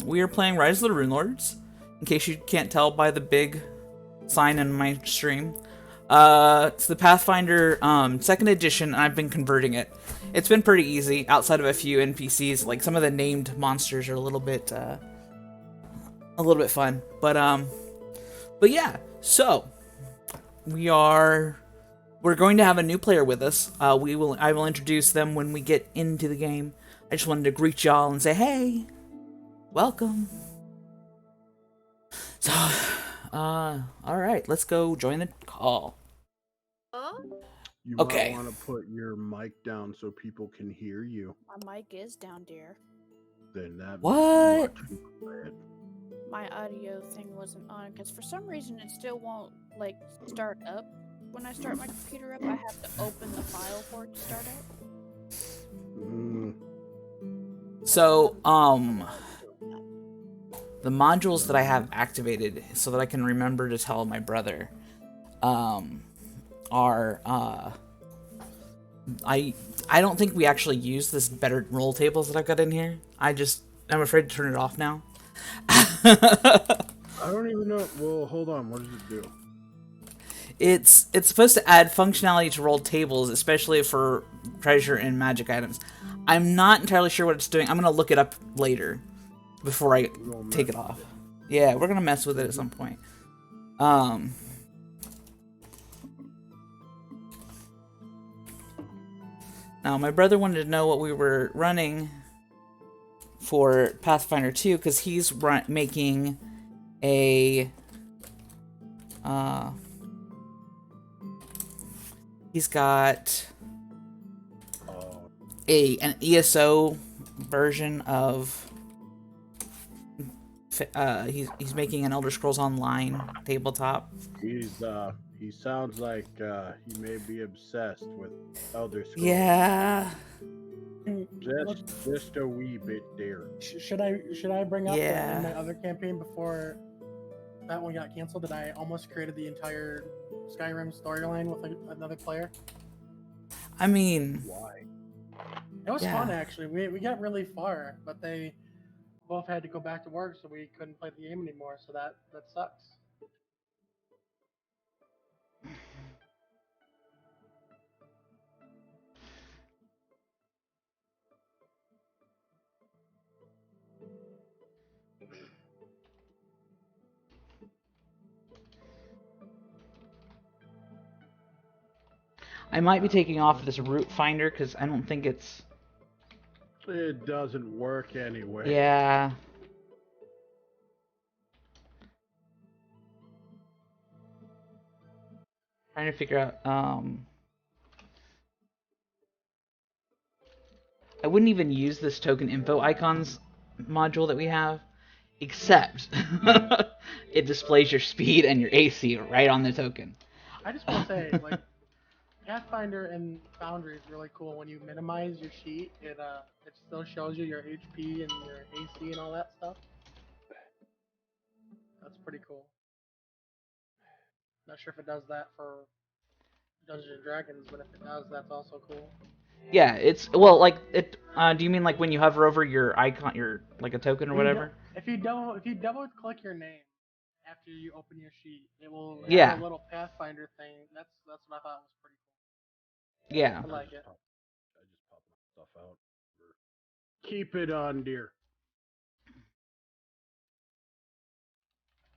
We are playing Rise of the Runelords, in case you can't tell by the big sign in my stream. It's the Pathfinder, 2nd edition, and I've been converting it. It's been pretty easy, outside of a few NPCs, like some of the named monsters are a little bit fun. But yeah, so, we're going to have a new player with us. I will introduce them when we get into the game. I just wanted to greet y'all and say, hey, welcome. So, alright, let's go join the call. You Okay. might want to put your mic down so people can hear you. My mic is down, dear. Then that What? makes it much better. My audio thing wasn't on because for some reason it still won't like start up. When I start my computer up, I have to open the file for it to start up. So, the modules that I have activated so that I can remember to tell my brother, are, I don't think we actually use this better roll tables that I've got in here. I'm afraid to turn it off now. I don't even know. Well, hold on. What does it do? It's supposed to add functionality to roll tables, especially for treasure and magic items. I'm not entirely sure what it's doing. I'm gonna look it up later before I take it off. Yeah, we're gonna mess with it at some point. Now, my brother wanted to know what we were running for Pathfinder 2 because he's making a he's got an ESO version of he's making an Elder Scrolls Online tabletop. He sounds like he may be obsessed with Elder Scrolls. Yeah. Just a wee bit there. Should I bring up that in my other campaign before that one got canceled that I almost created the entire Skyrim storyline with another player? I mean, why? It was fun actually. We got really far, but they both had to go back to work, so we couldn't play the game anymore. So that sucks. I might be taking off this route finder because I don't think it doesn't work anyway. Yeah. Trying to figure out, I wouldn't even use this token info icons module that we have, except it displays your speed and your AC right on the token. I just want to say, like, Pathfinder and Foundry is really cool. When you minimize your sheet, it still shows you your HP and your AC and all that stuff. That's pretty cool. Not sure if it does that for Dungeons and Dragons, but if it does, that's also cool. Yeah, it's well, like it. Do you mean like when you hover over your icon, your like a token or whatever? If you double click your name after you open your sheet, it will have Yeah. a little Pathfinder thing. That's what I thought was pretty cool. Yeah. I like it. I just pop my stuff out. Keep it on, dear.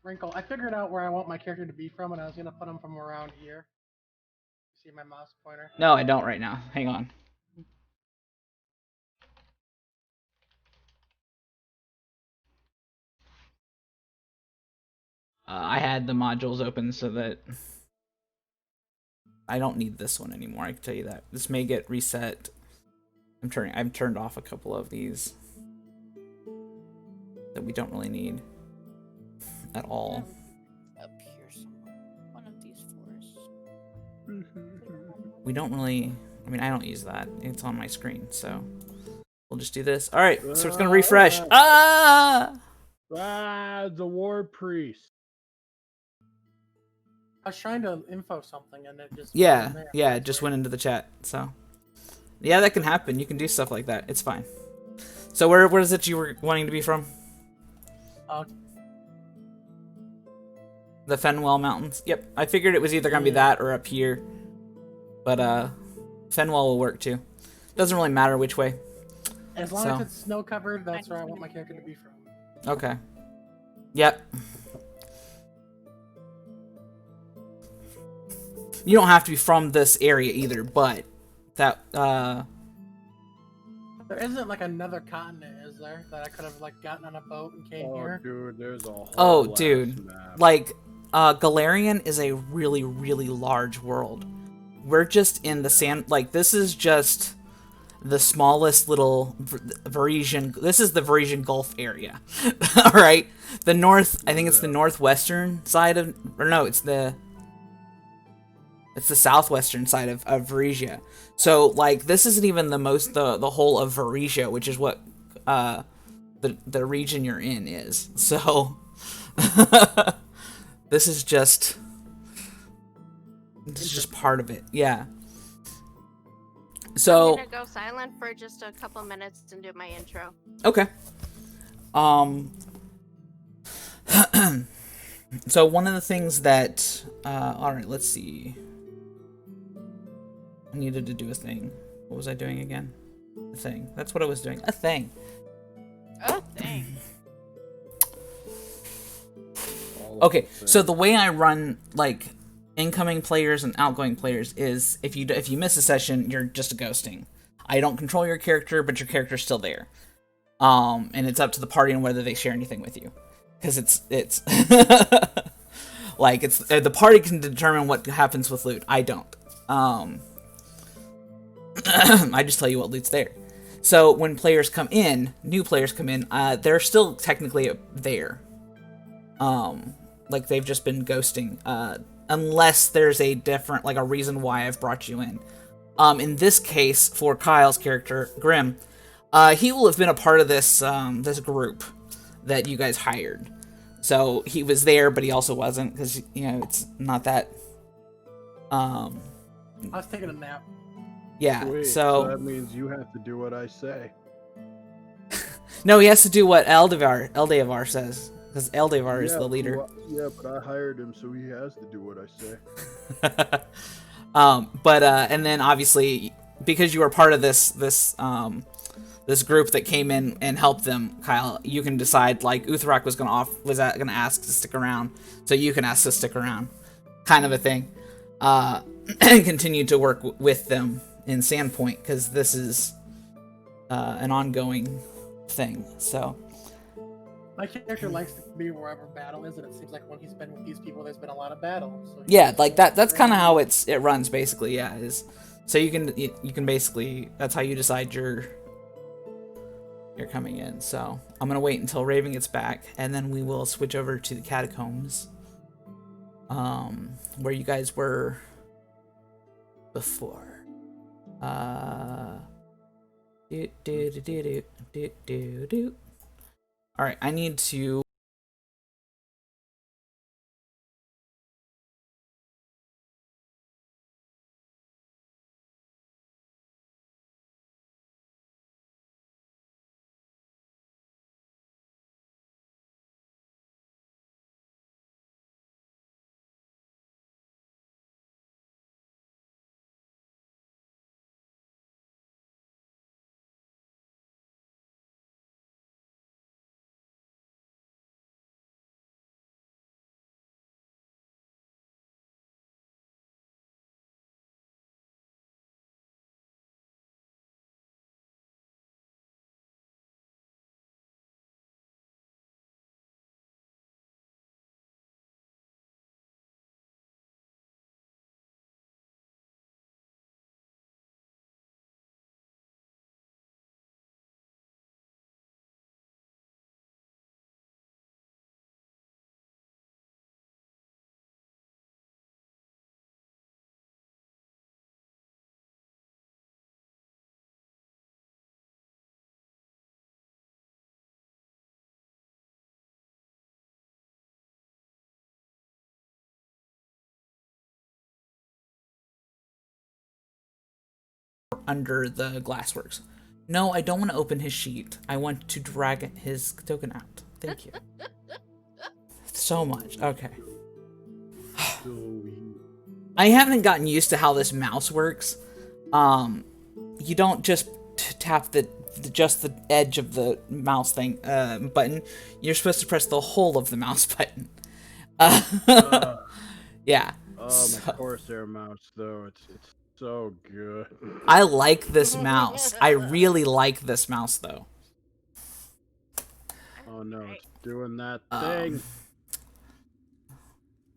Wrinkle. I figured out where I want my character to be from, and I was gonna put him from around here. See my mouse pointer? No, I don't right now. Hang on. I had the modules open so that I don't need this one anymore. I can tell you that. This may get reset. I've turned off a couple of these that we don't really need at all. Up here somewhere. One of these forests. We don't really. I mean, I don't use that. It's on my screen, so we'll just do this. All right, so it's gonna refresh. The war priest. I was trying to info something, and it just It just went into the chat. So yeah, that can happen. You can do stuff like that. It's fine. So where is it you were wanting to be from? Uh, The Fenwell Mountains. Yep, I figured it was either gonna be Yeah. that or up here. But Fenwell will work too. Doesn't really matter which way. as long So. as it's snow covered, that's where I want my character to be from. Okay. Yep. You don't have to be from this area either, but that There isn't like another continent, is there? That I could have like gotten on a boat and came Oh, here. dude, there's a whole oh ass dude. map. Like Galarian is a really, really large world. We're just in the sand, like this is just the smallest little Varisian. This is the Varisian Gulf area. All right. The north, I think it's the northwestern side of, or no, it's the southwestern side of Varisia. So like this isn't even the whole of Varisia, which is what the region you're in is. So this is just part of it. Yeah. So I'm gonna go silent for just a couple minutes and do my intro. okay. So one of the things that all right, let's see. I needed to do a thing. What was I doing again? A thing. That's what I was doing. A thing. Oh, dang. Okay, so the way I run like incoming players and outgoing players is if you miss a session, you're just a ghosting. I don't control your character, but your character's still there. And it's up to the party on whether they share anything with you, because it's like it's the party can determine what happens with loot. I don't. I just tell you what loot's there. So when players come in, new players come in, they're still technically there. Like they've just been ghosting, unless there's a different, like a reason why I've brought you in. In this case, for Kyle's character, Grim, he will have been a part of this, this group that you guys hired. So he was there, but he also wasn't, because, you know, it's not that, I was taking a nap. yeah, Wait, so that means you have to do what I say. no, he has to do what Eldevar says, because Eldevar is the leader. Well, yeah, but I hired him, so he has to do what I say. And then obviously, because you were part of this group that came in and helped them, Kyle, you can decide, like, Uthrak was gonna ask to stick around, so you can ask to stick around, kind of a thing, and continue to work with them in Sandpoint, because this is an ongoing thing. So My character likes to be wherever battle is, and it seems like when he's been with these people, there's been a lot of battle. So yeah, like that's kind of how it runs basically. Yeah, is so you can basically, that's how you decide you're coming in. So I'm gonna wait until Raven gets back, and then we will switch over to the catacombs, where you guys were before. All right, I need to. Under the glassworks. No, I don't want to open his sheet. I want to drag his token out. Thank you. So much. Okay. I haven't gotten used to how this mouse works. You don't just tap just the edge of the mouse thing button. You're supposed to press the whole of the mouse button. Yeah. My Corsair mouse though, it's so good. I like this mouse. I really like this mouse though. Oh no, it's doing that thing.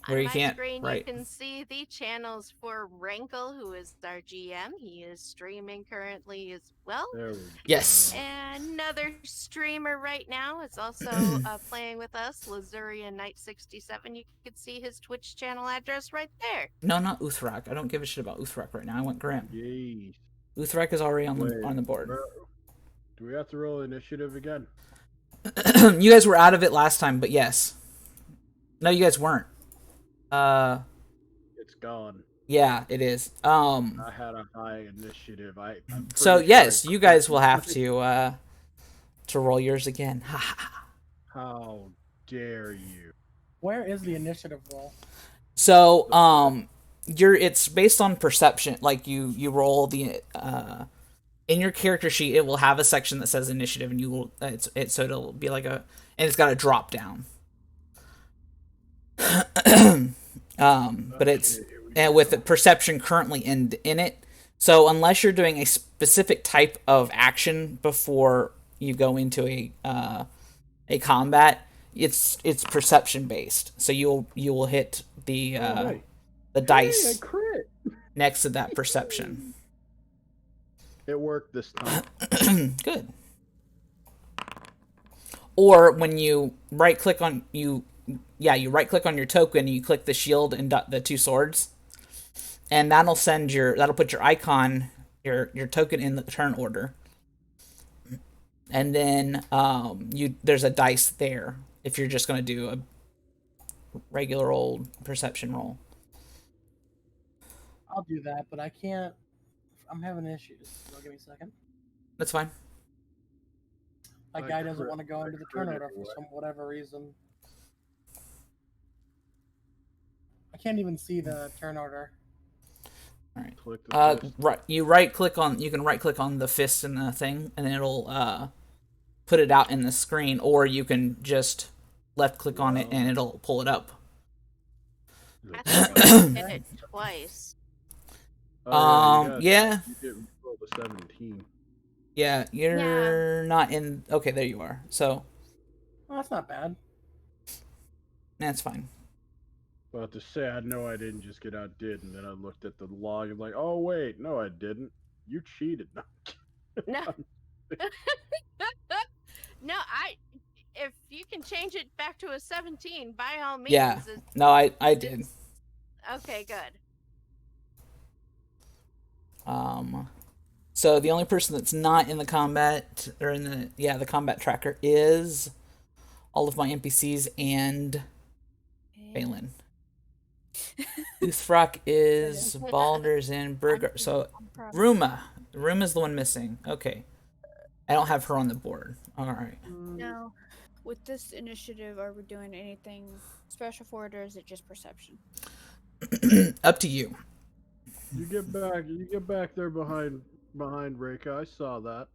Where On you my can't screen, right. you can see the channels for Rankle, who is our GM. He is streaming currently as well. There we go. Yes. Another streamer right now is also playing with us, Lazurian Knight 67. You can see his Twitch channel address right there. No, not Uthrak. I don't give a shit about Uthrak right now. I want Grim. Jeez. Uthrak is already on Wait, the board. Do we have to roll initiative again? You guys were out of it last time, but yes. No, you guys weren't. It's gone. Yeah, it is. I had a high initiative. I'm So pretty yes, sure I you guys will have to roll yours again. How dare you? Where is the initiative roll? So it's based on perception. Like you roll the in your character sheet, it will have a section that says initiative, and you will so it'll be like and it's got a drop down. But it's with the perception currently in it. So unless you're doing a specific type of action before you go into a combat, it's perception based. So you will hit the dice Hey, I crit. next to that perception. It worked this time. Good. Or when you right click on you right click on your token and you click the shield and the two swords, and that'll put your icon, your token in the turn order. And then there's a dice there if you're just gonna do a regular old perception roll. I'll do that, but I can't. I'm having issues. So give me a second. That's fine. My I guy doesn't crit- want to go I into the turn crit order for anyway. whatever reason. I can't even see the turn order. All right. Click the fist. You can right click on the fist in the thing, and then it'll put it out in the screen, or you can just left click on it and it'll pull it up. I thought you did it twice. Oh, Yeah. You did roll the 17. Yeah, you're not in. Okay, there you are. So Well, that's not bad. that's fine. About to say, I know I didn't just get outdid, and then I looked at the log and like, oh wait, no, I didn't. You cheated. No. No, if you can change it back to a 17, by all means. Yeah. No, I did. Okay, good. So the only person that's not in the combat or in the combat tracker is all of my NPCs and Balin. Uthrak is Baldur's and Burger. So Ruma's the one missing. Okay. I don't have her on the board. All right. Now, with this initiative, are we doing anything special for it, or is it just perception? Up to you. You get back there behind Reika. I saw that.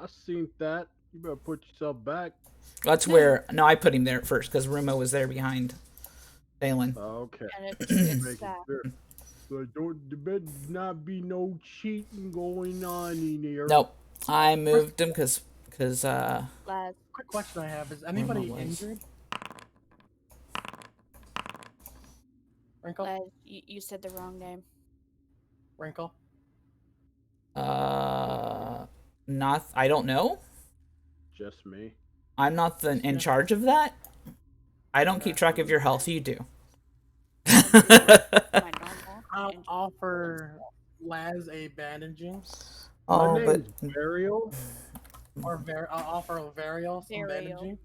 I seen that. You better put yourself back. That's where I put him there first because Ruma was there behind Balin. Okay. And it's Making that. sure. So there better not be no cheating going on in here. Nope. I moved him because Lad. Quick question I have: is anybody was. injured? Wrinkle. Lad, you said the wrong name. Wrinkle. not I don't know. Just me. I'm not in charge of that. I don't keep track of your health. You do. My normal. I'll offer Laz a bandaging, Oh, My but name's Burial. or I'll offer Varial some Varial. bandaging.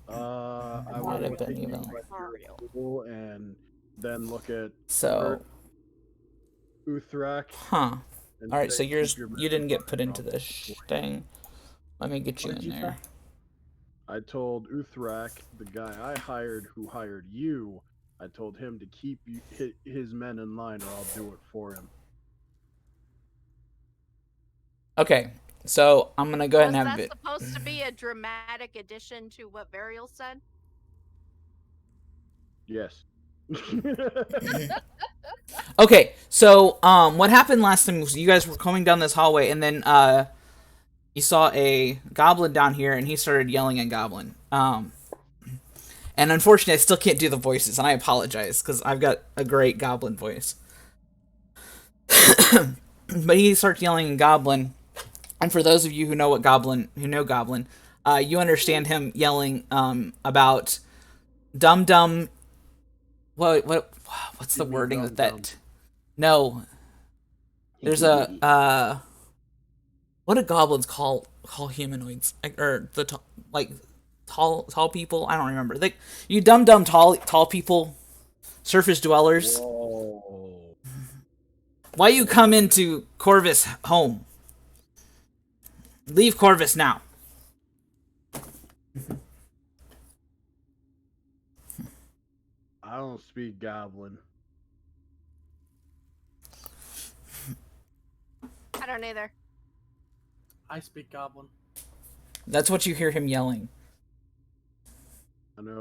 I Might will have look been at you email. like Mario. Google and then look at so, Uthrak, huh? and All right, so say, yours "Keep your you didn't get put men into on this point." thing. Let me get you What did in you there. say? I told Uthrak, the guy I hired who hired you, I told him to keep his men in line or I'll do it for him. Okay, so I'm gonna go ahead Was and have that it. supposed to be a dramatic addition to what Varial said? Yes. Okay, so what happened last time was you guys were coming down this hallway, and then you saw a goblin down here, and he started yelling at Goblin. And unfortunately, I still can't do the voices, and I apologize because I've got a great Goblin voice. But he starts yelling at Goblin, and for those of you who know Goblin, you understand him yelling about dum dum. What's the Give me wording dum of dum. that? No, there's a what do goblins call humanoids, or the tall people? I don't remember. You dumb tall people, surface dwellers. Whoa. Why you come into Corvus home? Leave Corvus now. I don't speak goblin. I don't either. I speak Goblin. That's what you hear him yelling. I know.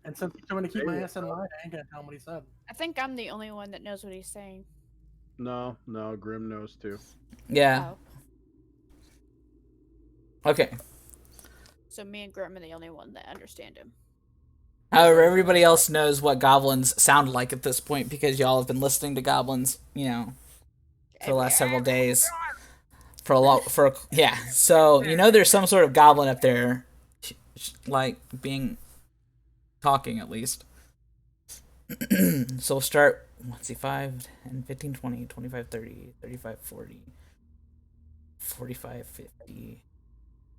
And since he's trying to keep my ass in line, I ain't gonna tell him what he said. I think I'm the only one that knows what he's saying. No, Grim knows too. Yeah. Oh, Okay. so me and Grim are the only one that understand him. However, everybody else knows what goblins sound like at this point because y'all have been listening to goblins, for the last several days. Yeah. So there's some sort of goblin up there, like talking at least. So we'll start. Let's see, 5, 10, 15, 20, 25, 30, 35, 40, 45, 50,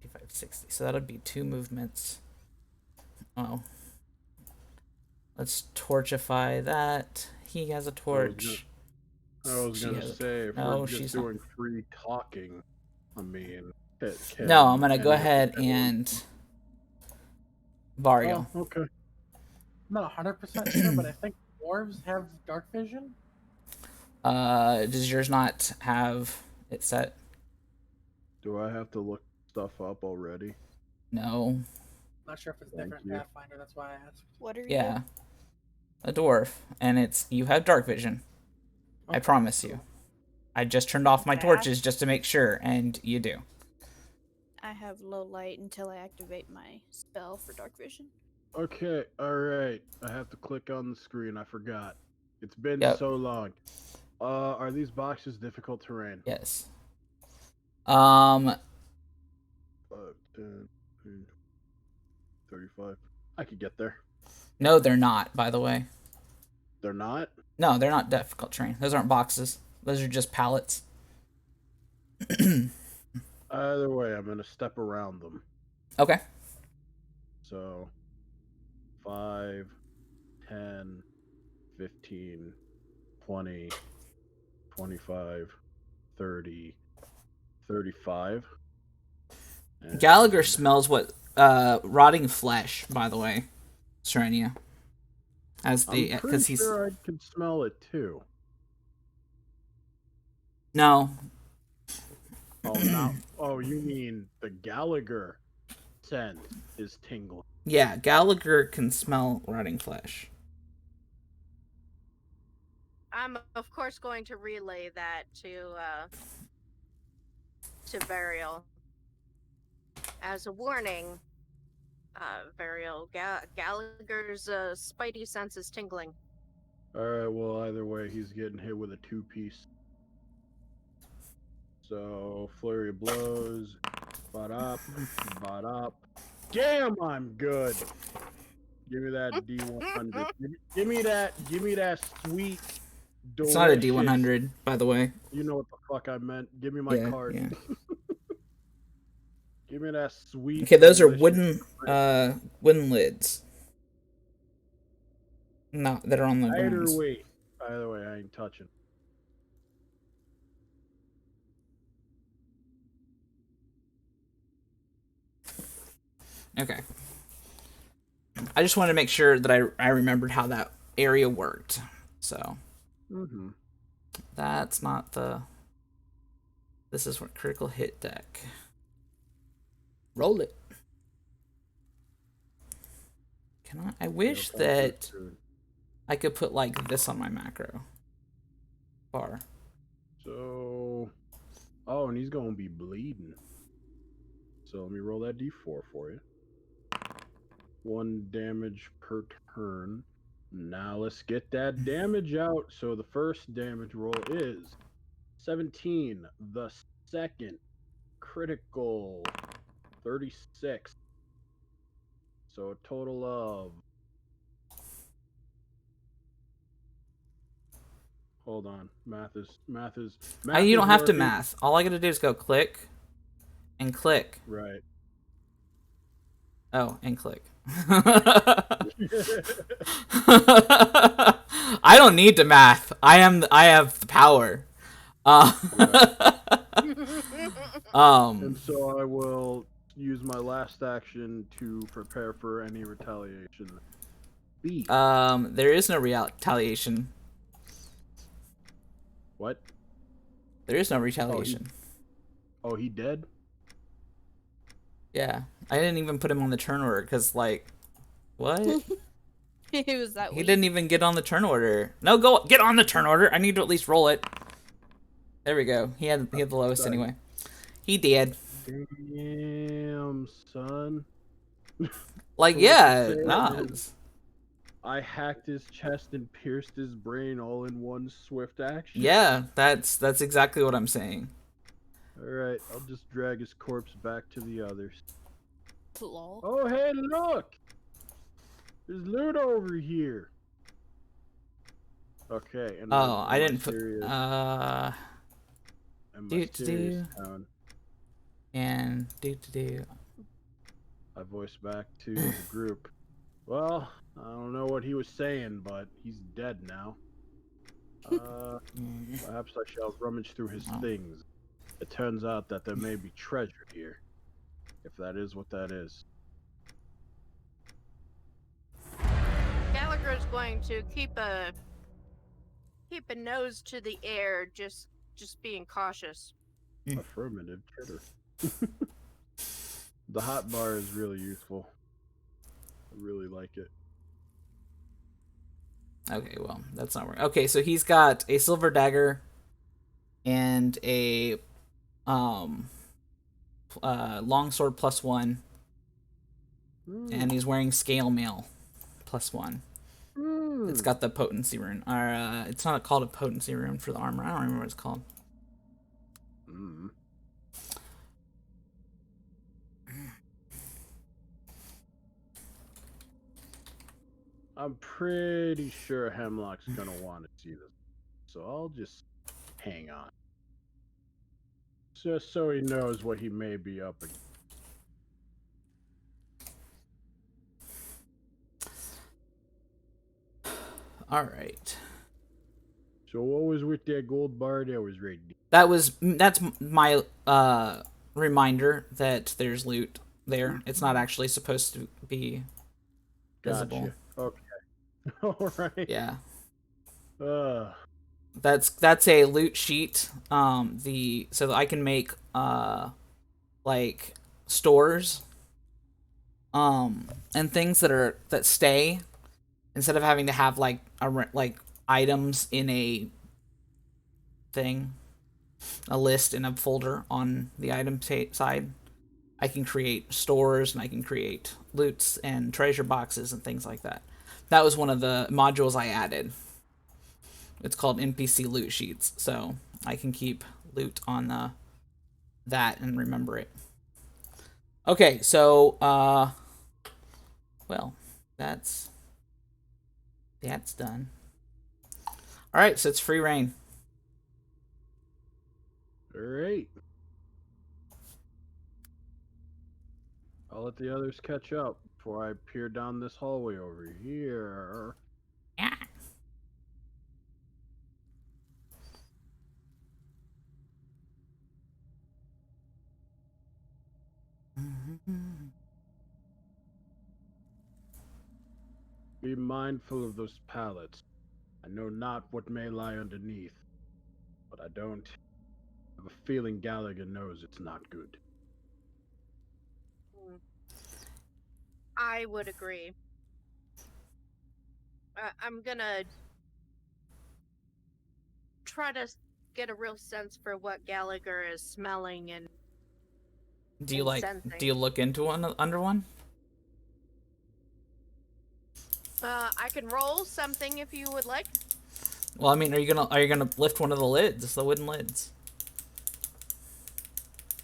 55, 60. So that'll be 2 movements. Oh. Let's torchify that. He has a torch. I was gonna say, if No, we're she's just not. doing free talking, I mean, No, I'm gonna go ahead and Vario. Oh, okay. I'm not 100% sure, but I think dwarves have dark vision. Does yours not have it set? Do I have to look stuff up already? No. Not sure if it's Thank different you. Pathfinder. That's why I asked. What are you? Yeah. A dwarf, and you have dark vision. I promise you. I just turned off my torches just to make sure, and you do. I have low light until I activate my spell for dark vision. Okay, alright. I have to click on the screen. I forgot. It's been Yep. so long. Are these boxes difficult terrain? Yes. 5, 10, 35. I could get there. No, they're not, by the way. They're not? No, they're not difficult terrain. Those aren't boxes. Those are just pallets. Either way, I'm gonna step around them. Okay. So 5, 10, 15, 20, 25, 30, 35. And Gallagher smells what rotting flesh, by the way. Serenia. As I'm the pretty he's sure I can smell it too. No. Oh, now. Oh, you mean the Gallagher scent is tingling. Yeah, Gallagher can smell rotting flesh. I'm of course going to relay that to Varial. As a warning, Varial, Gallagher's spidey sense is tingling. Alright, well, either way, he's getting hit with a 2-piece. So, flurry of blows. Bot up. Damn, I'm good. Give me that D100. Give me that sweet. It's not a delicious- D100, by the way. You know what the fuck I meant. Give me my card. Yeah. Give me that sweet. Okay, those are delicious wooden lids. No, that are on the Either ground. way, I ain't touching. Okay. I just wanted to make sure that I remembered how that area worked. So Mm-hmm. that's not the. This is what critical hit deck. Roll it. Can I? I wish that I could put like this on my macro bar. So, oh, and he's gonna be bleeding. So let me roll that d4 for you. 1 damage per turn. Now let's get that damage out. So the first damage roll is 17. The second critical 36. So a total of. Hold on, math is You don't have to working. math. All I gotta do is go click and click. Right. Oh, and click. I don't need to math. I have the power. And so I will use my last action to prepare for any retaliation. B. There is no retaliation. What? There is no retaliation. Oh, he dead? Yeah, I didn't even put him on the turn order because, like, what? He was that. He didn't even get on the turn order. No, get on the turn order. I need to at least roll it. There we go. He had the lowest anyway. He did. Damn, son. Like, yeah, nods. I hacked his chest and pierced his brain all in one swift action. Yeah, that's exactly what I'm saying. Alright, I'll just drag his corpse back to the others. Lol. Oh, hey, look! There's loot over here. Okay, and Oh, I didn't put town. And I voiced back to the group. Well, I don't know what he was saying, but he's dead now. Perhaps I shall rummage through his things. It turns out that there may be treasure here, if that is what that is. Gallagher's going to keep a nose to the air, just being cautious. Affirmative, Chitter. The hot bar is really useful. I really like it. Okay, well, that's not working. Okay, so he's got a silver dagger and a longsword +1, and he's wearing scale mail +1. It's got the potency rune. Or it's not called a potency rune for the armor. I don't remember what it's called. I'm pretty sure Hemlock's gonna want to see this, so I'll just hang on. Just so he knows what he may be up against. Alright. So what was with that gold bar that was right there? That's my reminder that there's loot there. It's not actually supposed to be visible. Gotcha. Okay. Alright. Yeah. That's a loot sheet. So that I can make like stores and things that stay instead of having to have like items in a list in a folder on the item side. I can create stores and I can create loots and treasure boxes and things like that. That was one of the modules I added. It's called NPC loot sheets, so I can keep loot on that and remember it. Okay, so well, that's done. All right, so it's free reign. Alright. I'll let the others catch up before I peer down this hallway over here. Yeah. Be mindful of those pallets. I know not what may lie underneath, but I don't have a feeling Gallagher knows it's not good. Hmm. I would agree. I'm gonna try to get a real sense for what Gallagher is smelling and Do you sensing. look into one under one? I can roll something if you would like. Well, I mean, are you gonna lift one of the lids, the wooden lids?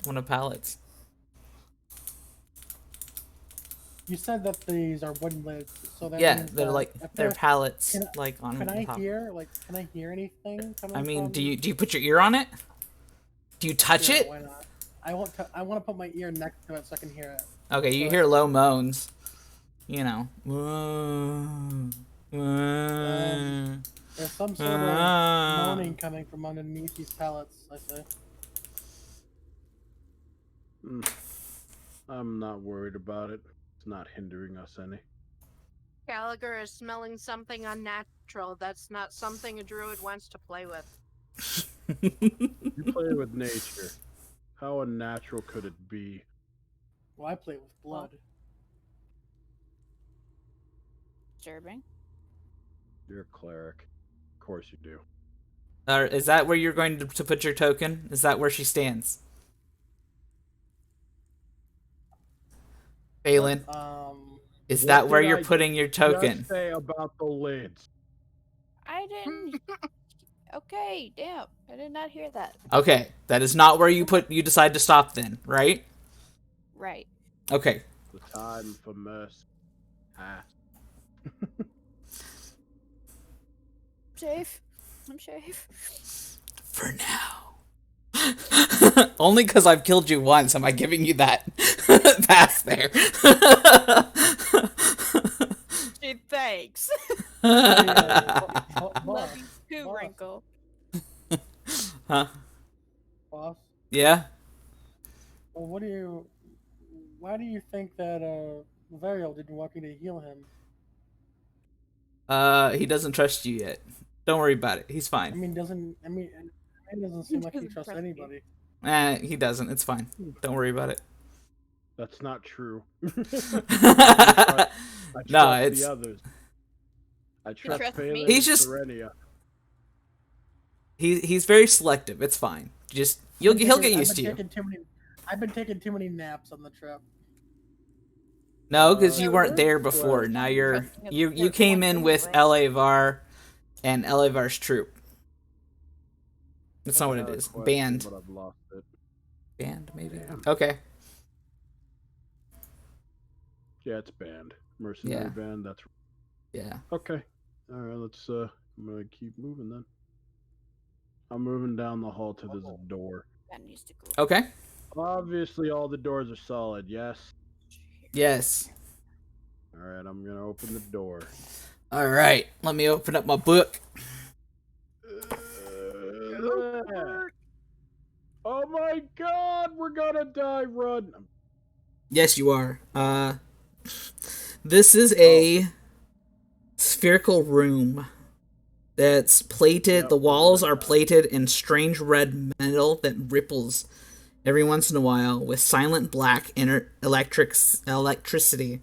One of pallets. You said that these are wooden lids, so that Yeah, means they're that like if they're they're- pallets can I- like on Can I top. hear anything coming I mean, from... do you put your ear on it? Do you touch Sure, it? why not? I want to put my ear next to it so I can hear it. Okay, you So hear I- low moans. You know. There's some sort of moaning coming from underneath these pallets, I say. I'm not worried about it. It's not hindering us any. Gallagher is smelling something unnatural. That's not something a druid wants to play with. You play with nature. How unnatural could it be? Well, I play with blood. Disturbing. You're a cleric. Of course you do. Is that where you're going to put your token? Is that where she stands? Balin, is What that where did you're I putting your token? Just say about the lids. I didn't. Okay, damn. I did not hear that. Okay, that is not where you decide to stop then, right? Right. Okay. The time for mercy. Safe. I'm safe. For now. Only because I've killed you once am I giving you that pass there. Gee, thanks. Boss, Love you too, boss. Wrinkle. Huh? Boss, Yeah? well, why do you think that Varial didn't want me to heal him? He doesn't trust you yet. Don't worry about it. He's fine. It doesn't seem like he doesn't trusts trust you. anybody. He doesn't. It's fine. Don't worry about it. That's not true. No, I trust it's the others. I trust trust Phelan me? and He's just- Serenia. he's very selective. It's fine. Just he'll get used to you. I've been taking too many naps on the trip. No, because you Uh, weren't there well, before. Now you There's came one in thing, with right? Elevar and Elevar's troop. That's not what it I have a is. question, Band. But I've lost it. Band, maybe. Damn. Okay. Yeah, it's band. Mercenary Yeah. band. That's Yeah. okay. All right, let's. I'm gonna keep moving then. I'm moving down the hall to this door. That needs to go. Okay. Obviously, all the doors are solid. Yes. Yes. All right, I'm gonna open the door. All right. Let me open up my book. Oh my God, we're gonna die! Run! Yes, you are. This is a spherical room that's plated. Yep, The walls we're are gonna die. plated in strange red metal that ripples every once in a while with silent black electricity.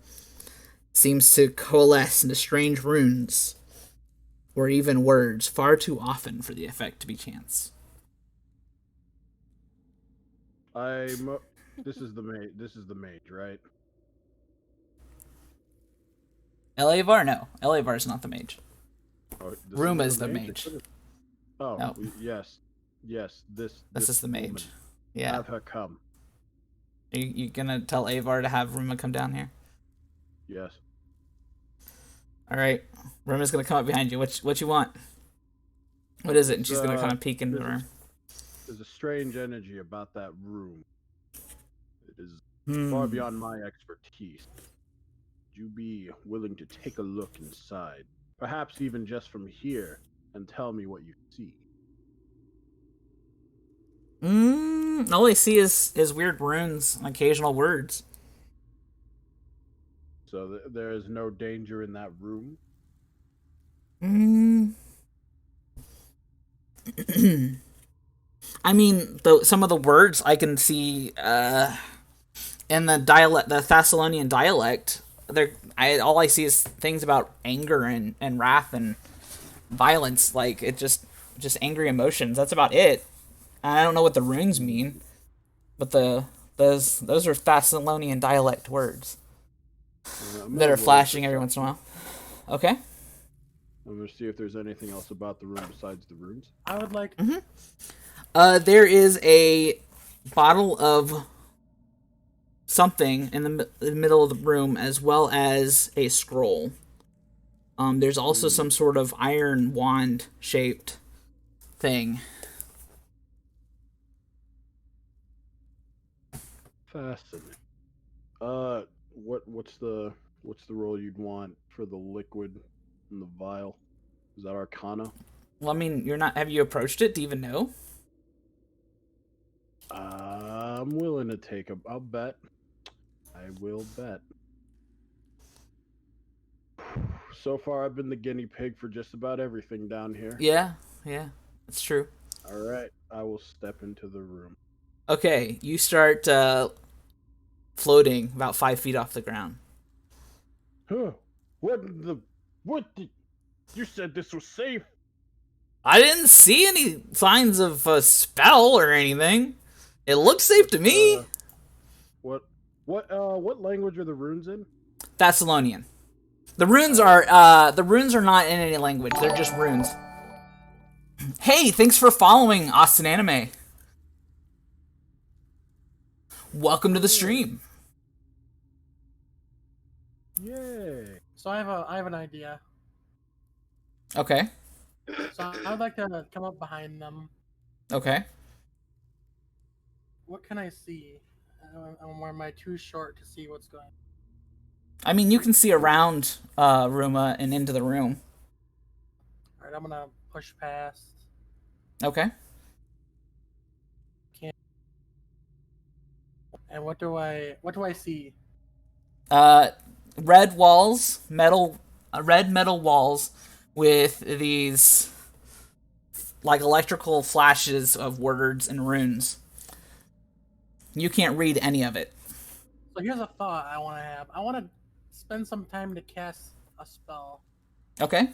Seems to coalesce into strange runes or even words far too often for the effect to be chance. This is the mage. This is the mage, right? Elevar? No. Elevar's not the mage. Oh, this Ruma not is the mage. Oh, No. yes. This This is the woman. mage. Yeah. Have her come. You gonna tell Avar to have Ruma come down here? Yes. Alright. Ruma's gonna come up behind you. What you want? What is it? And she's gonna kind of peek into the room. There's a strange energy about that room. It is far beyond my expertise. Would you be willing to take a look inside? Perhaps even just from here, and tell me what you see. All I see is weird runes and occasional words. So there is no danger in that room? Mm. I mean, some of the words I can see in the dialect, the Thessalonian dialect. All I see is things about anger and wrath and violence. Like it just angry emotions. That's about it. I don't know what the runes mean, but those are Thessalonian dialect words I'm that gonna are roll flashing every once in a perception. while. Okay. I'm gonna see if there's anything else about the room besides the runes. I would like. There is a bottle of something in the middle of the room, as well as a scroll. There's also some sort of iron wand shaped thing. Fascinating. What's the role you'd want for the liquid in the vial? Is that Arcana? Well, I mean, you're not. Have you approached it? Do you even know? I'm willing to take a. I'll bet. I will bet. So far, I've been the guinea pig for just about everything down here. Yeah, that's true. All right, I will step into the room. Okay, you start floating about 5 feet off the ground. Huh? What the? What the? You said this was safe. I didn't see any signs of a spell or anything. It looks safe to me. What? What language are the runes in? Thessalonian. The runes are not in any language. They're just runes. Hey, thanks for following Austin Anime. Welcome to the stream. Yay! So I have an idea. Okay. So I would like to come up behind them. Okay. What can I see? Or am I too short to see what's going? I mean, you can see around Ruma and into the room. All right, I'm gonna push past. Okay. And what do I see? Red walls, red metal walls with these like electrical flashes of words and runes. You can't read any of it. So here's a thought I want to have. I want to spend some time to cast a spell, Okay.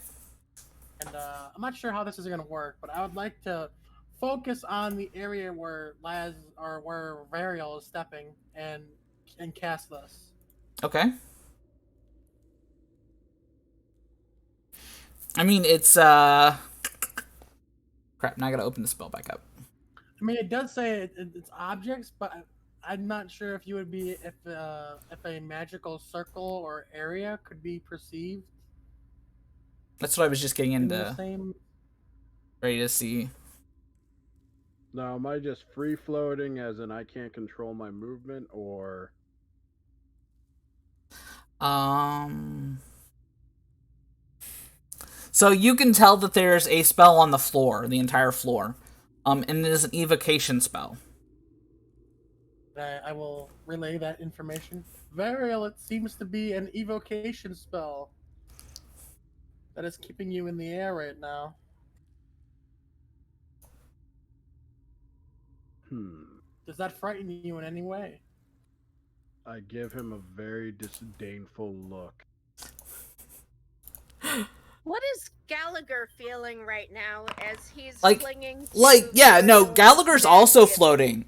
and I'm not sure how this is gonna work, but I would like to focus on the area where Laz or where Varial is stepping and cast this. Okay. I mean, it's crap. Now I gotta open the spell back up. I mean, it does say it's objects, but I'm not sure if you would be if a magical circle or area could be perceived That's what I was just getting in the into. same. Ready to see. Now, am I just free floating, as in I can't control my movement, or? So you can tell that there's a spell on the floor, the entire floor. And it is an evocation spell. I will relay that information. Varial, it seems to be an evocation spell that is keeping you in the air right now. Does that frighten you in any way? I give him a very disdainful look. What is Gallagher feeling right now as he's clinging to Gallagher's also floating.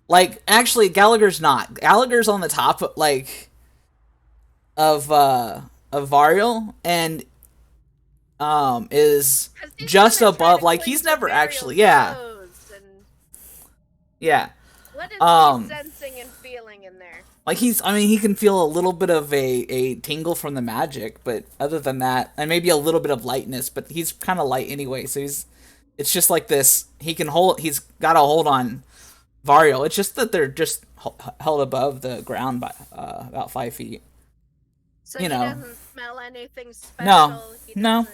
Like, actually, Gallagher's not. Gallagher's on the top, of Varial, and is just above. Like, he's never actually, yeah. What is he sensing and feeling in there? Like, he can feel a little bit of a tingle from the magic, but other than that, and maybe a little bit of lightness, but he's kind of light anyway, so it's just like this, he's got a hold on Varial. It's just that they're just held above the ground by about 5 feet. So he doesn't smell anything special? No. Okay.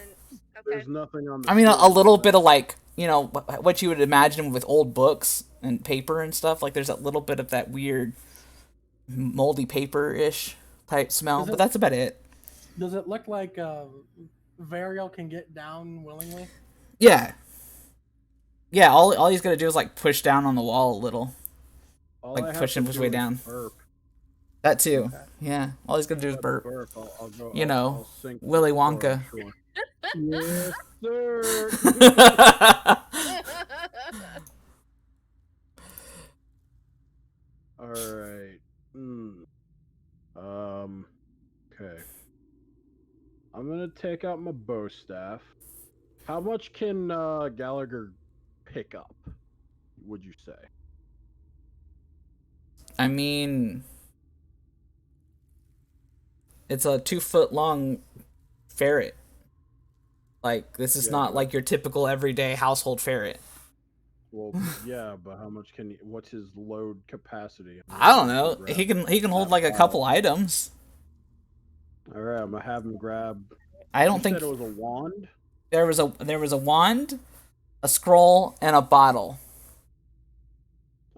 There's nothing on the a little bit of, like, what you would imagine with old books and paper and stuff. Like, there's that little bit of that weird moldy paper-ish type smell, but that's about it. Does it look like Varial can get down willingly? Yeah. Yeah, all he's gonna do is like push down on the wall a little. All Like, I have push to him his do way is down. burp. That too. Okay. Yeah. All he's gonna do is If I burp. burp, I'll go. You know, I'll sink Willy far Wonka. ashore. Yes, sir. All right. Okay. I'm gonna take out my bow staff. How much can Gallagher pick up? Would you say? I mean, it's a 2-foot long ferret. Like, this is Yeah, not but- like your typical everyday household ferret. Well, yeah, but how much can he? What's his load capacity? I don't know. Grab He can hold that like a pile. couple items. All right, I'm gonna have him grab. I don't You think said it was a wand. there was a wand, a scroll, and a bottle.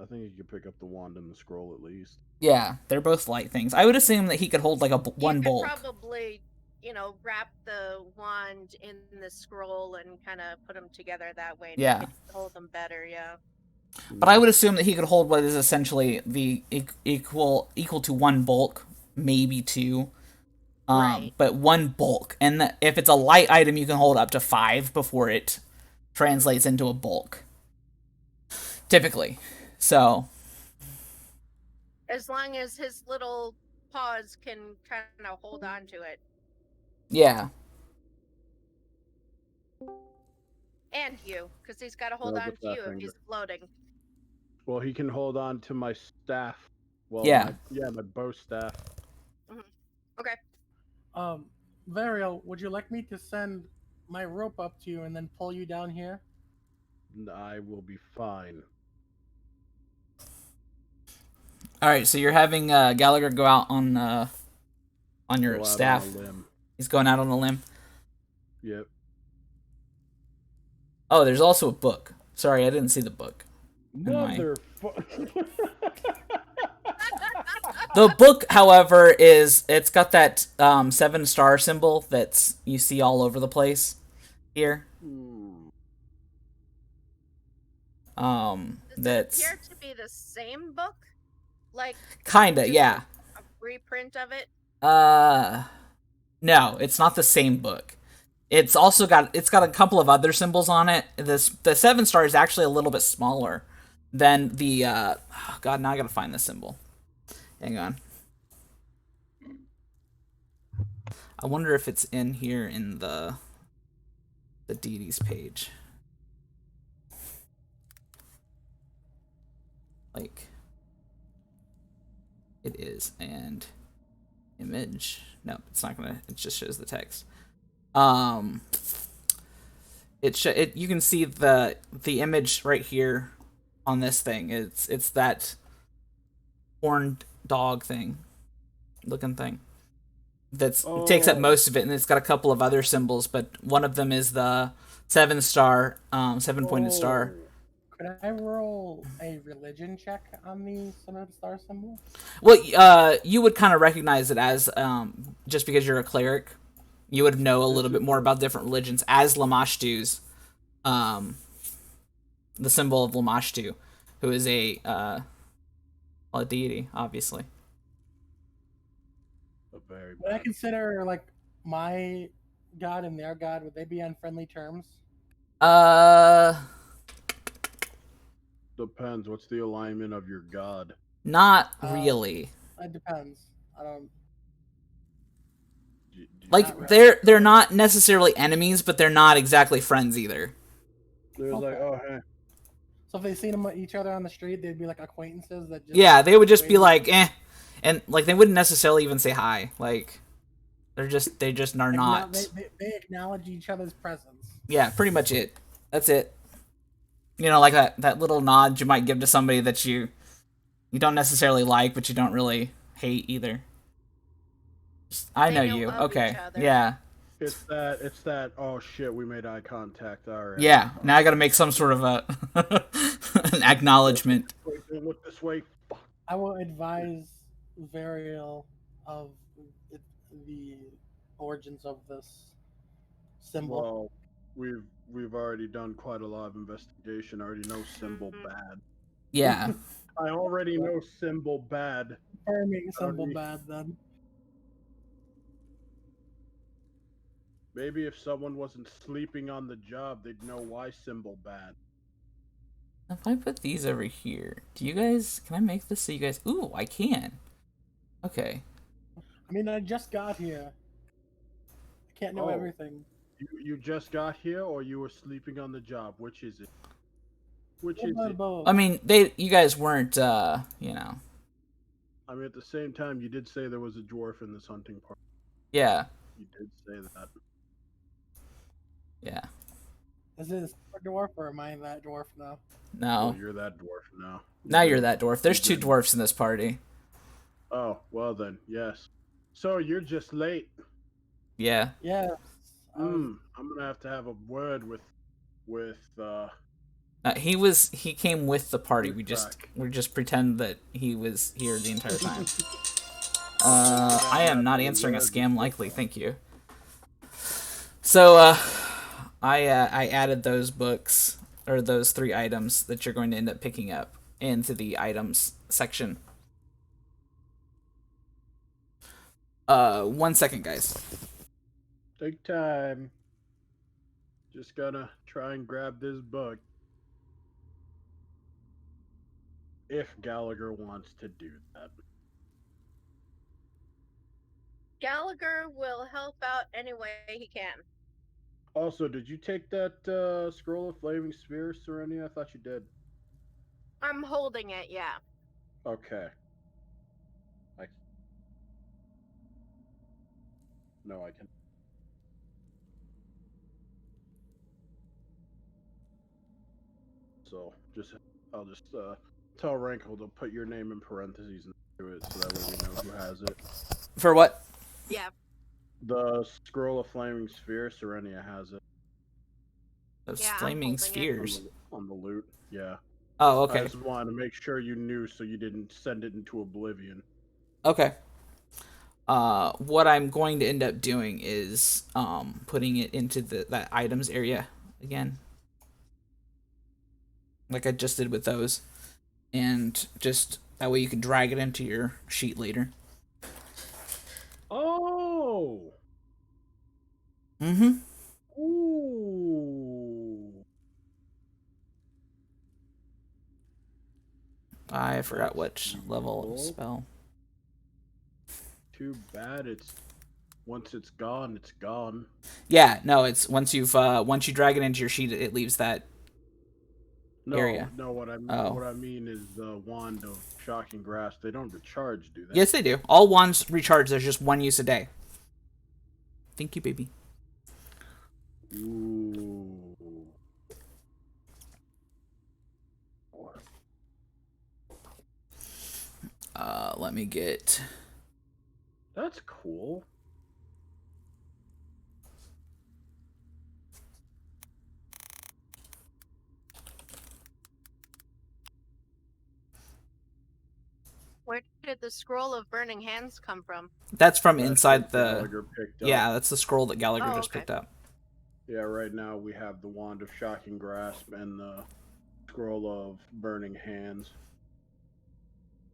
I think he could pick up the wand and the scroll at least. Yeah, they're both light things. I would assume that he could hold like one you could bulk. probably, wrap the wand in the scroll and kind of put them together that way to Yeah. make it hold them better. Yeah. But I would assume that he could hold what is essentially the equal to one bulk, maybe two. Right. But one bulk, and if it's a light item, you can hold up to 5 before it translates into a bulk. Typically, so As long as his little paws can kind of hold on to it. yeah. And you, because he's got to hold Well, on with to that you if finger. he's floating. Well, he can hold on to my staff. Well, Yeah. my bow staff. Okay. Varial, would you like me to send my rope up to you and then pull you down here? I will be fine. All right, so you're having Gallagher go out on your Go out on staff. a limb. He's going out on a limb. Yep. Oh, there's also a book. Sorry, I didn't see the book. my- Motherfucker. The book, however, it's got that 7-star symbol that's you see all over the place here. Does That's it appear to be the same book? Like, kinda, just yeah. a reprint of it? No, it's not the same book. It's got a couple of other symbols on it. The 7-star is actually a little bit smaller than the oh God, now I gotta find the symbol. Hang on. I wonder if it's in here in the deities page. Like, it is, and image. No, it's not gonna. It just shows the text. You can see the image right here on this thing. It's that horned dog thing, looking thing. It takes up most of it, and it's got a couple of other symbols, but one of them is the 7-star, 7-pointed star. Could I roll a religion check on the 7-star symbol? Well, you would kind of recognize it as just because you're a cleric, you would know a little bit more about different religions as Lamashtu's, the symbol of Lamashtu, who is a deity, obviously. Very Would I bad. consider, like, my god and their god, would they be on friendly terms? Depends. What's the alignment of your god? Not really. It depends. I don't... Like, Not they're not necessarily enemies, but they're not exactly friends either. There's like, oh hey. So if they seen them each other on the street, they'd be like acquaintances that just... Yeah, they would just be wave- like, eh. And, like, they wouldn't necessarily even say hi. Like, they just are not. They acknowledge each other's presence. Yeah, pretty much it. That's it. You know, like that little nod you might give to somebody that you don't necessarily like, but you don't really hate either. I They know know you. of Okay. each other. Yeah. It's that. Oh shit, we made eye contact. All right. Yeah. Now I got to make some sort of a an acknowledgement. Wait, don't look this way. Fuck. I will advise Varial of the origins of this symbol. Well, we've already done quite a lot of investigation. I already know symbol Mhm. bad. Yeah. I already know symbol bad. Confirming I don't symbol need- bad then. Maybe if someone wasn't sleeping on the job, they'd know why symbol bad. If I put these over here, do you guys, can I make this so you guys, ooh, I can. Okay. I mean, I just got here. I can't know Oh. everything. You just got here, or you were sleeping on the job? Which is it? Which What is about it? both? I mean, you guys weren't, you know. I mean, at the same time, you did say there was a dwarf in this hunting party. Yeah. You did say that. Yeah. Is this a dwarf or am I that dwarf now? Well, No. you're that dwarf now. Now you're that dwarf. There's two good. dwarfs in this party. Oh, well then, yes. So you're just late. Yeah. Yes. I was, I'm gonna have a word with He came with the party. Crack. We just pretend that he was here the entire time. gonna I am have not a answering a word scam with likely, Rick. thank you. So, I added those books, or those 3 items that you're going to end up picking up into the items section. 1 second, guys. Take time. Just gotta try and grab this book. If Gallagher wants to do that. Gallagher will help out any way he can. Also, did you take that scroll of flaming sphere, Serenia? I thought you did. I'm holding it, yeah. Okay. No, I can. So I'll just tell Rankle to put your name in parentheses into it, so that way we know who has it. For what? Yeah. The scroll of flaming sphere, Serenia has it. Those Yeah, I'm flaming holding it. spheres. On the loot, yeah. Oh, I okay. just wanted to make sure you knew, so you didn't send it into oblivion. Okay. What I'm going to end up doing is putting it into that items area again, like I just did with those, and just that way you can drag it into your sheet later. Oh! Mm-hmm. Ooh! I forgot That's which level cool. spell. Too bad once it's gone, it's gone. Yeah, no, it's once you drag it into your sheet, it leaves that area. No, what I mean is the wand of shocking grasp. They don't recharge, do they? Yes, they do. All wands recharge. There's just 1 use a day. Thank you, baby. Ooh. Let me get. That's cool. Where did the scroll of burning hands come from? That's from That's inside what the. Gallagher picked up. Yeah, that's the scroll that Gallagher Oh, just okay. picked up. Yeah, right now we have the wand of shocking grasp and the scroll of burning hands.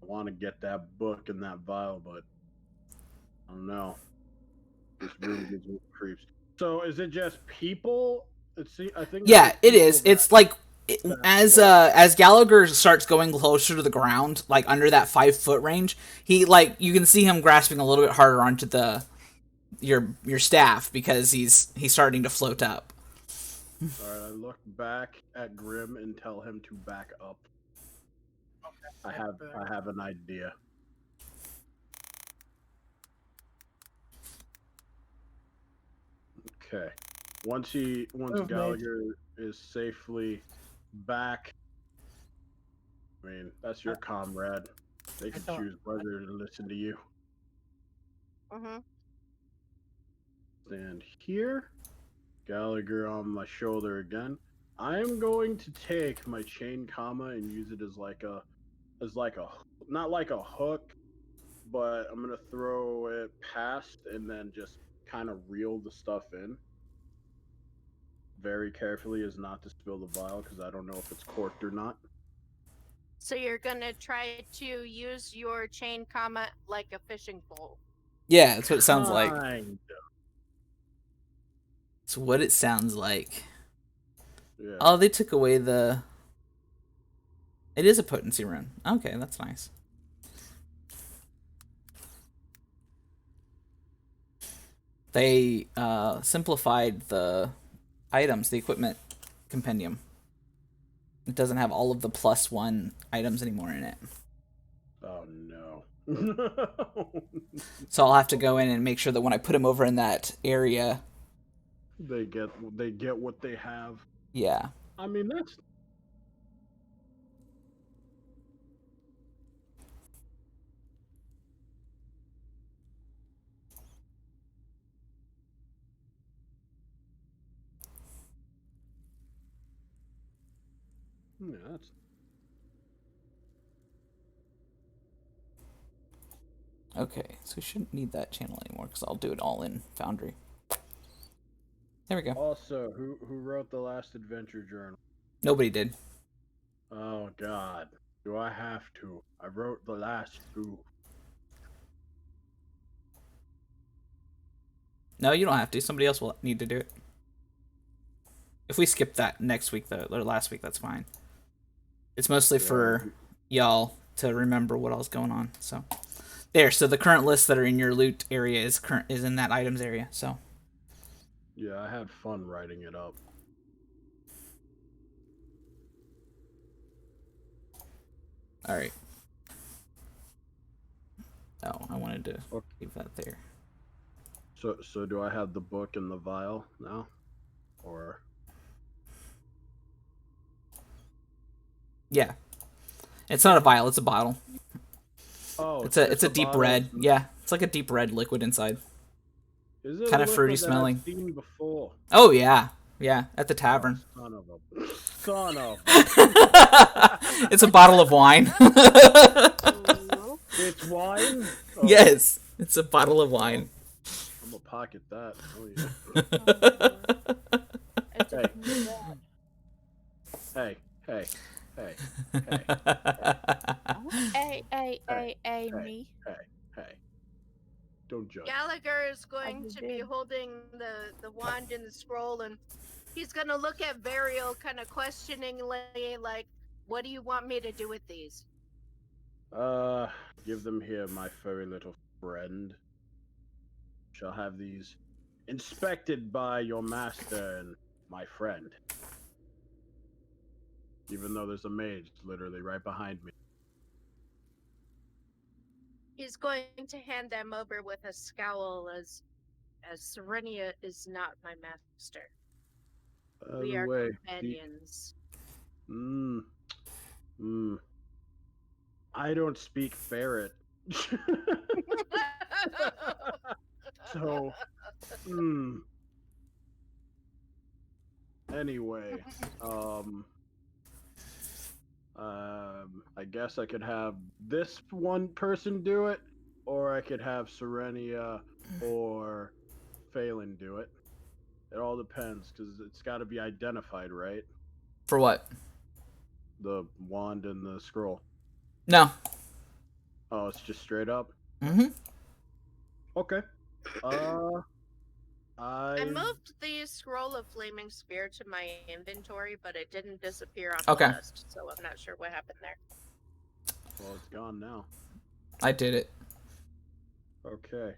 I want to get that book and that vial, but I don't know. This room gives me creeps. So is it just people? I think. Yeah, it's it is. people It's like That's as Gallagher starts going closer to the ground, like under that 5-foot range, he you can see him grasping a little bit harder onto your staff because he's starting to float up. All right, I look back at Grim and tell him to back up. I have an idea. Okay. Once Gallagher is safely back, I mean, that's your comrade. They can choose whether to listen to you. Mm-hmm. Stand here. Gallagher on my shoulder again. I am going to take my chain comma and use it as not like a hook, but I'm gonna throw it past and then just kind of reel the stuff in. very carefully is not to spill the vial because I don't know if it's corked or not. So you're gonna try to use your chain comma like a fishing pole. Yeah, that's what it sounds like. Kind. It's what it sounds like. Yeah. Oh, they took away the... It is a potency rune. Okay, that's nice. They simplified the items, the equipment compendium. It doesn't have all of the +1 items anymore in it. Oh no. So I'll have to go in and make sure that when I put them over in that area... They get what they have. Yeah. I mean, that's... Yeah, that's... Okay, so we shouldn't need that channel anymore because I'll do it all in Foundry. There we go. Also, who wrote the last adventure journal? Nobody did. Oh God, do I have to? I wrote the last 2. No, you don't have to. Somebody else will need to do it. If we skip that next week, though, or last week, that's fine. It's mostly for y'all to remember what all's going on. So, there. So the current lists that are in your loot area is in that items area. So. Yeah, I had fun writing it up. All right. Oh, I wanted to leave that there. So do I have the book and the vial now, or? Yeah. It's not a vial. It's a bottle. Oh, it's a deep red. Yeah, it's like a deep red liquid inside. Is it kind of fruity smelling? I've seen before? Oh yeah, yeah, at the tavern. Oh, son of. It's a bottle of wine. It's wine. Oh. Yes, it's a bottle of wine. I'm gonna pocket that. Oh yeah. Hey. Me. Hey. Don't judge. Gallagher is going to be holding the wand and the scroll, and he's gonna look at Varial kind of questioningly, like, "What do you want me to do with these?" Give them here, my furry little friend. Shall have these inspected by your master and my friend. Even though there's a mage literally right behind me. He's going to hand them over with a scowl, as Serenia is not my master. We are companions. I don't speak ferret. So, anyway, I guess I could have this one person do it, or I could have Serenia or Phelan do it. It all depends, because it's got to be identified, right? For what? The wand and the scroll. No. Oh, it's just straight up? Mm-hmm. Okay. I moved the scroll of flaming spear to my inventory, but it didn't disappear off Okay. the list, so I'm not sure what happened there. Well, it's gone now. I did it. Okay.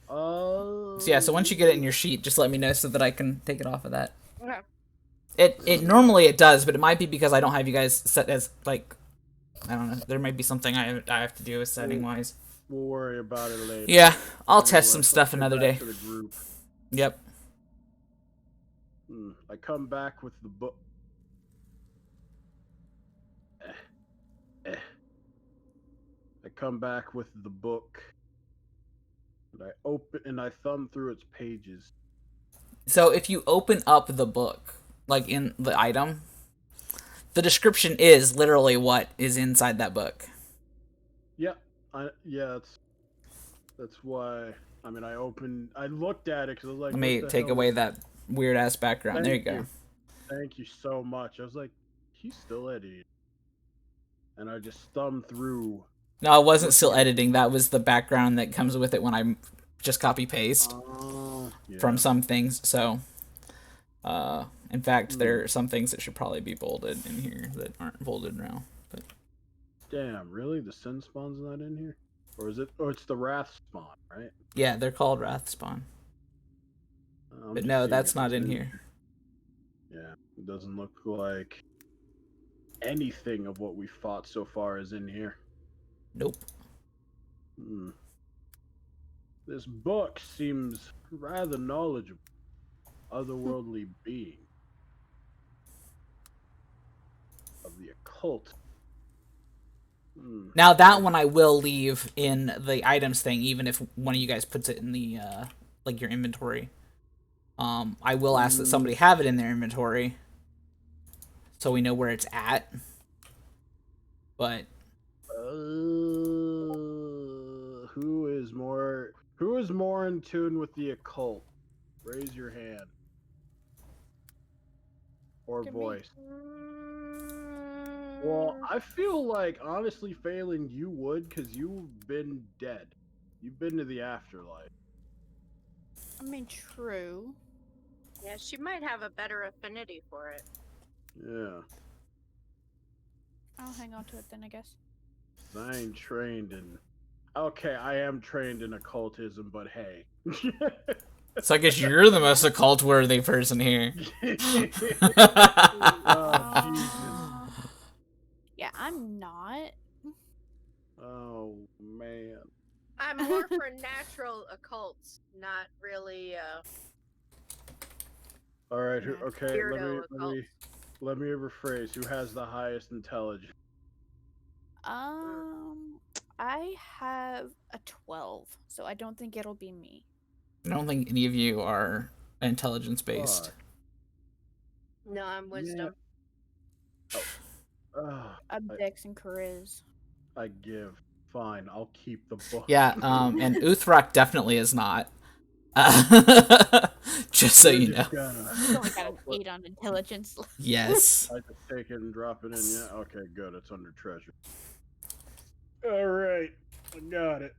So yeah, so once you get it in your sheet, just let me know so that I can take it off of that. Okay. It normally it does, but it might be because I don't have you guys set as, like, I don't know. There might be something I have to do with setting wise. We'll worry about it later. Yeah, I'll test some stuff another day. To the group. Yep. I come back with the book. I come back with the book, and I open and I thumb through its pages. So if you open up the book, like in the item, the description is literally what is inside that book. Yeah, that's why. I mean, I looked at it because I was like, Let me take away that weird ass background. There you Thank go. Thank you so much. I was like, he's still editing. And I just thumbed through. No, it wasn't Looks still like- editing. That was the background that comes with it when I just copy paste Yeah. from some things. So, in fact, there are some things that should probably be bolded in here that aren't bolded now. But Damn, really? The Sin Spawn's not in here? Or is it? Or it's the Wrath Spawn, right? yeah, they're called Wrath Spawn. I'm But just no, seeing that's if not it's in here. Yeah, it doesn't look like anything of what we fought so far is in here. Nope. This book seems rather knowledgeable. Otherworldly being of the occult. Now that one I will leave in the items thing, even if one of you guys puts it in the like your inventory. I will ask that somebody have it in their inventory, so we know where it's at. But who is more in tune with the occult? Raise your hand. Or Look at me. voice. Well, I feel like, honestly, Phelan, you would, because you've been dead. You've been to the afterlife. I mean, true. Yeah, she might have a better affinity for it. Yeah. I'll hang on to it then, I guess. I ain't trained in... Okay, I am trained in occultism, but hey. so I guess you're the most occult worthy person here. Oh, Jesus. Yeah, I'm not. Oh, man. I'm more for natural occults, not really All right, Yeah. okay, weirdo occults. let me rephrase. Who has the highest intelligence? I have a 12, so I don't think it'll be me. I don't think any of you are intelligence based. Fuck. No, I'm wisdom. I'm Dex and Chariz. I give. Fine, I'll keep the book. Yeah, and Uthrak definitely is not. Just so you know. I've only got an 8 on intelligence. Yes. I just take it and drop it in, yeah? Okay, good. It's under treasure. Alright, I got it.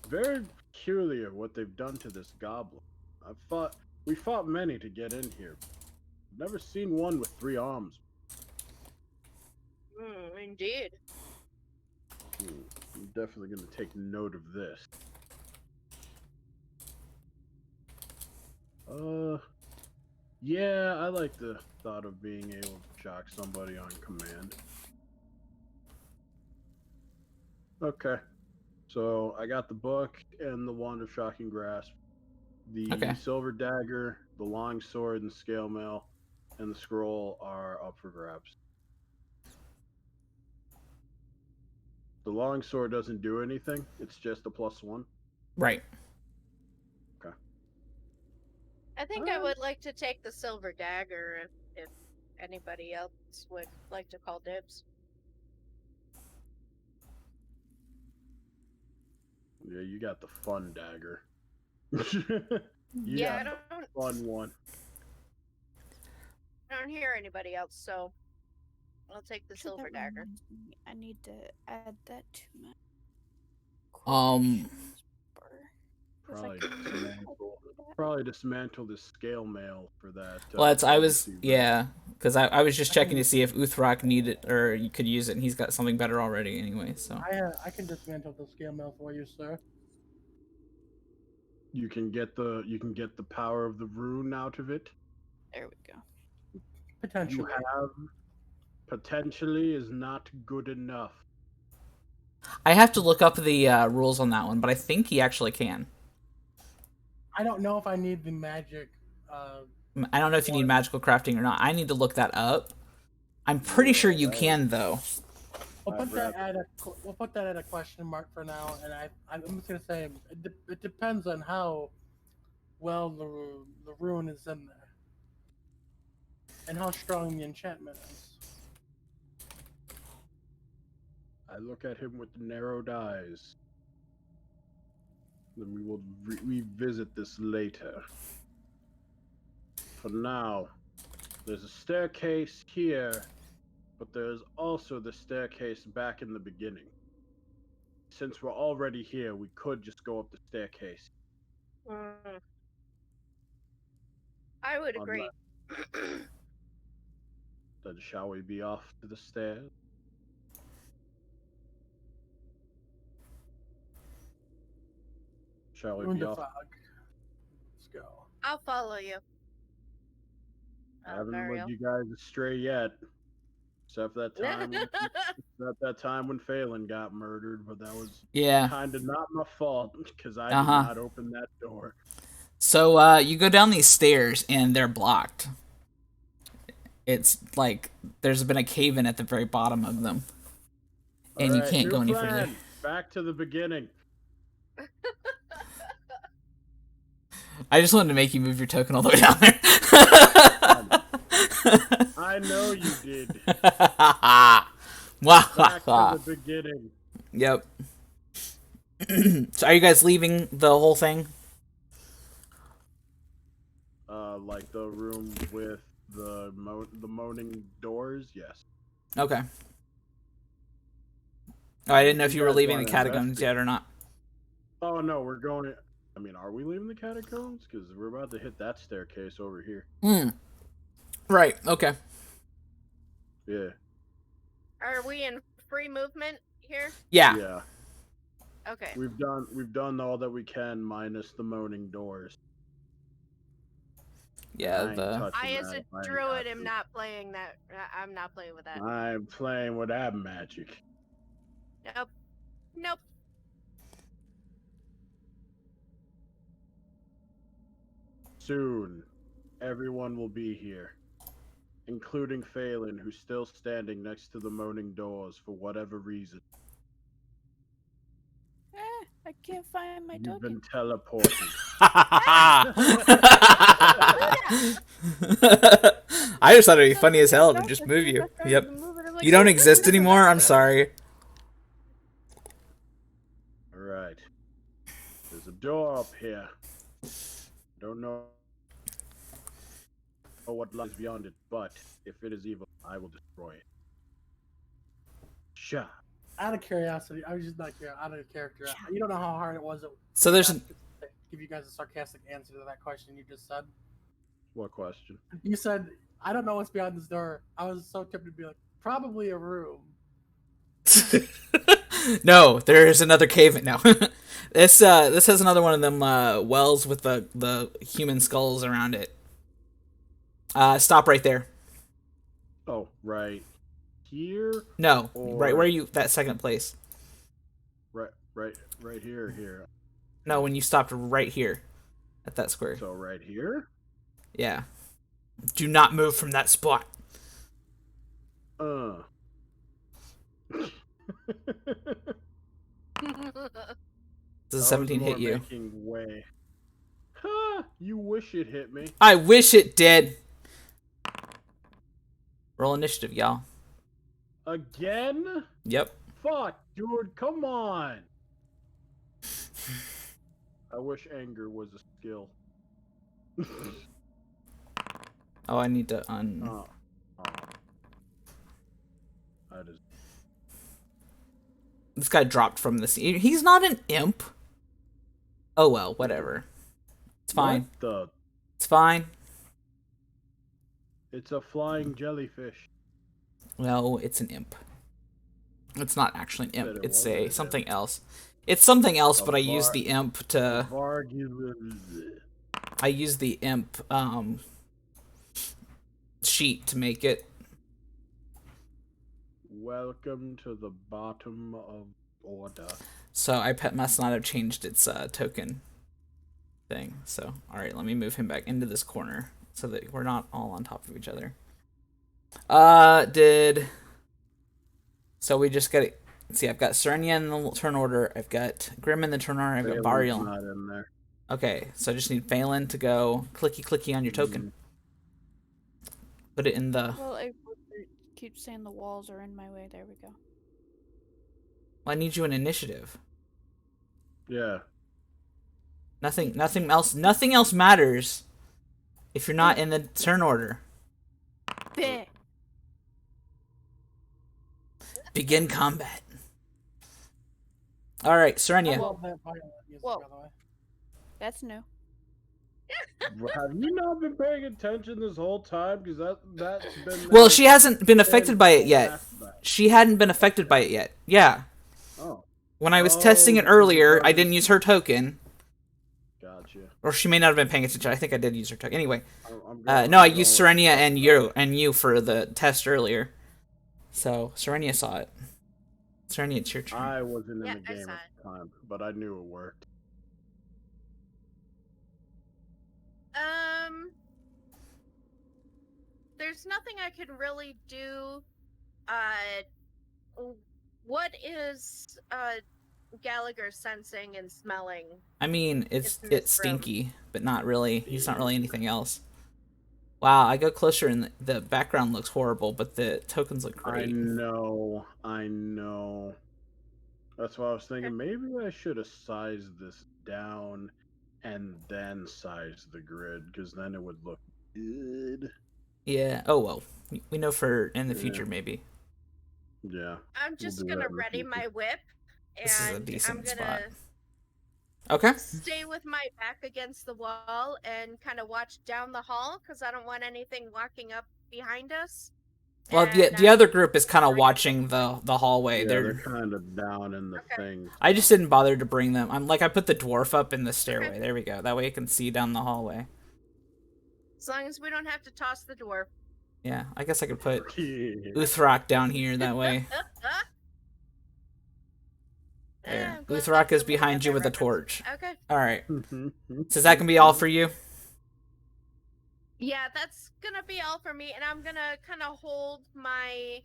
Very peculiar what they've done to this goblin. We fought many to get in here. Never seen one with 3 arms. Indeed. I'm definitely gonna take note of this. Yeah, I like the thought of being able to shock somebody on command. Okay. So, I got the book and the Wand of Shocking Grasp. The Silver Dagger, the Long Sword and Scale Mail, and the Scroll are up for grabs. The Long Sword doesn't do anything. It's just a +1. Right. Okay. I think I would like to take the silver dagger if anybody else would like to call dibs. Yeah, you got the fun dagger. Yeah, I got don't the fun one. I don't hear anybody else, so I'll take the silver dagger. I need to add that to my. Probably dismantle the scale mail for that. Well, because I was just checking to see if Uthrak needed or you could use it, and he's got something better already anyway. So I can dismantle the scale mail for you, sir. You can get the power of the rune out of it. There we go. Potentially. You have potentially is not good enough. I have to look up the rules on that one, but I think he actually can. I don't know if I need the magic. I don't know if you need magical crafting or not. I need to look that up. I'm pretty sure you can, though. We'll put that at a question mark for now, and I'm just gonna say it depends on how well the rune is in there, and how strong the enchantment is. I look at him with narrowed eyes. Then we will revisit this later. For now, there's a staircase here, but there's also the staircase back in the beginning. Since we're already here, we could just go up the staircase. Mm. I would agree. Then shall we be off to the stairs? Shall we be off? Let's go. I'll follow you. I haven't Varial. led you guys astray yet. Except that time, except that time when Phelan got murdered, but that was Yeah. kind of not my fault because I Uh-huh. did not open that door. So, you go down these stairs, and they're blocked. It's like there's been a cave-in at the very bottom of them. And you can't new go any plan. further. Back to the beginning. I just wanted to make you move your token all the way down there. I know you did. Wah, Back wah, to the beginning. Yep. So are you guys leaving the whole thing? Like the room with the moaning doors. Yes. Okay. Oh, I didn't know if you were guys leaving the wanna catacombs investigate? yet or not. Oh no, we're going. I mean, are we leaving the catacombs? Because we're about to hit that staircase over here. Right. Okay. Yeah. Are we in free movement here? Yeah. Yeah. Okay. We've done all that we can minus the moaning doors. Yeah. ain't touching I, as that a if I ain't druid, got am to. not playing that. I'm not playing with that. I'm playing with that magic. Nope. Nope. Soon, everyone will be here, including Phelan, who's still standing next to the moaning doors for whatever reason. I can't find my You've token. been teleported. I just thought it'd be funny as hell to just move you. Yep. You don't exist anymore? I'm sorry. Alright. There's a door up here. Don't know what lies beyond it, but if it is evil, I will destroy it. Sha. Out of curiosity, I was just not curious. Out of character, you don't know how hard it was. So there's give you guys a sarcastic answer to that question you just said. What question? You said, "I don't know what's behind this door." I was so tempted to be like, probably a room. No, there is another cave. No, this has another one of them wells with the human skulls around it. Stop right there. Oh, right here. No, Or- right where you that second place. Right here. No, when you stopped right here at that square. So right here. Yeah. Do not move from that spot. Does a 17 hit you? Making way. Ha! You wish it hit me. I wish it did. Roll initiative, y'all. Again? Yep. Fuck, dude, come on. I wish anger was a skill. Oh, I need to Oh. That is. This guy dropped from the sea. He's not an imp. Oh well, whatever. It's fine. What the? It's fine. It's a flying jellyfish. No, it's an imp. It's not actually an Said imp. it It's wasn't a an something else. It's something else, A but I use var- the imp to. I use the imp sheet to make it. Welcome to the bottom of order. So I must not have changed its token thing. So all right, let me move him back into this corner so that we're not all on top of each other. So we just got it. See, I've got Cernia in the turn order. I've got Grim in the turn order. I've got Phelan's Varial. not in there. Okay, so I just need Phelan to go clicky on your token. Put it in the. Well, I keep saying the walls are in my way. There we go. Well, I need you in initiative. Yeah. Nothing else matters if you're not in the turn order. Bleh. Begin combat. All right, I Serenia. love that violin music, Whoa. by the way. That's new. Have you not been paying attention this whole time? Because that's been. Well, there she hasn't been affected since by it the yet. last batch. She hadn't been affected by it yet. Yeah. Oh, When I was testing it because earlier, I doesn't- didn't use her token. Gotcha. Or she may not have been paying attention. I think I did use her token. Anyway, I'm no, I I'm used going with Serenia the and you for the test earlier. So Serenia saw it. Serenia, it's your turn. I wasn't in Yeah, the I game saw at the time, but I knew it worked. There's nothing I can really do. What is Gallagher sensing and smelling? I mean, It's in it's this room. stinky, but not really. He's not really anything else. Wow, I go closer and the background looks horrible, but the tokens look I great. know. That's why I was thinking maybe I should have sized this down and then sized the grid, because then it would look good. Yeah. Oh well, we know for in the Yeah. future maybe. Yeah. I'm just do gonna that in the ready future. my whip, This is a and decent I'm spot. gonna Okay. stay with my back against the wall and kind of watch down the hall because I don't want anything walking up behind us. Well, And the I'm other group is kind of ready- watching the hallway. Yeah, they're they're kind of down in the Okay. thing. I just didn't bother to bring them. I put the dwarf up in the stairway. Okay. There we go. That way you can see down the hallway. As long as we don't have to toss the dwarf. Yeah, I guess I could put Yeah. Uthrak down here that way. There. I'm glad Uthrak is somebody behind got you that with a reference. torch. Okay. All right. So is that gonna be all for you? Yeah, that's gonna be all for me, and I'm gonna kind of hold my.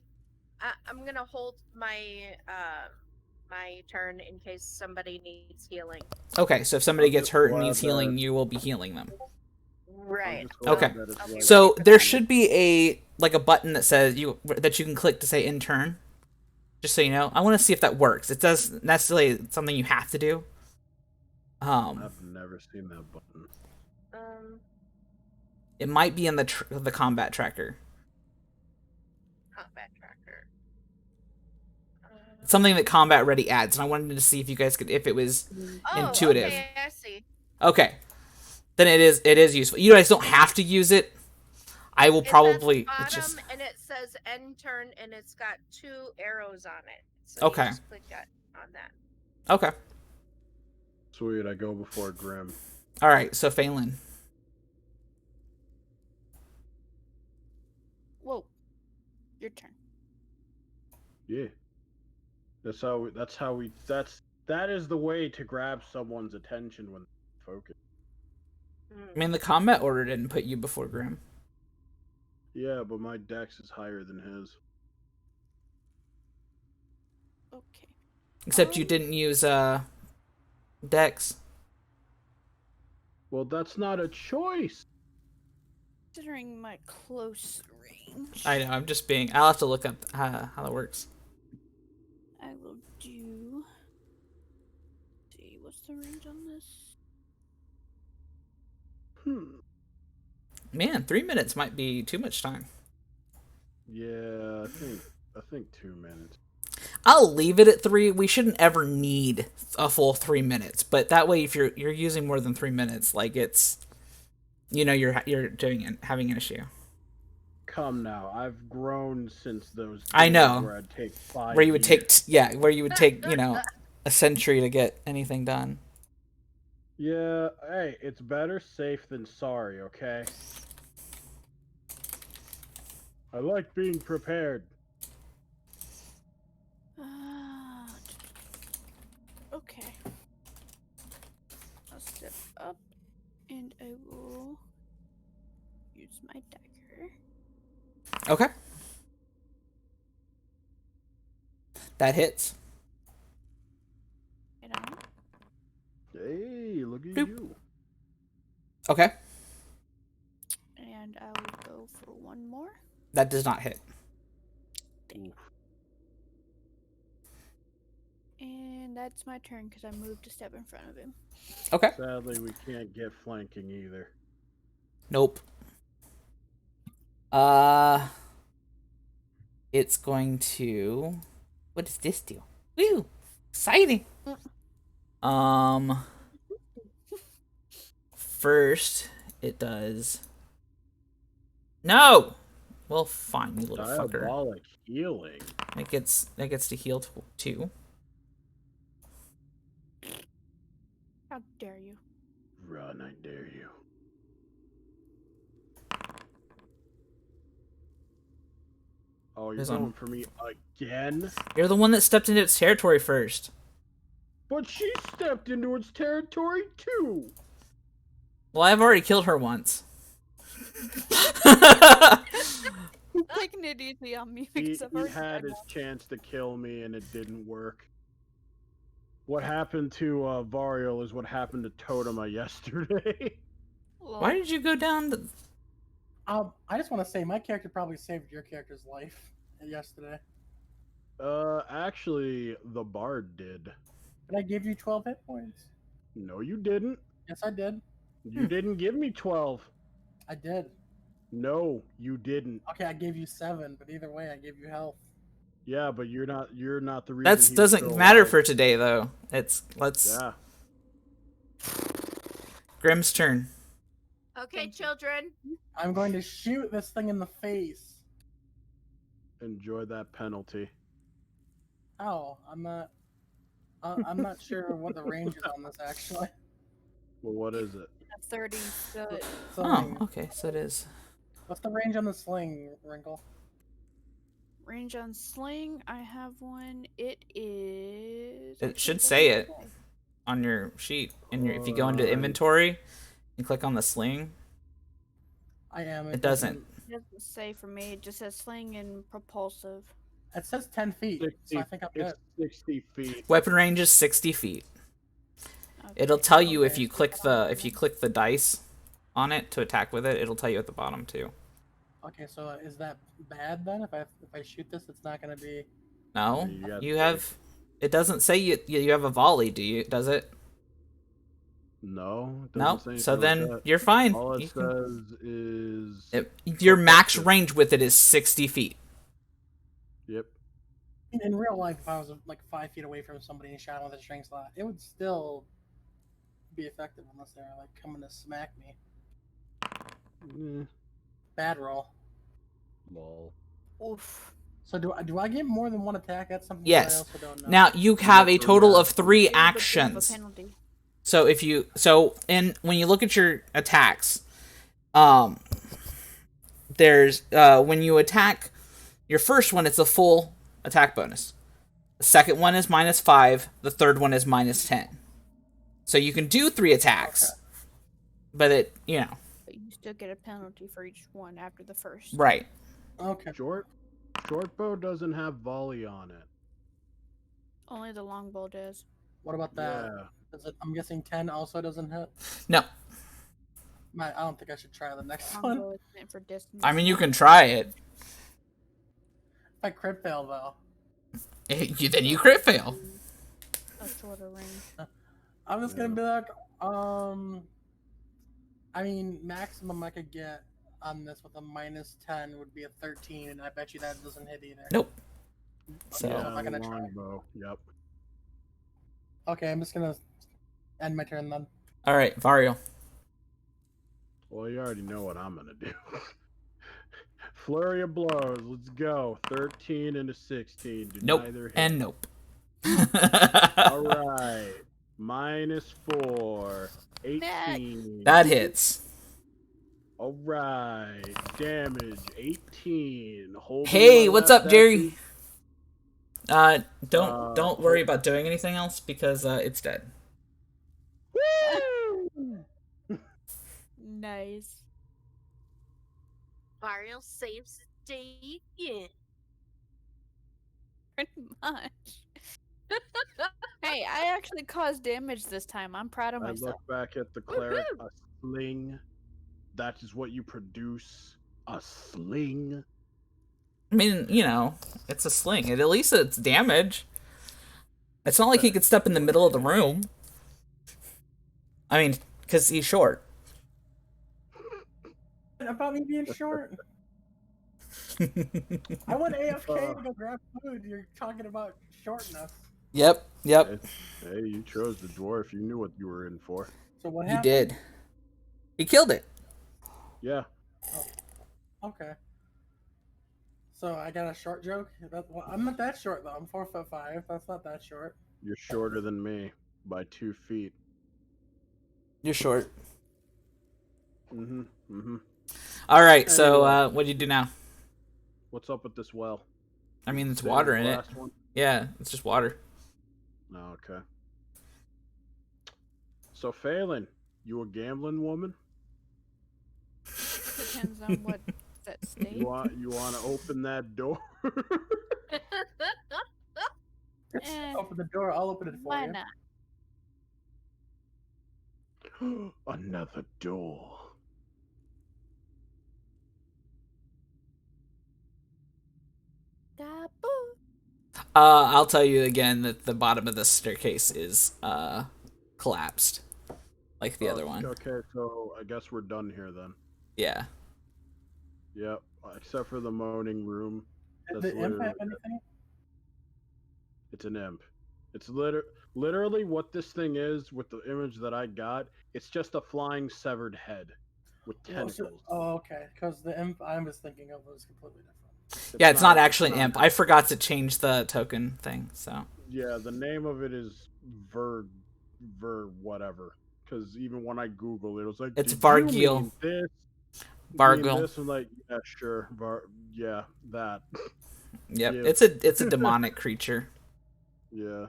I'm gonna hold my my turn in case somebody needs healing. Okay, so if somebody I'm gets just hurt and glad needs healing, that- you will be healing them. Right. Okay. I'll be So ready for there that. should be a button that says that you can click to say in turn. Just so you know, I want to see if that works. It doesn't necessarily something you have to do. I've never seen that button. It might be in the combat tracker. Combat tracker. It's something that Combat Ready adds, and I wanted to see if you guys could, if it was Oh, intuitive. okay, I see. Okay, then it is useful. You guys don't have to use it. I will probably. It's It's just and it says end turn, and it's got 2 arrows on it. So Okay. You just click on that. okay. Sweet, I go before Grim. All right, so Phelan. Whoa. Your turn. Yeah. That is the way to grab someone's attention when they focus. I mean, the combat order didn't put you before Grim. Yeah, but my dex is higher than his. Okay. Except you didn't use Dex. Well, that's not a choice. Considering my close range, I know. I'm just being. I'll have to look up how that works. I will do. See, what's the range on this? Man, 3 minutes might be too much time. Yeah, I think 2 minutes. I'll leave it at 3. We shouldn't ever need a full 3 minutes, but that way, if you're using more than 3 minutes, like it's, you're having an issue. Come now, I've grown since those. I days know. Where I'd take 5. Where you would years. take, where you would take, a century to get anything done. Yeah, hey, it's better safe than sorry, okay? I like being prepared. Okay. I'll step up and I will use my dagger. Okay. That hits. Hit on. Hey, look at Boop. you. Okay. And I will go for one more. That does not hit. that's my turn because I moved a step in front of him. Okay. Sadly, we can't get flanking either. Nope. It's going to. What does this do? Woo! Exciting. First, it does. No. Well, fine, you little fucker. Diabolic healing. It gets to heal too. How dare you? Run, I dare you. Oh, you're There's going one. for me again? You're the one that stepped into its territory first. But she stepped into its territory too. Well, I've already killed her once. Taking it easy on me He because I've already had died his once. chance to kill me and it didn't work. What happened to Varial is what happened to Totema yesterday. Why did you go down the... I just want to say my character probably saved your character's life yesterday. Actually, the Bard did. And I gave you 12 hit points. No, you didn't. Yes, I did. You didn't give me 12. I did. No, you didn't. Okay, I gave you 7, but either way, I gave you health. Yeah, but you're not the reason. That he was doesn't still matter alive. for today, though. Let's... Yeah. Grimm's turn. Okay, children. I'm going to shoot this thing in the face. Enjoy that penalty. Oh, I'm not sure what the range is on this actually. Well, what is it? 30 foot. Oh, okay, so it is. What's the range on the sling, Wrinkle? Range on sling, I have one. It is. It should say it on your sheet. If you go into inventory and click on the sling, I am. it doesn't. It doesn't say for me. It just says sling and propulsive. It says 10 feet, 60, so I think I'm good. it's 60 feet. Weapon range is 60 feet. Okay. It'll tell you if Okay. you click the dice on it to attack with it. It'll tell you at the bottom too. Okay, so is that bad then? If I shoot this, it's not gonna be. No, You got you the- have. It doesn't say you have a volley. Do you? Does it? No. It No. doesn't say So anything then like that. you're fine. All it You can- says is. your max protected. range with it is 60 feet. Yep. In real life, if I was like 5 feet away from somebody and shot them with a string slot, it would still be effective unless they're like coming to smack me. Bad roll. Lol. Oof. So do I get more than one attack? That's something Yes. I also don't know. Now you have a Yes, total yeah. of 3 It's a bit of a actions. penalty. So when you look at your attacks, there's when you attack your first one, it's a full attack bonus. The second one is -5. The third one is -10. So you can do 3 attacks, but But you still get a penalty for each one after the first. right. Okay. Short bow doesn't have volley on it. Only the longbow does. What about that? Yeah. I'm guessing 10 also doesn't hit. No, I don't think I should try the next one. Longbow is meant for distance. I mean you can try it. If I crit fail though, Then you crit fail. A shorter range. I'm just gonna be like, I mean, maximum I could get on this with a -10 would be a 13, and I bet you that doesn't hit either. Nope. Okay, So- I'm not gonna try. Longbow. Yep. Okay, I'm just gonna end my turn then. All right, Vario. Well, you already know what I'm gonna do. Flurry of blows. Let's go. 13 and a 16. Do Nope. neither hit. And nope. All right. -4. 18. That hits. All right. Damage 18. Holding Hey, my what's left up, Jerry? action. Don't worry about doing anything else because it's dead. Nice. Mario saves the day again. Pretty much. Hey, I actually caused damage this time. I'm proud of I myself. look back at the cleric. Woohoo! A sling. That is what you produce. A sling. I mean, it's a sling. At least it's damage. It's not like he could step in the middle of the room. I mean, because he's short. About me being short. I went AFK to go grab food. You're talking about shortness. Yep. Hey, you chose the dwarf. You knew what you were in for. So what He happened? did. He killed it. Yeah. Oh, okay. So I got a short joke. Well, I'm not that short though. I'm 4'5". That's not that short. You're shorter than me by 2 feet. You're short. Mm-hmm. All right. So, Anyway. what do you do now? What's up with this well? I mean, it's Same water as in the it. last one? Yeah, it's just water. Oh, okay. So, Phelan, you a gambling woman? Depends on what that state. You want to open that door? Open the door. I'll open it for Why you. not? Another door. I'll tell you again that the bottom of the staircase is collapsed, like the other one. Okay, so I guess we're done here then. Yeah. Yep, except for the moaning room. Did That's the imp literally have anything? It's an imp. It's literally what this thing is with the image that I got. It's just a flying severed head with tentacles. Okay. Because the imp I was thinking of was completely different. Yeah, it's not actually an imp. I forgot to change the token thing, so. Yeah, the name of it is Ver whatever. Because even when I Google it, was like, It's "Did Vargil. you mean this? Vargil. This?" I'm like, yeah, sure. Yeah, that. Yep. Yeah. It's a demonic creature. Yeah.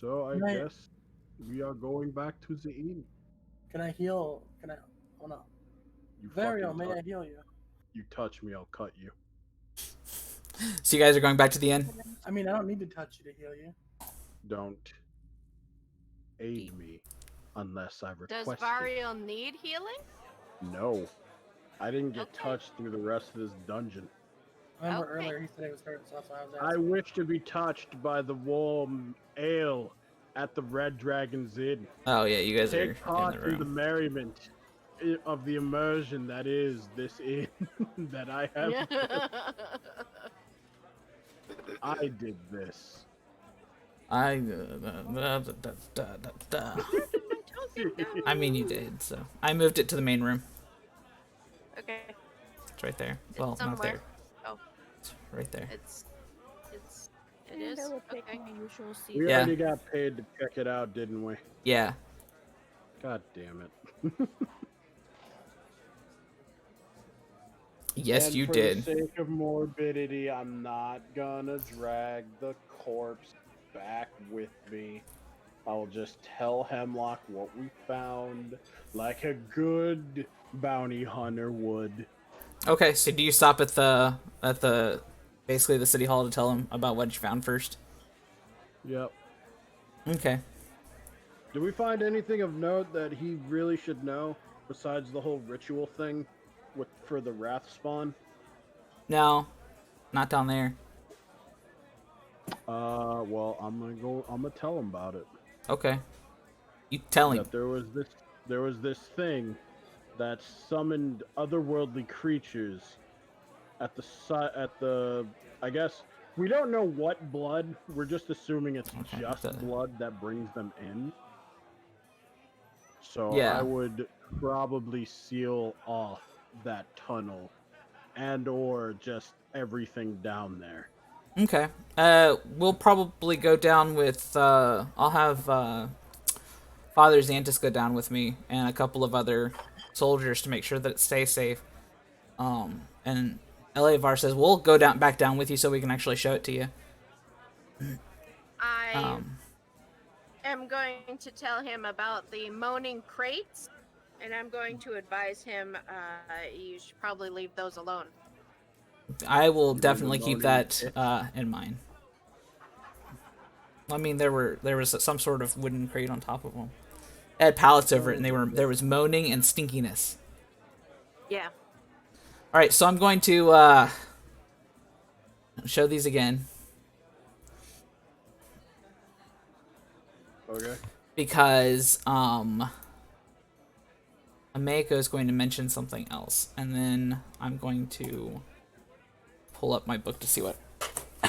So I Right. guess we are going back to the inn. Can I heal? Can I? Oh no. You Varial, fucking may touch, I heal you? you touch me, I'll cut you. So you guys are going back to the inn? I mean, I don't need to touch you to heal you. Don't aid me unless I Does request it. Variel need healing? No. I didn't get Okay. touched through the rest of this dungeon. Remember Okay. earlier he said he was hurt, so that's why I was I asking. wish to be touched by the warm ale at the Red Dragon's Inn. Oh yeah, you guys are Take part in the in the room. merriment of the immersion that is this inn that I have. I did this. I mean, you did. So I moved it to the main room. Okay. It's right there. Well, not somewhere. there. Oh. It's right there. It And is. I will take Okay. my usual seat. We Yeah. already got paid to check it out, didn't we? Yeah. God damn it. Yes, And you for did. the sake of morbidity, I'm not gonna drag the corpse back with me. I'll just tell Hemlock what we found, like a good bounty hunter would. Okay, so do you stop at the basically the city hall to tell him about what you found first? Yep. Okay. Did we find anything of note that he really should know besides the whole ritual thing for the wrath spawn? No, not down there. Well, I'm gonna tell him about it. Okay. You tell him. That there was this thing that summoned otherworldly creatures at the I guess we don't know what blood. We're just assuming it's Okay, just the- blood that brings them in. So Yeah. I would probably seal off that tunnel and or just everything down there. Okay. We'll probably go down with. I'll have Father Xantus go down with me and a couple of other soldiers to make sure that it stays safe. And Elevar says we'll go back down with you so we can actually show it to you. I am going to tell him about the moaning crates, and I'm going to advise him you should probably leave those alone. I will mean definitely the keep moaning that pits? in mind. I mean, there was some sort of wooden crate on top of them. It had pallets over it, and there was moaning and stinkiness. Yeah. Alright, so I'm going to show these again. Okay. Because Ameiko is going to mention something else, and then I'm going to pull up my book to see what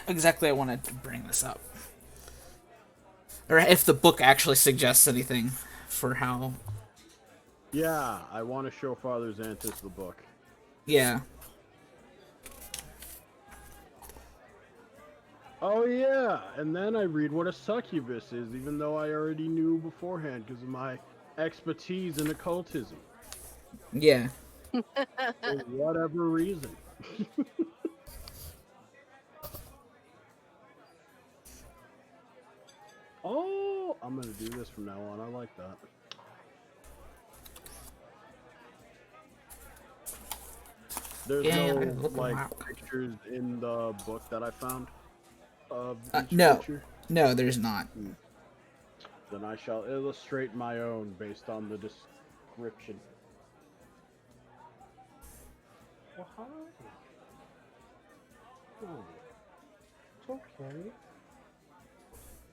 exactly I wanted to bring this up, or if the book actually suggests anything for how. Yeah, I want to show Father Xantus the book. Yeah. Oh yeah, and then I read what a succubus is, even though I already knew beforehand because of my expertise in occultism. Yeah. For whatever reason. Oh, I'm gonna do this from now on. I like that. There's Yeah, no look like around. pictures in the book that I found of each No. creature. No, there's not. Then I shall illustrate my own based on the description. Well, hi. Oh, it's okay.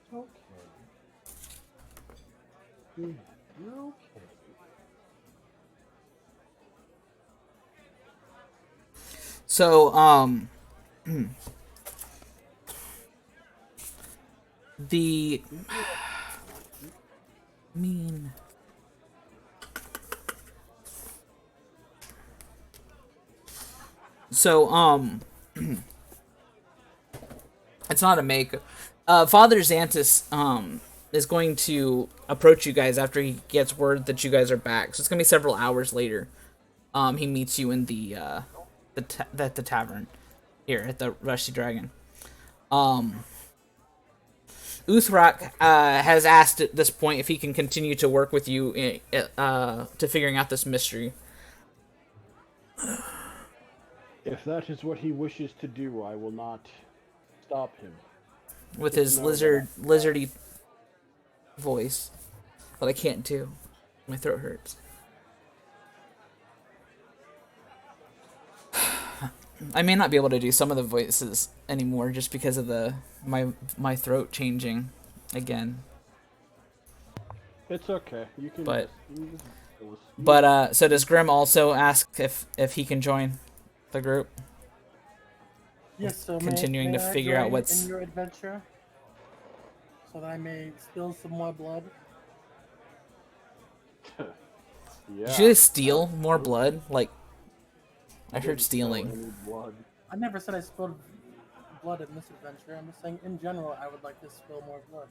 It's okay. Yeah, you're okay. So, the mean. So, it's not a make. Father Xantus, is going to approach you guys after he gets word that you guys are back. So it's gonna be several hours later. He meets you in the tavern here at the Rusty Dragon. Uthrak has asked at this point if he can continue to work with you to figuring out this mystery. If that is what he wishes to do, I will not stop him. With Just his know that lizardy voice. But I can't do. My throat hurts. I may not be able to do some of the voices anymore just because of my throat changing again. It's okay. You can. But just so does Grim also ask if he can join the group? Yes, so Continuing may to I figure out join what's- in your adventure, so that I may spill some more blood. Yeah. Did you steal more blood? Like, I heard Didn't spill stealing. any blood. I never said I spilled blood in this adventure. I'm just saying, in general, I would like to spill more blood.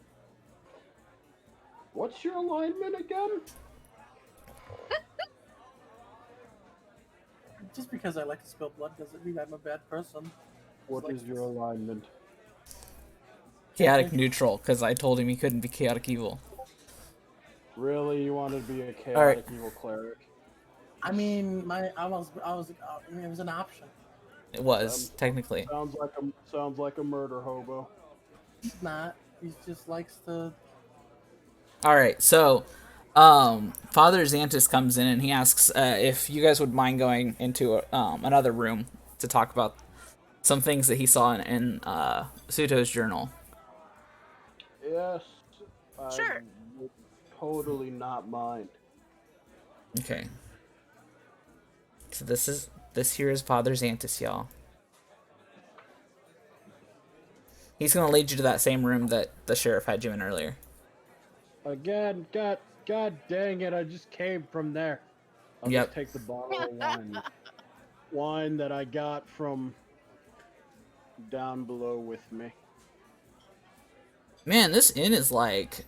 What's your alignment again? Just because I like to spill blood doesn't mean I'm a bad person. What Like is your alignment? Chaotic neutral, because I told him he couldn't be chaotic evil. Really, you want to be a chaotic evil cleric? I mean, I mean, it was an option. It was, technically. Sounds like a murder hobo. He's not. He just likes to. Alright, so, Father Xantus comes in and he asks if you guys would mind going into another room to talk about some things that he saw in Suto's journal. Yes. Sure. I would totally not mind. Okay. So this here is Father Xantus, y'all. He's gonna lead you to that same room that the sheriff had you in earlier. Again, God dang it! I just came from there. I'll Yep. just take the bottle of wine that I got from down below with me. Man, this inn is like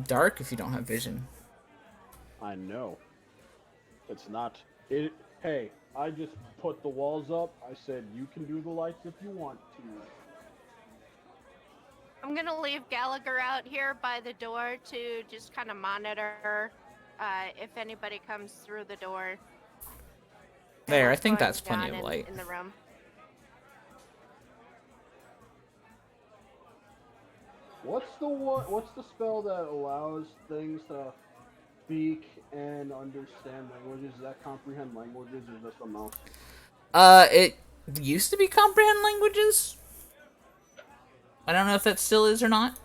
dark if you don't have vision. I know. It's not. It. Hey, I just put the walls up. I said you can do the lights if you want to. I'm gonna leave Gallagher out here by the door to just kind of monitor if anybody comes through the door. There, I What's think going that's plenty on of light. in the room. What's the spell that allows things to speak and understand languages? Does that comprehend languages or just a mouse? It used to be comprehend languages. I don't know if that still is or not.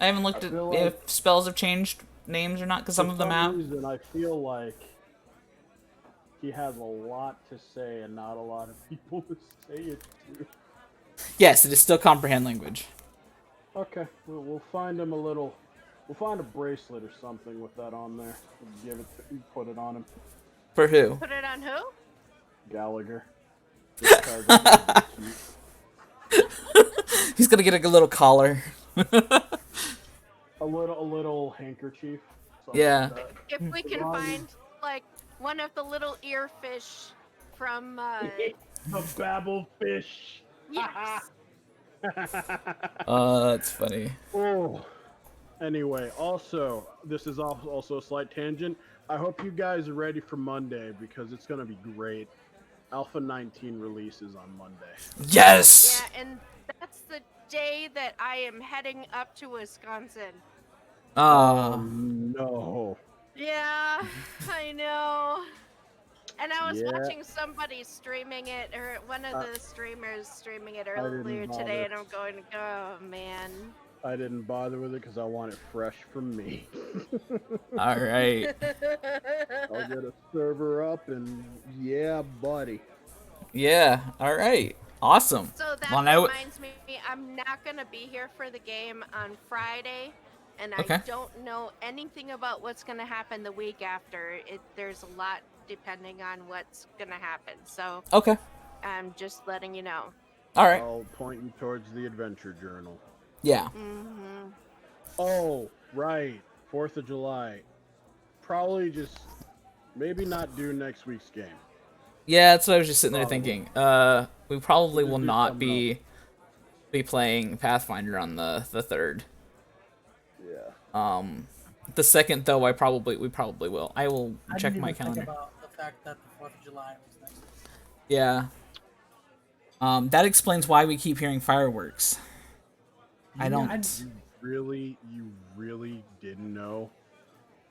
I haven't looked I at feel if like spells have changed names or not, because some for of them some have. reason I feel like he has a lot to say and not a lot of people to say it to. Yes, it is still comprehend language. Okay, we'll find him a little. We'll find a bracelet or something with that on there. We'll give it. Put it on him, For who? Put it on who? Gallagher. Just 'cause I think it'd be cute. He's gonna get a little collar. A little handkerchief. Something Yeah. Like that. If we can find like one of the little earfish from The babble fish. yes. That's funny. Oh. Anyway, also, this is also a slight tangent. I hope you guys are ready for Monday because it's gonna be great. Alpha 19 releases on Monday. Yes. Yeah, and that's the day that I am heading up to Wisconsin. Oh no. Yeah, I know. And I was Yeah. watching somebody streaming it, or one of the streamers streaming it didn't earlier today, bother. and I'm going, oh man. I didn't bother with it because I want it fresh from me. All right. I'll get a server up and yeah, buddy. Yeah. All right. Awesome. So that Well, now- reminds me, I'm not going to be here for the game on Friday, and Okay. I don't know anything about what's going to happen the week after. There's a lot depending on what's going to happen. So Okay. I'm just letting you know. All right. I'll point you towards the adventure journal. Yeah. Mm-hmm. Oh, right. 4th of July. Probably just maybe not do next week's game. Yeah, that's what I was just sitting there Probably. thinking. We probably We'll will just do not something be playing Pathfinder on the 3rd. Yeah. The 2nd though, we probably will. I will I check didn't my even think calendar. about the fact that the 4th of July was next week. Yeah. That explains why we keep hearing fireworks. I don't. You really didn't know?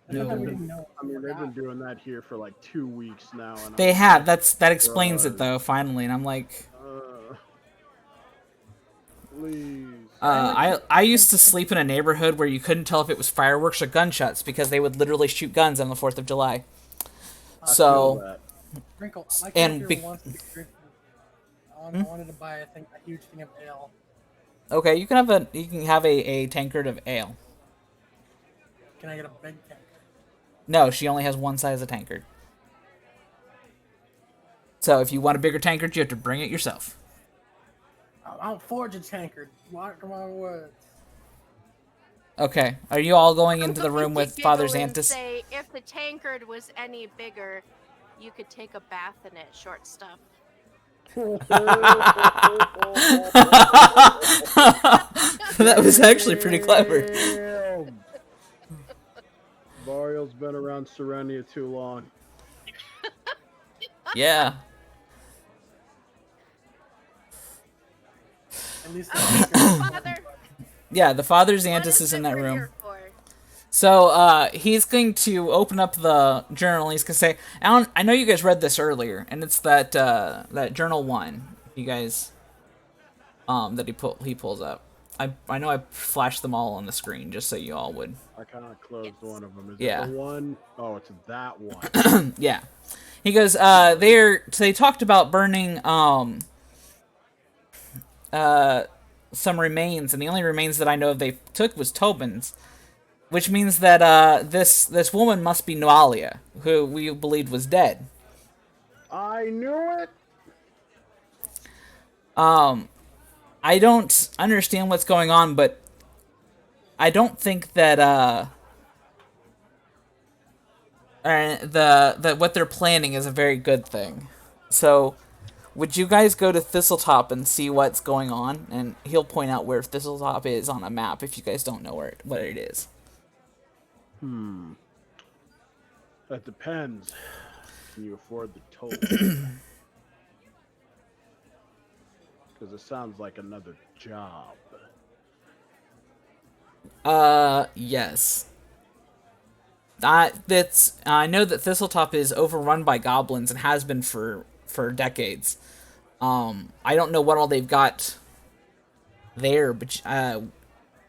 I thought that we No. didn't know. I mean, they've been doing that here for like 2 weeks now. And They I'm have. like, That explains it bruh. though. Finally, and I'm like, please. I used to sleep in a neighborhood where you couldn't tell if it was fireworks or gunshots because they would literally shoot guns on the 4th of July. I feel So, that. Sprinkle. My And character be- wants to be drinking. I wanted to buy a huge thing of ale. okay, you can have a tankard of ale. Can I get a big tank? No, she only has one size of tankard. So if you want a bigger tankard, you have to bring it yourself. I'll forge a tankard. Mark my words. Okay, are you all going into the I'm going room to with Father giggle and Xanthus? say, if the tankard was any bigger, you could take a bath in it, short stuff. That was actually pretty clever. Damn. Mario's been around Serenia too long. Yeah. At least Father, Yeah, the Father what Xanthus is in it that we're room. here for? So, he's going to open up the journal. He's gonna say, "Alan, I know you guys read this earlier, and it's that that journal 1. You guys, that he pulls up. I know I flashed them all on the screen just so you all would. I kind of closed one of them. Is Yeah. it the one? Oh, it's that one. Yeah." He goes, they talked about burning some remains, and the only remains that I know they took was Tobin's. Which means that this woman must be Noalia, who we believed was dead. I knew it. I don't understand what's going on, but I don't think that that what they're planning is a very good thing. So, would you guys go to Thistletop and see what's going on? And he'll point out where Thistletop is on a map if you guys don't know what it is. That depends. Can you afford the toll? Because it sounds like another job. Yes. I know that Thistletop is overrun by goblins and has been for decades. I don't know what all they've got there, but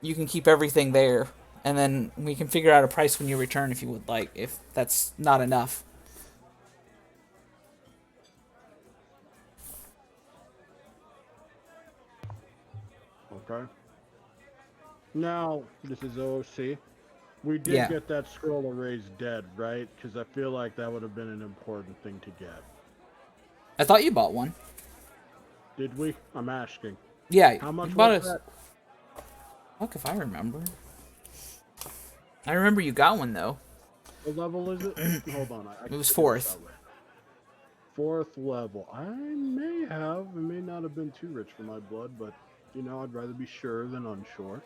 you can keep everything there, and then we can figure out a price when you return if you would like, if that's not enough. Okay. Now, this is OC. We did Yeah. get that scroll of Raise Dead, right? Because I feel like that would have been an important thing to get. I thought you bought one. Did we? I'm asking. Yeah. How much you bought was us? that? Fuck if I remember. I remember you got one though. What level is it? Hold on. I It was can figure 4th. this out later. 4th level. I may have. It may not have been too rich for my blood, but, you know, I'd rather be sure than unsure.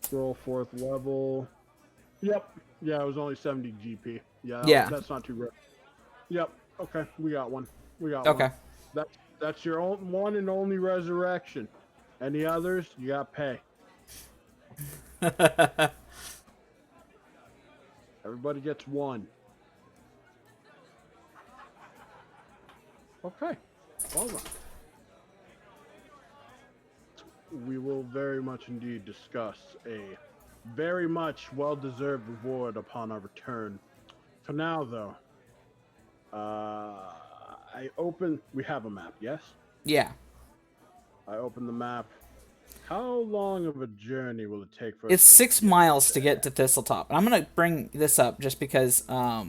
Scroll 4th level. Yep. Yeah, it was only 70 GP. Yeah. That's not too rich. Yep. Okay. We got one. Okay. That's your one and only resurrection. Any others? You got pay. Everybody gets one. Okay. All right. We will very much indeed discuss a very much well-deserved reward upon our return. For now, though, we have a map, yes? Yeah. I open the map. How long of a journey will it take for us It's to 6 get miles to there? get to Thistletop. And I'm gonna bring this up just because I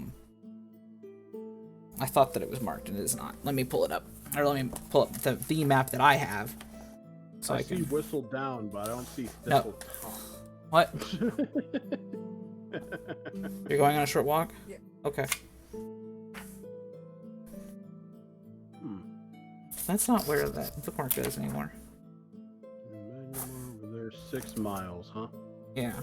thought that it was marked and it is not. Let me pull it up. Or let me pull up the map that I have. So I I see can. Whistle Down, but I don't see No. Thistle Top. What? You're going on a short walk? Yeah. Okay. That's not where that bookmark is anymore. Over there, 6 miles, huh? Yeah.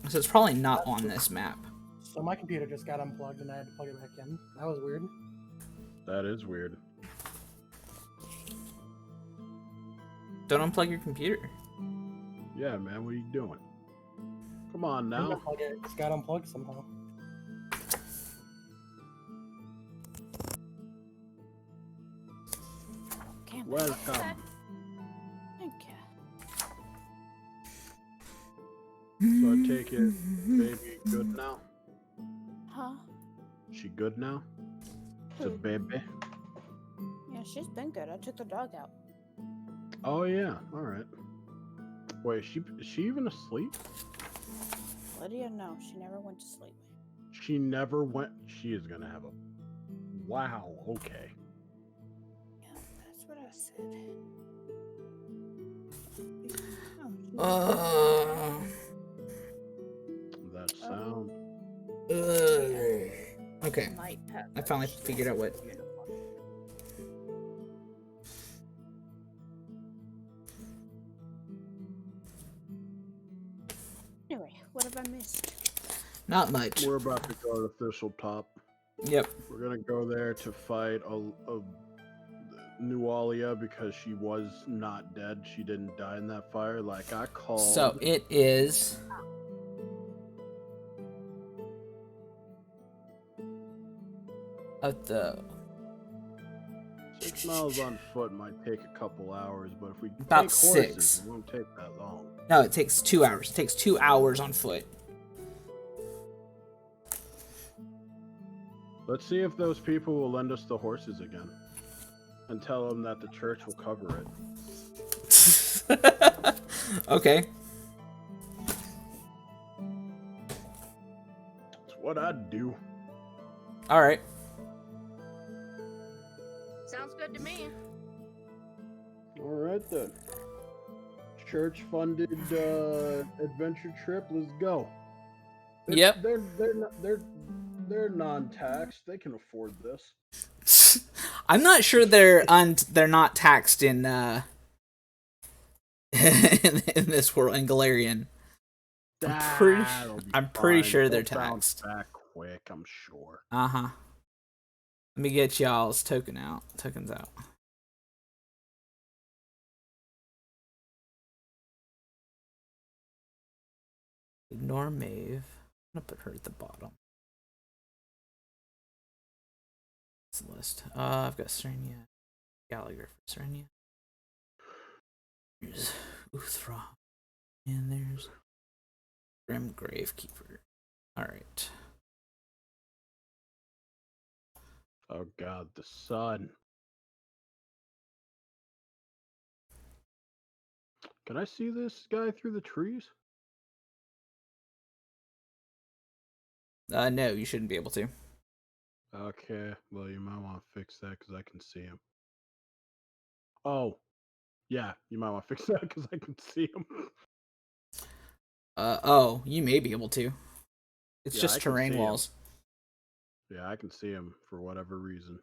So it's probably not on this map. So my computer just got unplugged and I had to plug it back in. That was weird. That is weird. Don't unplug your computer. Yeah, man, what are you doing? Come on I didn't now. unplug it. It just got unplugged somehow. Can't Welcome. Thank you. So I take it, baby, good now? Huh? She good now? It's a baby. Yeah, she's been good. I took the dog out. Oh yeah, all right. Wait, is she even asleep? Lydia, no, she never went to sleep. She never went. She is gonna have a. Wow. Okay. Yeah, that's what I said. That sound. Okay. Might have I finally figured out what. Anyway, what have I missed? Not much. We're about to go to Thistletop. Yep. We're gonna go there to fight a Nualia because she was not dead. She didn't die in that fire, like I called. So it is. At the 6 miles on foot might take a couple hours, but if we About take horses, 6. it won't take that long. No, it takes 2 hours. It takes 2 hours on foot. Let's see if those people will lend us the horses again, and tell them that the church will cover it. Okay. It's what I'd do. All right. Sounds good to me. All right then. Church-funded adventure trip. Let's go. Yep. They're non-taxed. They can afford this. I'm not sure they're not taxed in in this world in Galarian. I'm pretty sure they're They'll bounce taxed. back quick, I'm sure. Uh-huh. Let me get y'all's tokens out. Ignore Maeve. I'm gonna put her at the bottom. It's the list. I've got Serenia, Gallagher for Serenia. There's Uthra. And there's Grim Gravekeeper. Alright. Oh god, the sun. Can I see this guy through the trees? No, you shouldn't be able to. Okay, well, you might want to fix that because I can see him. Oh, yeah, you might want to fix that because I can see him. Oh, you may be able to. It's Yeah, just I can terrain see walls. Yeah, I can see him for whatever reason.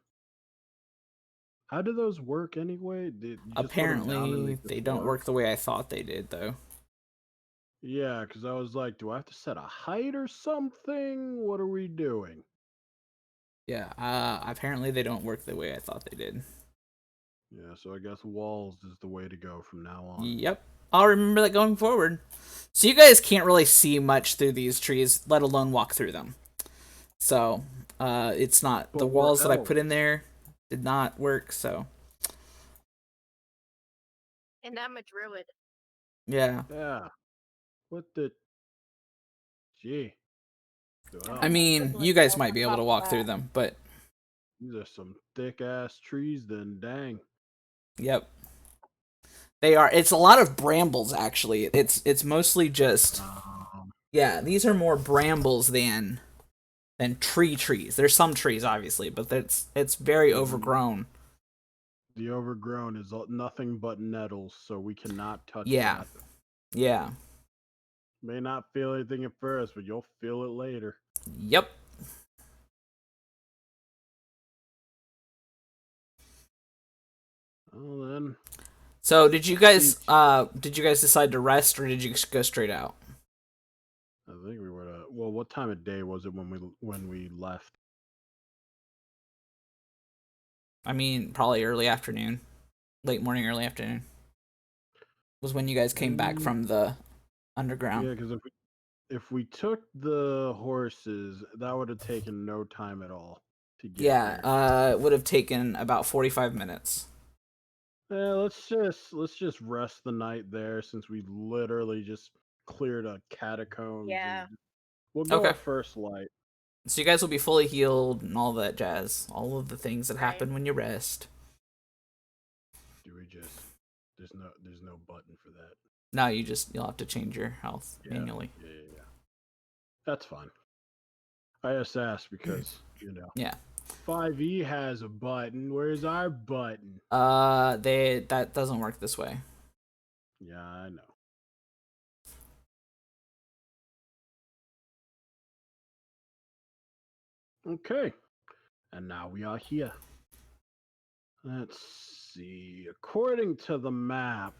How do those work anyway? Did you just put them down and Apparently, they they just don't work? work the way I thought they did, though. Yeah, because I was like, do I have to set a height or something? What are we doing? Yeah, apparently they don't work the way I thought they did. Yeah, so I guess walls is the way to go from now on. Yep. I'll remember that going forward. So you guys can't really see much through these trees, let alone walk through them. So, it's not... But The we're walls that I put in elves. there did not work, so... And I'm a druid. Yeah. Yeah. What the? Gee. I Well, mean, you guys might be able to walk through them, but... these are some thick ass trees. Then, dang. Yep. They are. It's a lot of brambles, actually. It's mostly just... Yeah, these are more brambles than trees. There's some trees, obviously, but it's very overgrown. The overgrown is nothing but nettles, so we cannot touch Yeah. that. Yeah. May not feel anything at first, but you'll feel it later. Yep. Well then, So did you guys decide to rest, or did you go straight out? I think we were. Well, what time of day was it when we left? I mean, probably early afternoon, late morning, early afternoon was when you guys came back from the underground. Yeah, because if we took the horses, that would have taken no time at all to get there. Yeah, it would have taken about 45 minutes. Yeah, let's just rest the night there since we literally just cleared a catacombs. Yeah. And we'll go Okay. at first light. So you guys will be fully healed and all that jazz. All of the things that Right. happen when you rest. Do we just? There's no button for that. No, you'll have to change your health manually. Yeah. That's fine. I just asked because Yeah. 5e has a button. Where's our button? That doesn't work this way. Yeah, I know. Okay. And now we are here. Let's see. According to the map,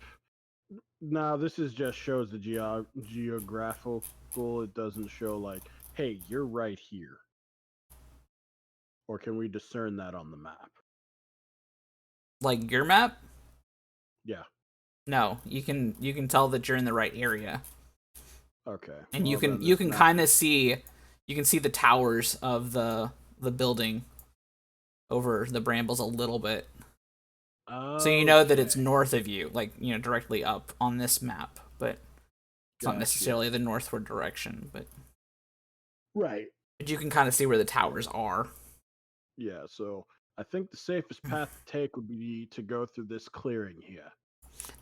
now this is just shows the geographical. It doesn't show like, hey, you're right here. Or can we discern that on the map? Like your map? Yeah. No, you can tell that you're in the right area. Okay. And well, you then can this map- kind of see the towers of the building over the brambles a little bit. So you know that it's Okay. north of you, like, directly up on this map, but it's not Gotcha. necessarily the northward direction, but Right. you can kind of see where the towers are. Yeah, so I think the safest path to take would be to go through this clearing here.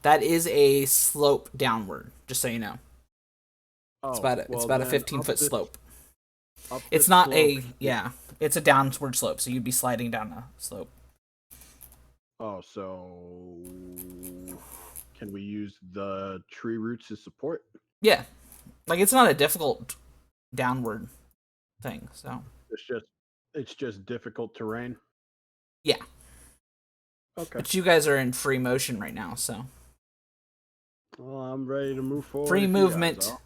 That is a slope downward, just so you know. Oh, It's about a 15-foot slope. It's not it's a downward slope, so you'd be sliding down a slope. Oh, so can we use the tree roots as support? Yeah. Like, it's not a difficult downward thing, so. It's just difficult terrain. Yeah. Okay. But you guys are in free motion right now, so. Well, I'm ready to move forward. Free if you guys movement. are.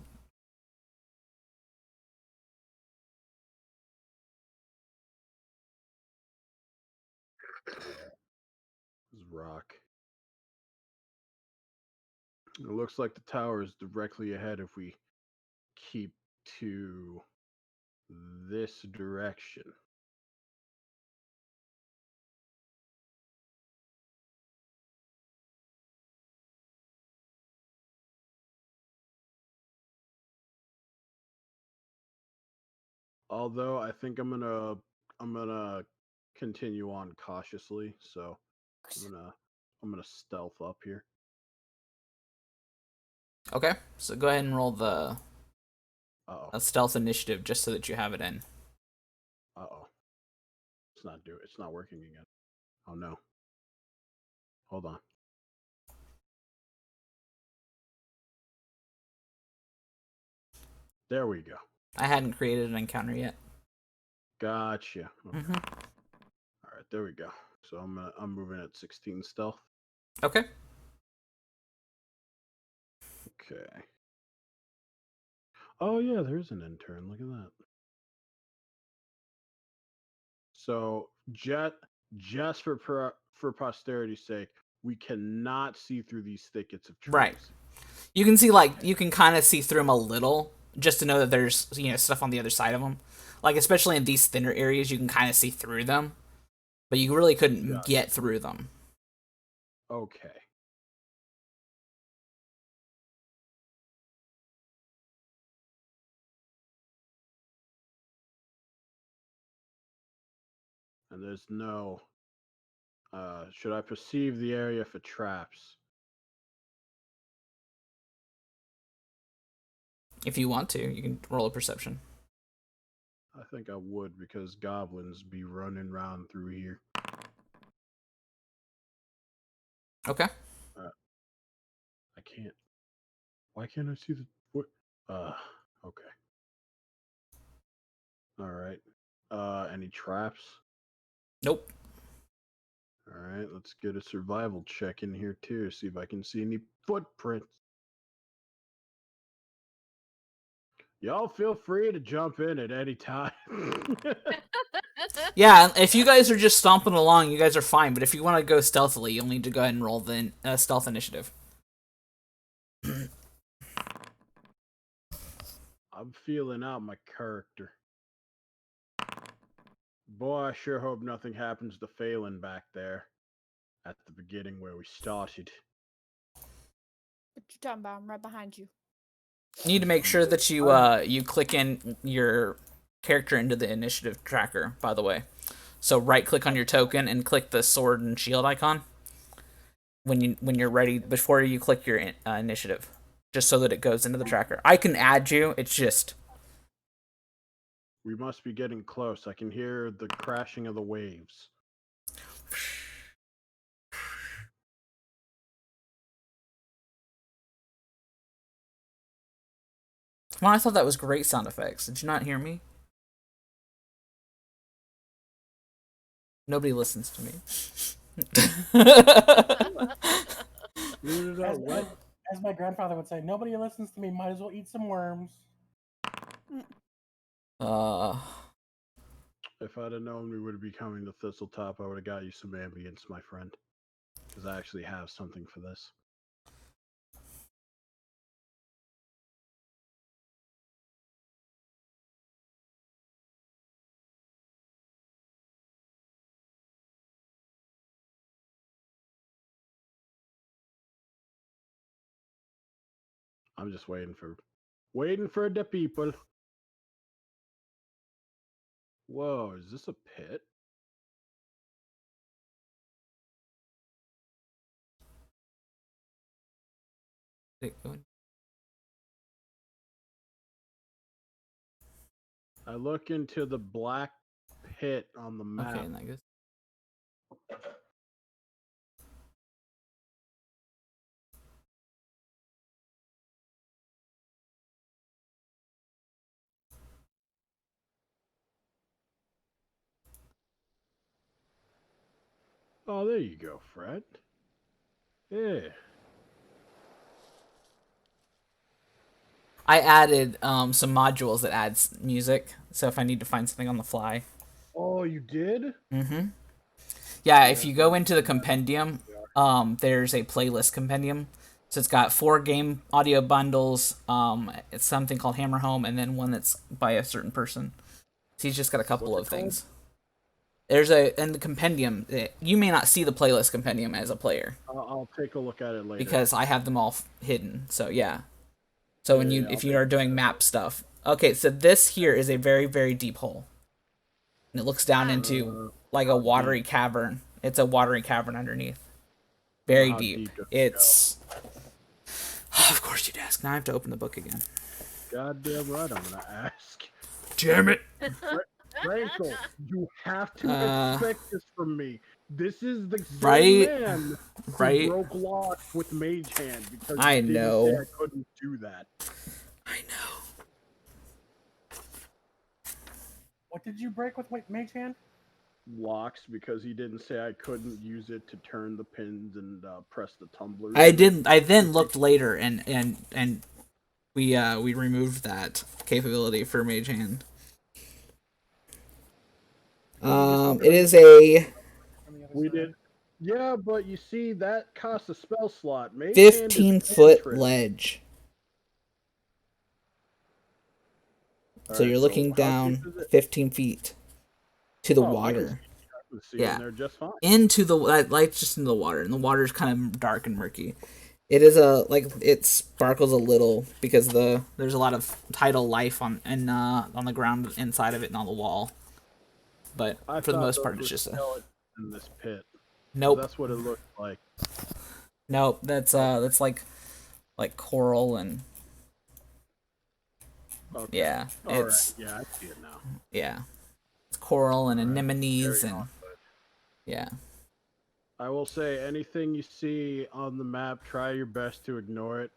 This is rock. It looks like the tower is directly ahead if we keep to this direction. Although I think I'm gonna continue on cautiously, so I'm gonna stealth up here. Okay, so go ahead and roll the Uh-oh. stealth initiative just so that you have it in. Uh-oh. It's not working again. Oh no. Hold on. There we go. I hadn't created an encounter yet. Gotcha. Okay. Mm-hmm. All right, there we go. So I'm moving at 16 stealth. Okay. Okay. Oh yeah, there's an intern. Look at that. So just for posterity's sake, we cannot see through these thickets of trees. Right. You can kind of see through them a little, just to know that there's stuff on the other side of them. Like especially in these thinner areas, you can kind of see through them, but you really couldn't get through them. Okay. And there's no. Should I perceive the area for traps? If you want to, you can roll a perception. I think I would because goblins be running around through here. Okay. I can't. Why can't I see the what? Okay. All right. Any traps? Nope. All right, let's get a survival check in here too. See if I can see any footprints. Y'all feel free to jump in at any time. Yeah, if you guys are just stomping along, you guys are fine. But if you want to go stealthily, you'll need to go ahead and roll the stealth initiative. I'm feeling out my character. Boy, I sure hope nothing happens to Phelan back there at the beginning where we started. What you talking about? I'm right behind you. You need to make sure that you you click in your character into the initiative tracker, by the way. So right click on your token and click the sword and shield icon when you're ready before you click your initiative, just so that it goes into the tracker. I can add you. It's just We must be getting close. I can hear the crashing of the waves. well, I thought that was great sound effects. Did you not hear me? Nobody listens to me. As my grandfather would say, nobody listens to me. Might as well eat some worms. If I'd have known we would be coming to Thistletop, I would have got you some ambience, my friend. Because I actually have something for this. I'm just waiting for the people. Whoa, is this a pit? I look into the black pit on the map. Okay, that goes. Oh, there you go, Fred. Yeah. I added some modules that adds music, so if I need to find something on the fly. Oh, you did? Mm-hmm. Yeah, if you go into the compendium, there's a playlist compendium. So it's got 4 game audio bundles. It's something called Hammer Home, and then one that's by a certain person. So he's just got a couple What's of it called? things. There's in the compendium. You may not see the playlist compendium as a player I'll take a look at it later. because I have them all hidden. So yeah. So when Yeah, if I'll you are doing map stuff, okay. So this here is a very very deep hole, and it looks down into like a how watery deep? cavern. It's a watery cavern underneath. Well, Very how deep. deep does it It's. Of course you'd ask. Now I have to open the book again. Goddamn right, I'm gonna ask. Damn it! Frankel, you have to Uh, expect this from me. This is the same Right? man who Right? broke locks with Mage Hand because I you didn't know. say I couldn't do that. I know. What did you break with Mage Hand? Locks because he didn't say I couldn't use it to turn the pins and press the tumblers. I didn't. I then looked later, and we removed that capability for Mage Hand. It is a On the other We side? did. Yeah, but you see, that costs a spell slot. Mage Hand is 15-foot cantrip. ledge. So Alright, you're looking how down deep is it? 15 feet to the Oh, water. I can see Yeah. in there just fine. Into the light's just in the water, and the water's kind of dark and murky. It is it sparkles a little because there's a lot of tidal life on the ground inside of it and on the wall. But I for the thought most those part, were it's just a skeletons in this pit. nope, That's what it looked like. nope. That's like coral and Okay. yeah, All right. it's Yeah, I see it now. yeah, it's coral and All right. anemones Very and awesome. yeah. I will say anything you see on the map, try your best to ignore it.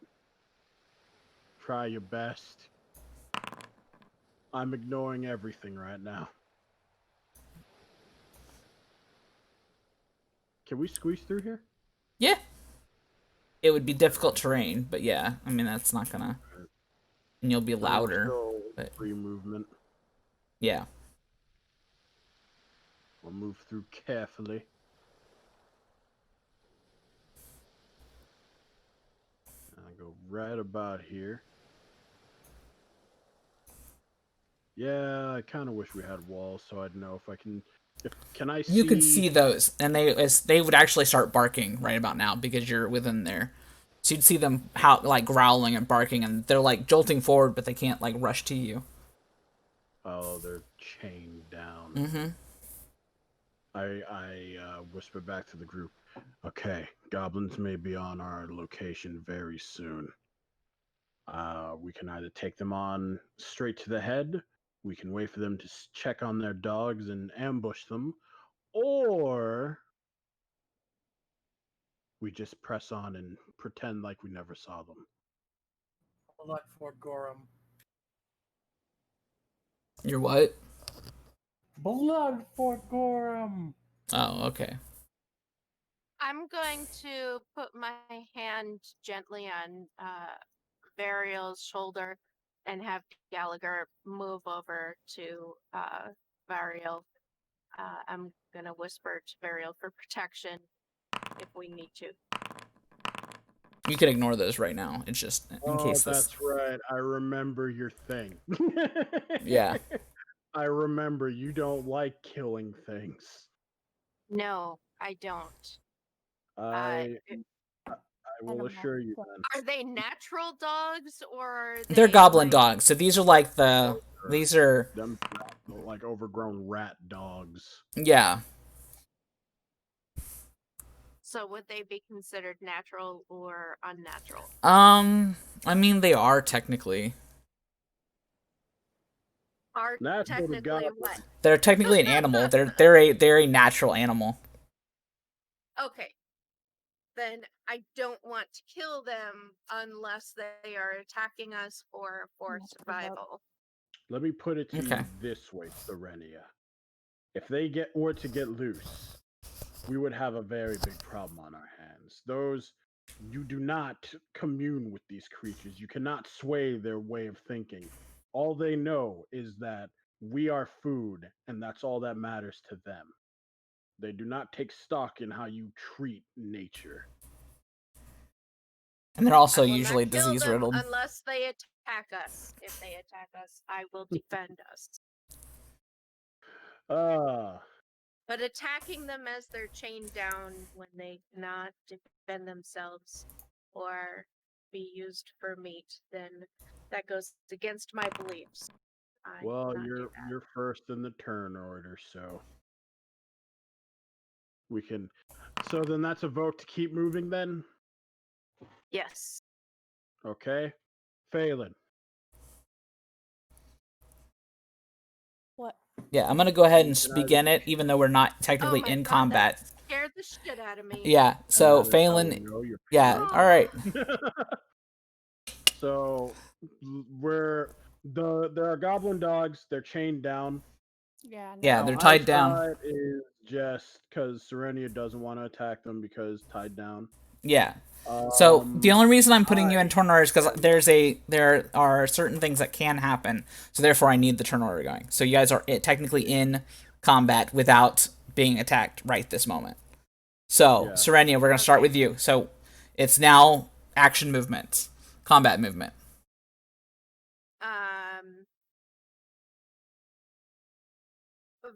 Try your best. I'm ignoring everything right now. Can we squeeze through here? Yeah. It would be difficult terrain, but yeah, I mean that's not gonna, and you'll be I mean, louder. still But free movement. yeah, We'll move through carefully. I go right about here. Yeah, I kind of wish we had walls so I'd know if I can. Can I see? you could see those, and they would actually start barking right about now because you're within there. So you'd see them like growling and barking, and they're like jolting forward, but they can't like rush to you. Oh, they're chained down. Mm-hmm. I whisper back to the group. Okay, goblins may be on our location very soon. We can either take them on straight to the head, we can wait for them to check on their dogs and ambush them, or we just press on and pretend like we never saw them. Blood for Gorum. You're what? Blood for Gorum. Oh, okay. I'm going to put my hand gently on Varial's shoulder and have Gallagher move over to Varial. I'm gonna whisper to Varial for protection if we need to. You can ignore those right now. It's just in case this. That's right. I remember your thing. Yeah. I remember you don't like killing things. No, I don't. I will assure you then. Are they natural dogs or are they They're goblin like... dogs. So these are like these are Them like overgrown rat dogs. yeah. So would they be considered natural or unnatural? I mean they are technically. Are Natural to technically goblin. what? They're technically an animal. They're a natural animal. Okay. Then I don't want to kill them unless they are attacking us for survival. Let me put it to Okay. you this way, Serenia. If they were to get loose, we would have a very big problem on our hands. You do not commune with these creatures. You cannot sway their way of thinking. All they know is that we are food, and that's all that matters to them. They do not take stock in how you treat nature. And they're also I will usually not kill disease them riddled. unless they attack us. If they attack us, I will defend us. Ah, But attacking them as they're chained down when they cannot defend themselves or be used for meat, then that goes against my beliefs. I well, cannot do you're first in the turn order, so we can. So then that's a vote to keep moving. Then that. Yes. okay, Phelan. What? Yeah, I'm gonna go ahead and Can I? begin it, even though we're not Oh technically my in god, combat. that scared the shit out of me. Yeah, And so that is how we Phelan. know you're Yeah, paid. all right. So we're there are goblin dogs. They're chained down. Yeah, no. Yeah, How they're I tied saw down. it is just because Serenia doesn't want to attack them because tied down. Yeah. So the only reason I'm putting you in turn order is because there are certain things that can happen. So therefore, I need the turn order going. So you guys are technically in combat without being attacked right this moment. So Yeah. Serenia, we're gonna start Okay. with you. So it's now action movements, combat movement.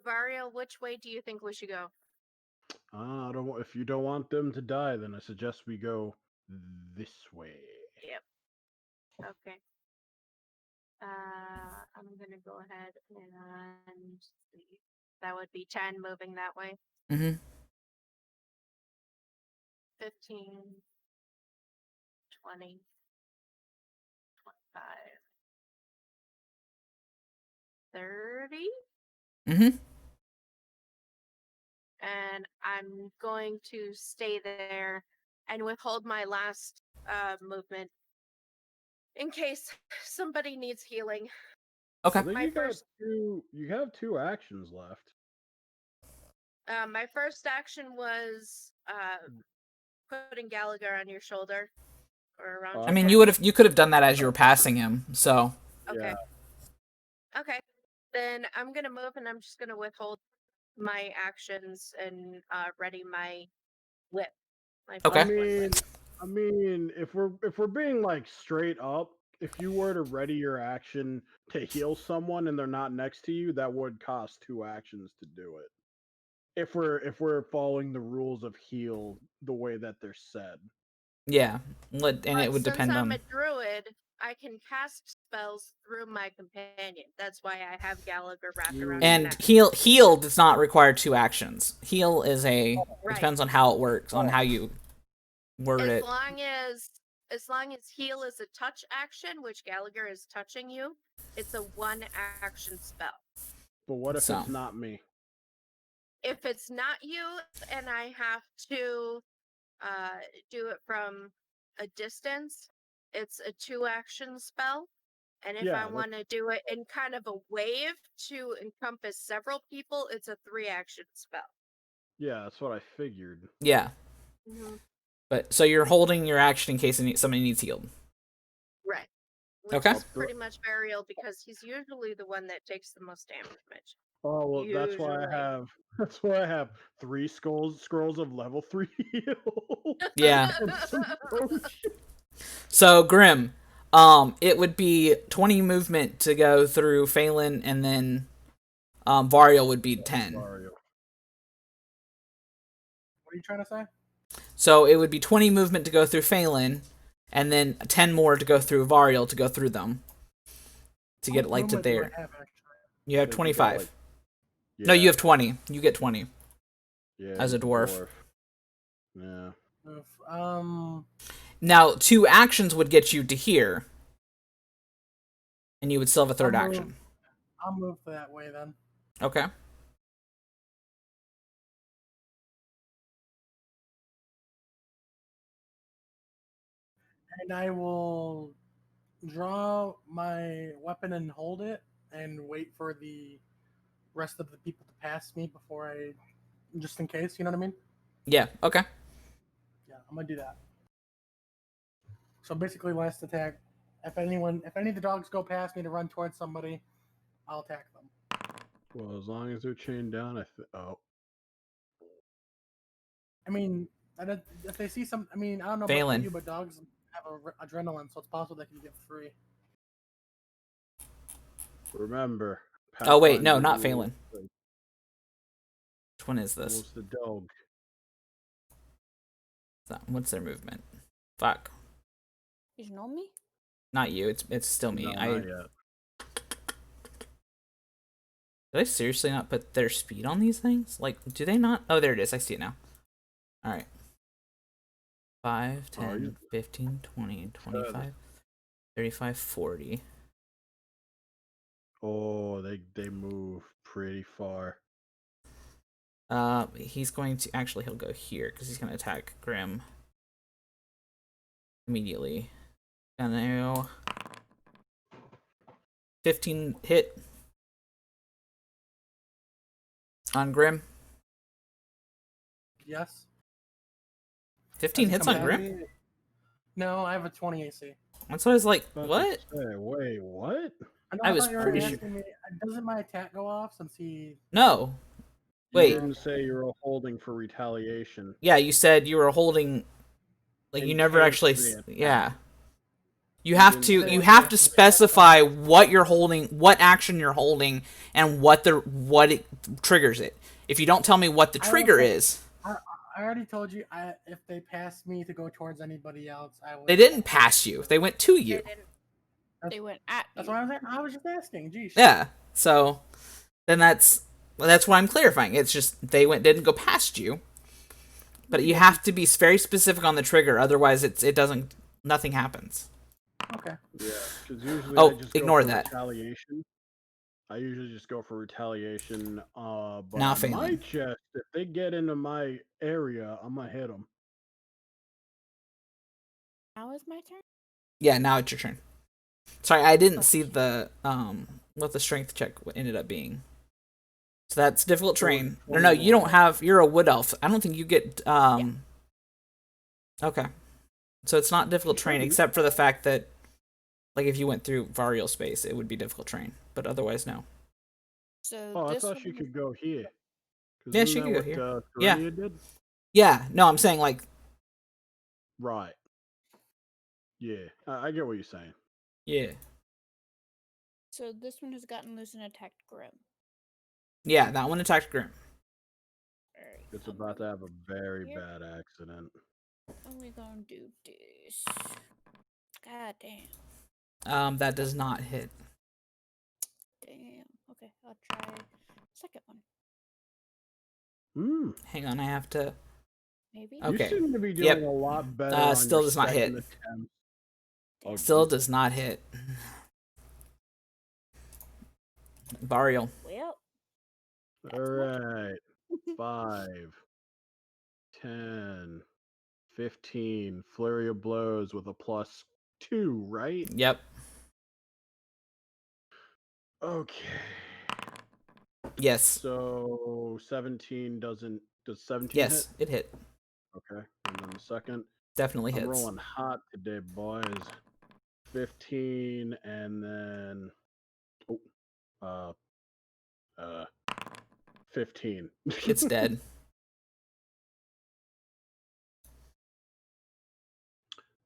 Variel, which way do you think we should go? I don't. If you don't want them to die, then I suggest we go this way. Yep. Okay. I'm gonna go ahead and see. That would be 10 moving that way. Mm-hmm. 15, 20, 25, 30. Mm-hmm. And I'm going to stay there and withhold my last movement in case somebody needs healing. Okay. I think you got two. You have two actions left. My first action was putting Gallagher on your shoulder or around Oh, I your mean, neck. you could have done that as you were passing him. So Okay. Yeah. Okay. Then I'm gonna move and I'm just gonna withhold my actions and ready my whip. My Okay. I mean, if we're being like straight up, if you were to ready your action to heal someone and they're not next to you, that would cost two actions to do it. If we're following the rules of heal the way that they're said. yeah, and it But would since depend I'm on. a druid, I can cast spells through my companion. That's why I have Gallagher wrapped around your And neck. heal does not require two actions. Heal is it Right. depends on how it works, on how you word As it. long as heal is a touch action, which Gallagher is touching you, it's a one action spell. But what if So. it's not me? If it's not you and I have to do it from a distance, it's a two action spell. And if I Yeah, want to do it in kind of a wave to encompass several people, it's a three action spell. yeah, that's what I figured. Yeah. Mm-hmm. But so you're holding your action in case somebody needs healed. Right. Which Okay. is pretty much burial because he's usually the one that takes the most damage. Oh well, Usually. that's why I have three scrolls of level 3 heal. Yeah. And some potion. So Grim, it would be 20 movement to go through Phelan, and then Varial would be 10. Mario. What are you trying to say? So it would be 20 movement to go through Phelan, and then 10 more to go through Varial to go through them. To get How like much to movement do I there. have, actually? You have I think you got, 25. like- No, you Yeah, have 20. You get 20 yeah, as a he's dwarf. Yeah. Oof. Now, two actions would get you to here. And you would still have a third I'll move. action. I'll move that way then. Okay. And I will draw my weapon and hold it and wait for the rest of the people to pass me before I, just in case, you know what I mean? Yeah, okay. Yeah, I'm gonna do that. So basically, last attack. If any of the dogs go past me to run towards somebody, I'll attack them. Well, as long as they're chained down, I mean, if they see some, I mean, I don't know Phelan. about you, but dogs have adrenaline, so it's possible they can get free. Remember, Oh wait, no, Pathfinder not rules. Phelan. Which one is this? What's the dog? What's their movement? Fuck. You know me? Not you. It's still me. No, I not yet. Did I seriously not put their speed on these things? Like, do they not? Oh, there it is. I see it now. All right. 5, 10, 15, 20, 25, 35, 40. Oh, they move pretty far. He's going to actually he'll go here because he's going to attack Grim immediately. Gonna 15 hit on Grim. Yes. 15 Does he hits come on at Grim? me? No, I have a 20 AC. That's what I was like. About to What? say, wait, what? I I was thought you were pretty sure- asking me. Doesn't my attack go off since he? No. You Wait. didn't say you were holding for retaliation. Yeah, you said you were holding. Like you In never case actually. they attack. Yeah. You You have didn't to say you that. have to specify what you're holding, what action you're holding, and what it triggers it. If you don't tell me what the I trigger also- is, I already told you. If they pass me to go towards anybody else, I would. they didn't pass you. They went to you. They didn't. They went at That's you. why I was just asking. Geez. Yeah. So then that's why I'm clarifying. It's just they didn't go past you. But you have to be very specific on the trigger, otherwise it doesn't nothing happens. Okay. Yeah, because usually Oh, I just ignore go for that. retaliation. I usually just go for retaliation. But Now I Phelan. might just, if they get into my area, I'm gonna hit them. Now is my turn. Yeah, now it's your turn. Sorry, I didn't see the what the strength check ended up being. So that's difficult terrain. No, you don't have. You're a wood elf. I don't think you get. Okay, so it's not difficult terrain except for the fact that, like, if you went through Varial space, it would be difficult terrain. But otherwise, no. So Oh, I this thought one she was- could go here. 'Cause Yeah, isn't she that could go what, here. Serenia did? Yeah, no, I'm saying like, Right. Yeah, I get what you're saying. yeah, So this one has gotten loose and attacked Grim. yeah. That one attacked Grim. Alright, It's I'm about to gonna- have a very here. bad accident. And we gonna do this. God damn. That does not hit. Damn. Okay, I'll try second one. Hmm. Hang on, I have to. Maybe. Okay. You seem to be Yep. doing a lot better on Still your does not hit. second attempt. Oh, Still Jesus. does not hit. Barial. Well, All right. 5, 10, 15. Flurry of blows with a +2, right? Yep. Okay. Yes. So 17 does 17 Yes, hit? it hit. Okay. And then the second. Definitely I'm hits. rolling hot today, boys. 15 and then 15. It's dead.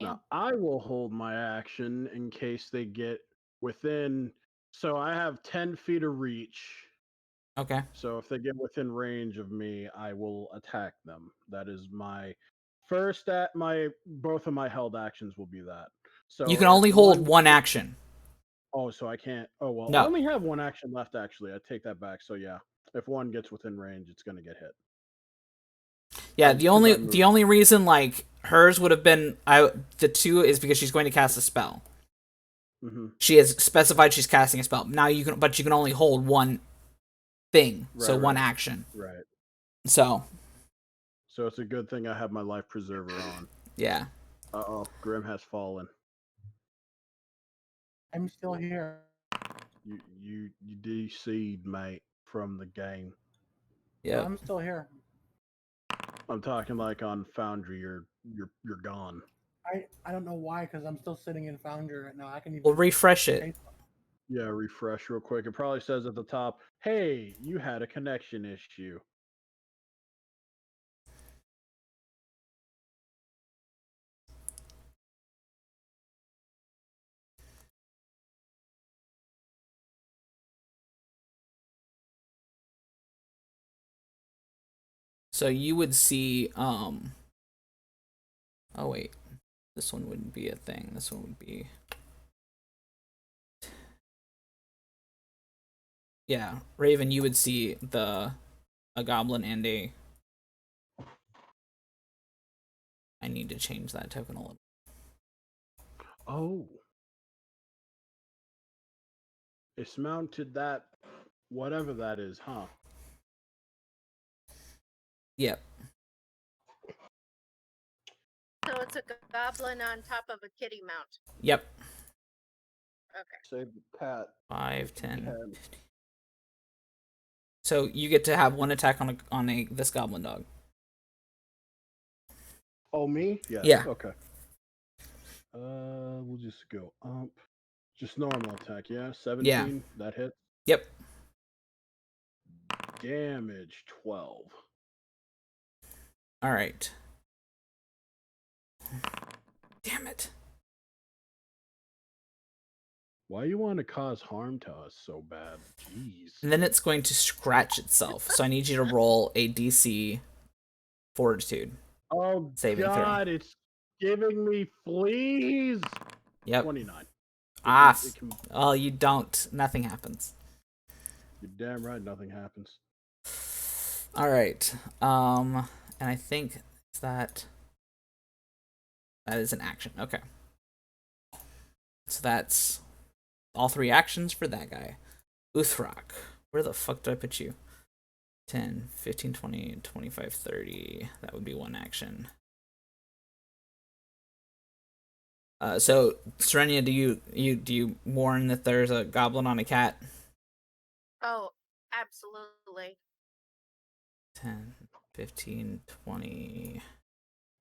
Now I will hold my action in case they get within. So I have 10 feet of reach. Okay. So if they get within range of me, I will attack them. That is my first both of my held actions will be that. So You can if only hold one action. Oh, so I can't. Oh well, No. I only have one action left. Actually, I take that back. So yeah, if one gets within range, it's gonna get hit. Yeah, Oh, the 'cause I the only reason like hers would have been the 2 is because she's going to cast a spell. Mm-hmm. She has specified she's casting a spell. Now you can only hold one thing, so one action. Right. So it's a good thing I have my life preserver on. yeah. Oh, Grim has fallen. I'm still here. You DC'd, mate, from the game. Yeah. I'm still here. I'm talking like on Foundry. You're gone. I don't know why, because I'm still sitting in Foundry right now. I can even. We'll refresh it. Yeah, refresh real quick. It probably says at the top, "Hey, you had a connection issue." So you would see, oh wait, this one wouldn't be a thing. This one would be, yeah, Raven, you would see a goblin and a, I need to change that token a little. Oh. It's mounted that, whatever that is, huh? Yep. So it's a goblin on top of a kitty mount. Yep. Okay. Save the cat. 5, 10. Cat. So you get to have one attack on this goblin dog. Oh, me? Yes. Yeah. Okay. We'll just go up. Just normal attack, yeah? 17? Yeah. That hit? Yep. Damage 12. All right. Damn it. Why you want to cause harm to us so bad? Jeez. And then it's going to scratch itself. So I need you to roll a DC Fortitude. Oh, saving God, it's giving me fleas. Yep. 29. Oh, you don't. Nothing happens. You're damn right nothing happens. All right. And I think that is an action. Okay. So that's all 3 actions for that guy. Uthrak. Where the fuck did I put you? 10, 15, 20, 25, 30. That would be 1 action. So Serenia, do you warn that there's a goblin on a cat? Oh, absolutely. 10, 15, 20.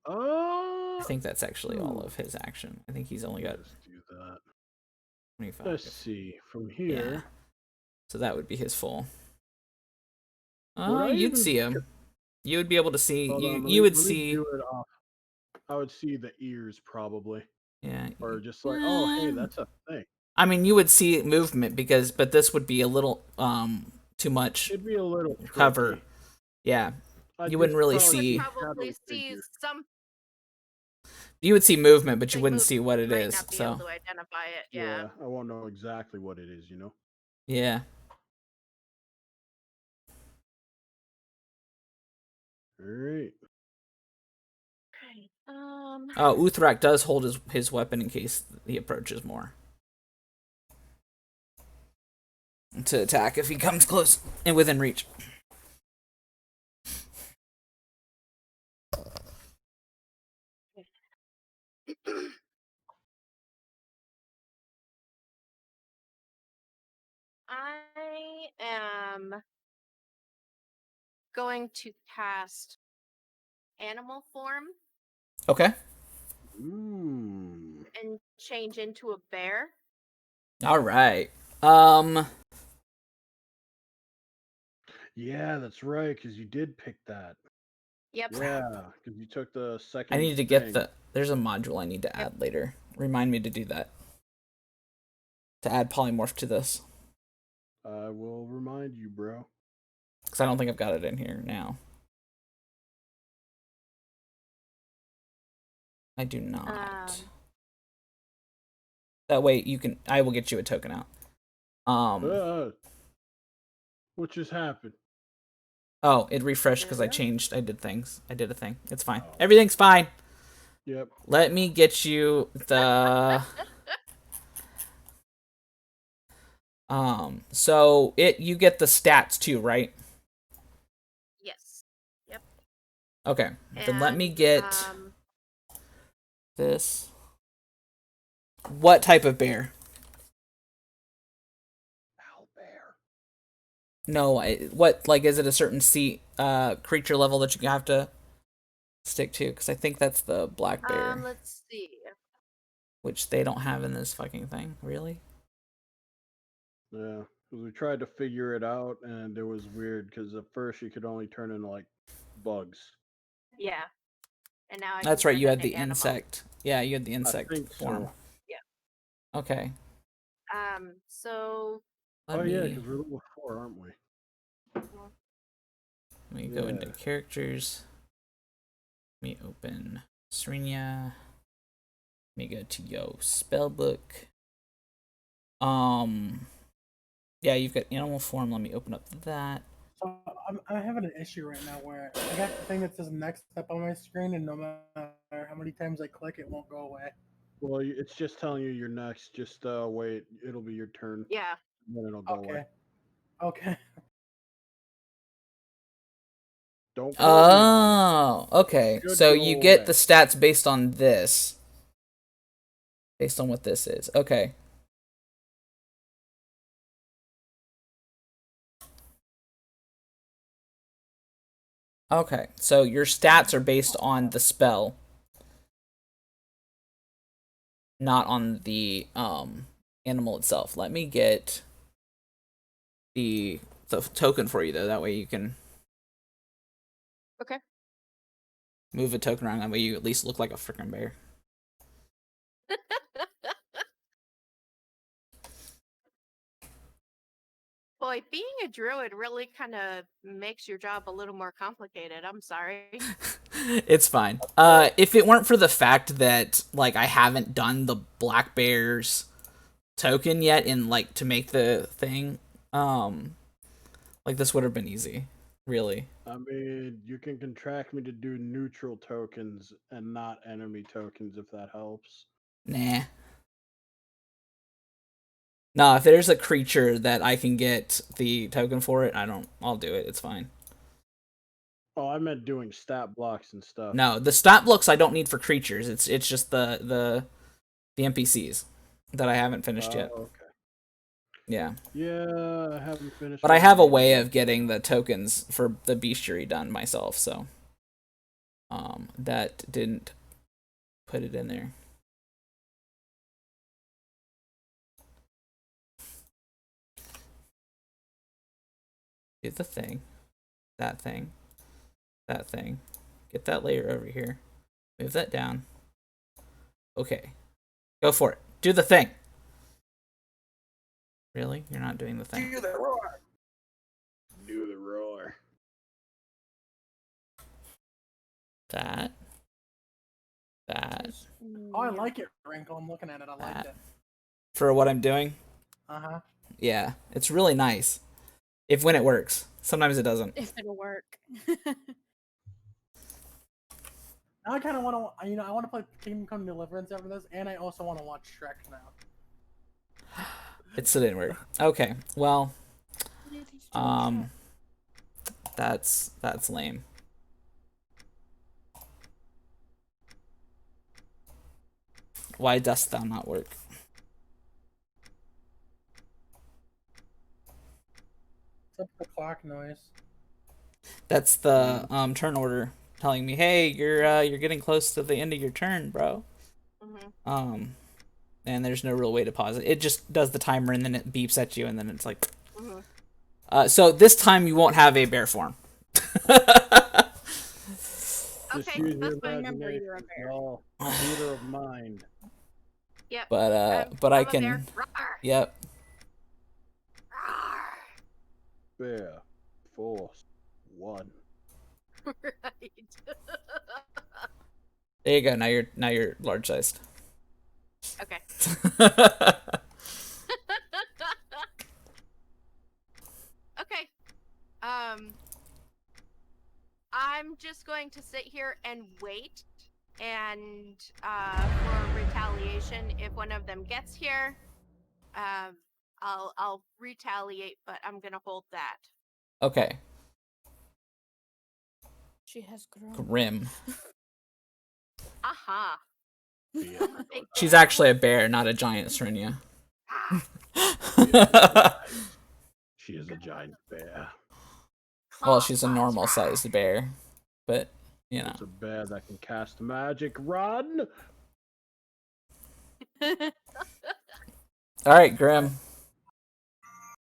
Oh, I think that's actually all of his action. I think he's only got let's do that. 25. Let's see. From here. Yeah. So that would be his full. Would I You'd even- see him. You would be able to see. Hold on, You would let me see. do it off. I would see the ears probably, Yeah. or just like, oh, hey, that's a thing. I mean, you would see movement but this would be a little too much It'd be a little cover. tricky. Yeah. I You wouldn't just really probably see. Probably see figure. some. You would see movement, but you Like, wouldn't see what it might is. not be So able to identify it. Yeah. I won't know exactly what it is, you know. yeah. All right. Okay. Oh, Uthrak does hold his weapon in case he approaches more. To attack if he comes close and within reach. I am going to cast animal form Okay. and change into a bear. All right. Yeah, that's right, because you did pick that. Yep. Yeah, because you took the second. I need to get thing. there's a module I need to add later. Remind me to do that. To add polymorph to this. I will remind you, bro. Because I don't think I've got it in here now. I do not. That way I will get you a token out. What just happened? Oh, it refreshed because I did things. I did a thing. It's fine. Everything's fine. Yep. Let me get you the so you get the stats too, right? Yes. Yep. Okay. Then let me get this. What type of bear? Owlbear. No, what, like, is it a certain creature level that you have to stick to? Because I think that's the black bear, Let's see. which they don't have in this fucking thing, really. Yeah, because we tried to figure it out, and it was weird because at first you could only turn into like bugs. Yeah. And now I That's can right. turn You had into the animal. insect. Yeah, you had the insect I think form. so. Yeah. Okay. So. Let yeah, me because we're level 4, aren't we? go into Yeah. characters. Let me open Serenia. Let me go to Yo Spellbook. Yeah, you've got animal form. Let me open up that. So I'm having an issue right now where I got the thing that says next step on my screen, and no matter how many times I click, it won't go away. Well, it's just telling you you're next. Just wait. It'll be your turn. Yeah. Then it'll go away. Okay. Don't quote me on Oh, okay. Should So go you get away. the stats based on this. Based on what this is. Okay. Okay. So your stats are based on the spell, not on the animal itself. Let me get the token for you though. That way you can Okay. move a token around. That way you at least look like a freaking bear. Boy, being a druid really kind of makes your job a little more complicated. I'm sorry. It's fine. If it weren't for the fact that like I haven't done the black bears token yet in like to make the thing, like this would have been easy, really. I mean, you can contract me to do neutral tokens and not enemy tokens if that helps. Nah. No, if there's a creature that I can get the token for it, I'll do it. It's fine. Oh, I meant doing stat blocks and stuff. No, the stat blocks I don't need for creatures. It's just the NPCs that I haven't finished yet. Okay. Yeah. Yeah, I haven't finished. But I mine have a either. way of getting the tokens for the bestiary done myself, so that didn't put it in there. Do the thing. That thing. That thing. Get that layer over here. Move that down. Okay. Go for it. Do the thing. Really? You're not doing the thing. Do the roar. Do the roar. That. That. Oh, I like it, Wrinkle. I'm looking at it. I like it. For what I'm doing? Uh-huh. Yeah. It's really nice. When it works. Sometimes it doesn't. If it'll work. Now I kind of want to, I want to play Kingdom Come Deliverance after this, and I also want to watch Shrek now. It still didn't work. Okay. Well, that's lame. Why dost thou not work? Except for the clock noise. That's the turn order telling me, "Hey, you're getting close to the end of your turn, bro." Mm-hmm. And there's no real way to pause it. It just does the timer and then it beeps at you and then it's like. Mm-hmm. So this time you won't have a bear form. Just Okay, use that's your fine. Remember you're a imagination, bear. y'all. Theater of mind. Yep. But I'm I a can. bear. Rawr. Yep. Rawr. Bear. Force. 1. Right. There you go. Now you're large sized. Okay. Okay. I'm just going to sit here and wait, and for retaliation, if one of them gets here, I'll retaliate, but I'm gonna hold that. Okay. She has grown. Grim. Aha. Yeah. Big She's bear. actually a bear, not a giant Serenia. Ah. She is a giant bear. Well, Claw she's a claws. normal Rawr. sized bear, but you know. It's a bear that can cast magic. Run! All right, Grim.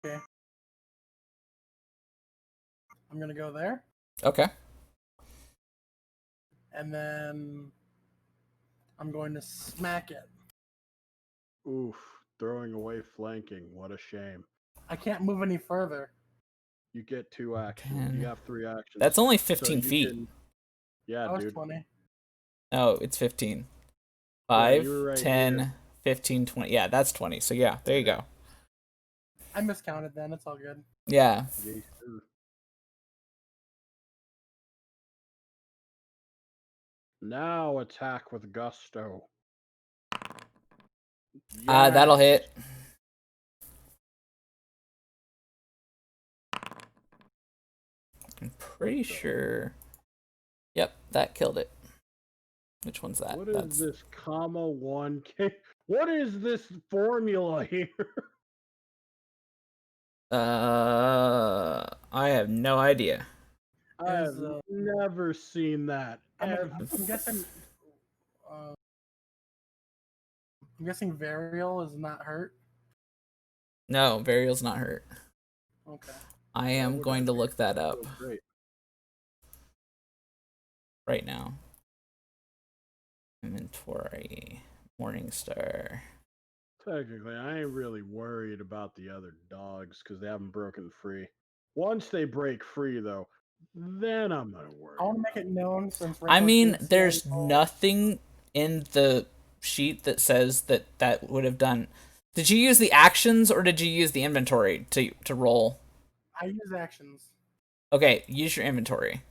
Okay. I'm gonna go there, Okay. and then I'm going to smack it. Oof. Throwing away flanking. What a shame. I can't move any further. You get 2 actions. 10. You have 3 actions. That's only So 15 you feet. can- Yeah, That was dude. 20. Oh, it's 15. Yeah, 5, you were right 10, here. 15, 20. Yeah, that's 20. So yeah, there you go. I miscounted then. It's all good. Yeah. Yes, sir. Now attack with gusto. That'll Yes. hit. I'm pretty sure. Yep, that killed it. Which one's that? What is That's this comma 1K? What is this formula here? I have no idea. I have Is, uh, never seen that. I'm guessing. Uh, I'm guessing Varial is not hurt. No, Varial's not hurt. Okay. I Why am would going I to be? look that up Oh, great. right now. Inventory. Morningstar. Technically, I ain't really worried about the other dogs because they haven't broken free. Once they break free, though, then I'm gonna worry. I want to make it known since. I Wrinkles mean, did say there's roll- nothing in the sheet that says that that would have done. Did you use the actions or did you use the inventory to roll? I use actions. Okay, use your inventory.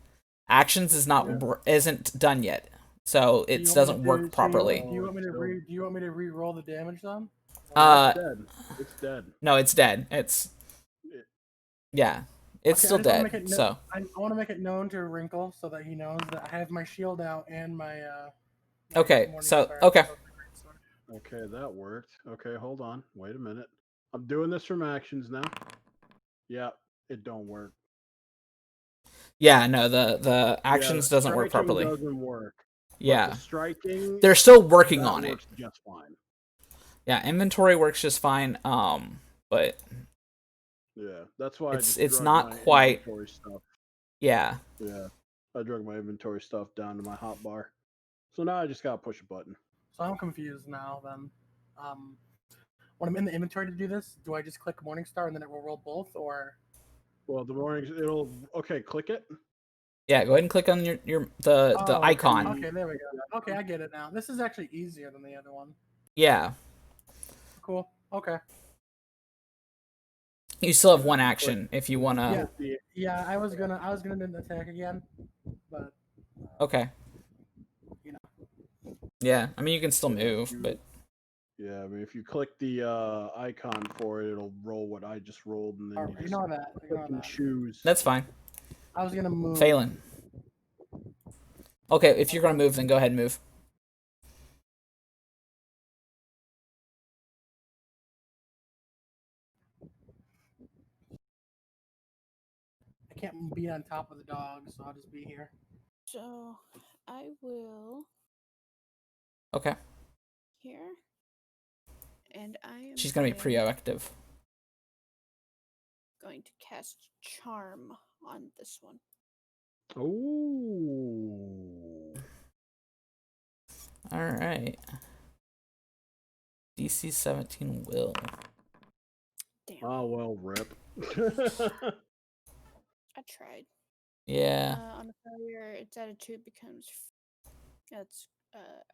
Actions is not isn't done yet, so Do it you want me doesn't to- work so properly. Do you want me to So- re? Do you want me to re-roll the damage then? Uh, It's dead. It's dead. no, it's dead. It's yeah, it's Okay, still I just wanna dead. make it So I want to make it known to Wrinkle so that he knows that I have my shield out and my. Okay, Morning so- Star. okay. Okay, that worked. Okay, hold on. Wait a minute. I'm doing this from actions now. Yeah, it don't work. yeah, no, the actions Yeah, doesn't work striking properly. Doesn't work. But Yeah, the striking. they're still working that on it. works just fine. Yeah, inventory works just fine. But Yeah, that's why It's- I just it's drug not my quite- inventory stuff. yeah, Yeah, I drug my inventory stuff down to my hotbar. So now I just gotta push a button. So I'm confused now. Then, when I'm in the inventory to do this, do I just click Morningstar and then it will roll both, or? Well, the morning it'll click it. yeah. Go ahead and click on the Oh, icon. Okay, there we go. Okay, I get it now. This is actually easier than the other one. Yeah, Cool. Okay. you still have one action if you wanna. Yeah. Yeah, I was gonna do an attack again, but Okay. you know. Yeah, I mean you can still Yeah, move, but Yeah, I mean, if you click the icon for it, it'll roll what I just rolled, and then Or, you just ignore that. click Ignore and that. choose. that's fine. I was gonna move. Phelan. Okay, if you're gonna move, then go ahead and move. I can't be on top of the dog, so I'll just be here. So I will Okay. here, and I am. She's gonna be going- proactive. Going to cast Charm on this one. Oh. All right. DC 17 will. Damn, Oh well, rip. I tried. Yeah. On a failure, its attitude becomes. That's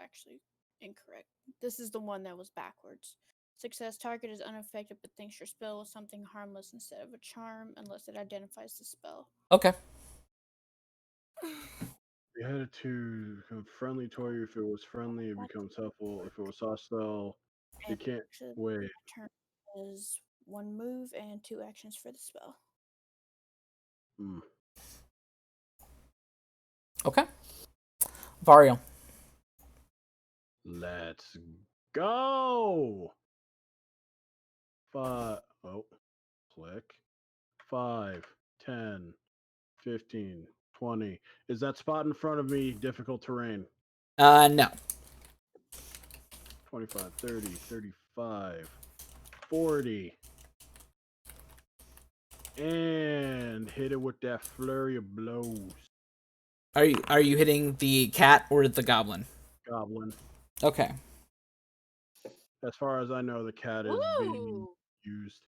actually incorrect. This is the one that was backwards. Success, target is unaffected but thinks your spell was something harmless instead of a charm unless it identifies the spell. Okay. The attitude become friendly toward you. If it was friendly, it becomes helpful. If it was hostile, you And can't actually, wait. my turn is 1 move and 2 actions for the spell. Hmm. Okay. Vario. Let's go. Click. 5, 10, 15, 20. Is that spot in front of me difficult terrain? No. 25, 30, 35, 40. And hit it with that flurry of blows. Are you hitting the cat or the goblin? Goblin. Okay. As far as I know, the cat is being Ooh. used.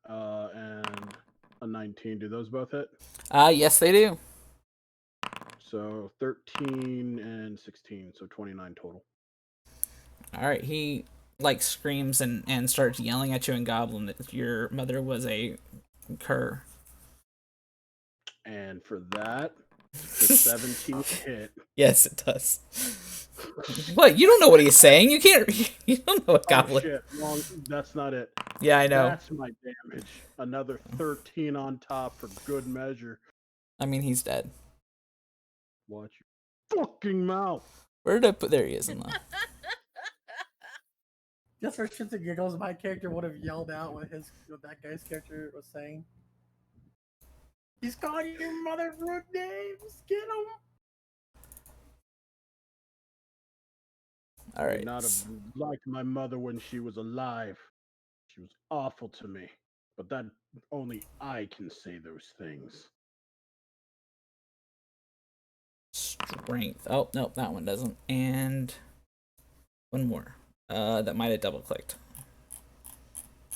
And a 19. Do those both hit? Yes, they do. So 13 and 16, so 29 total. All right, he like screams and starts yelling at you in Goblin that your mother was a cur. And for that, the 17 hit. Yes, it does. What? You don't know what he's saying. You can't. You don't know what Oh Goblin. shit, wrong. That's not it. Yeah, I know. That's my damage. Another 13 on top for good measure. I mean, he's dead. Watch your fucking mouth. Where did I put? There he is in the. Just for shits and giggles, my character would have yelled out what that guy's character was saying. He's calling your mother rude names. Get him. All right. Not have liked my mother when she was alive. She was awful to me. But that only I can say those things. Strength. Oh no, that one doesn't. And one more. That might have double clicked.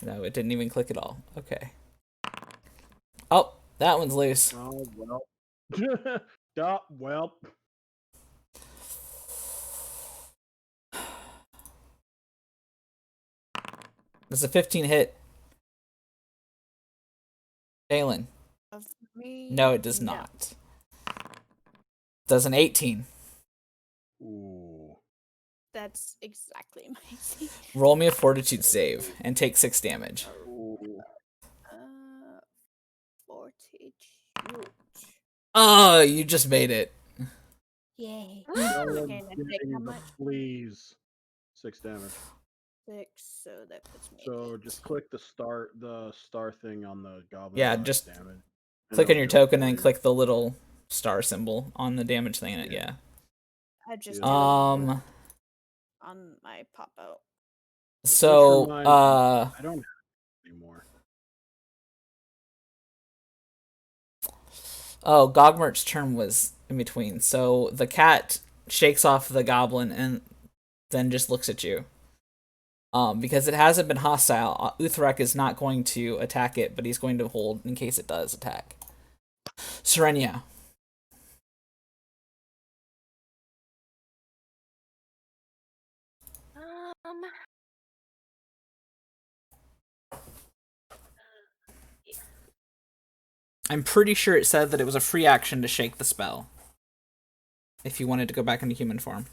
No, it didn't even click at all. Okay. Oh, that one's loose. Oh well. Well. It's a 15 hit. Phelan. Of me? No, it does not. Does an 18. Ooh. That's exactly my AC. Roll me a fortitude save and take 6 damage. Ooh. Fortitude. Oh, you just made it. Yay. No one's Okay, I take getting how the much? fleas. 6 damage. 6, so that puts me So at just 18. click the star thing on the goblin. Yeah, bonus just damage. Click And on your it'll do it token for and you. then click the little star symbol on the damage thing. Yeah. Yeah. I just Yeah. did Um. on my pop out. So, Which reminds me, I don't have it anymore. oh, Gogmert's turn was in between. So the cat shakes off the goblin and then just looks at you. Because it hasn't been hostile, Uthrak is not going to attack it, but he's going to hold in case it does attack. Serenia. Um. I'm pretty sure it said that it was a free action to shake the spell. If you wanted to go back into human form.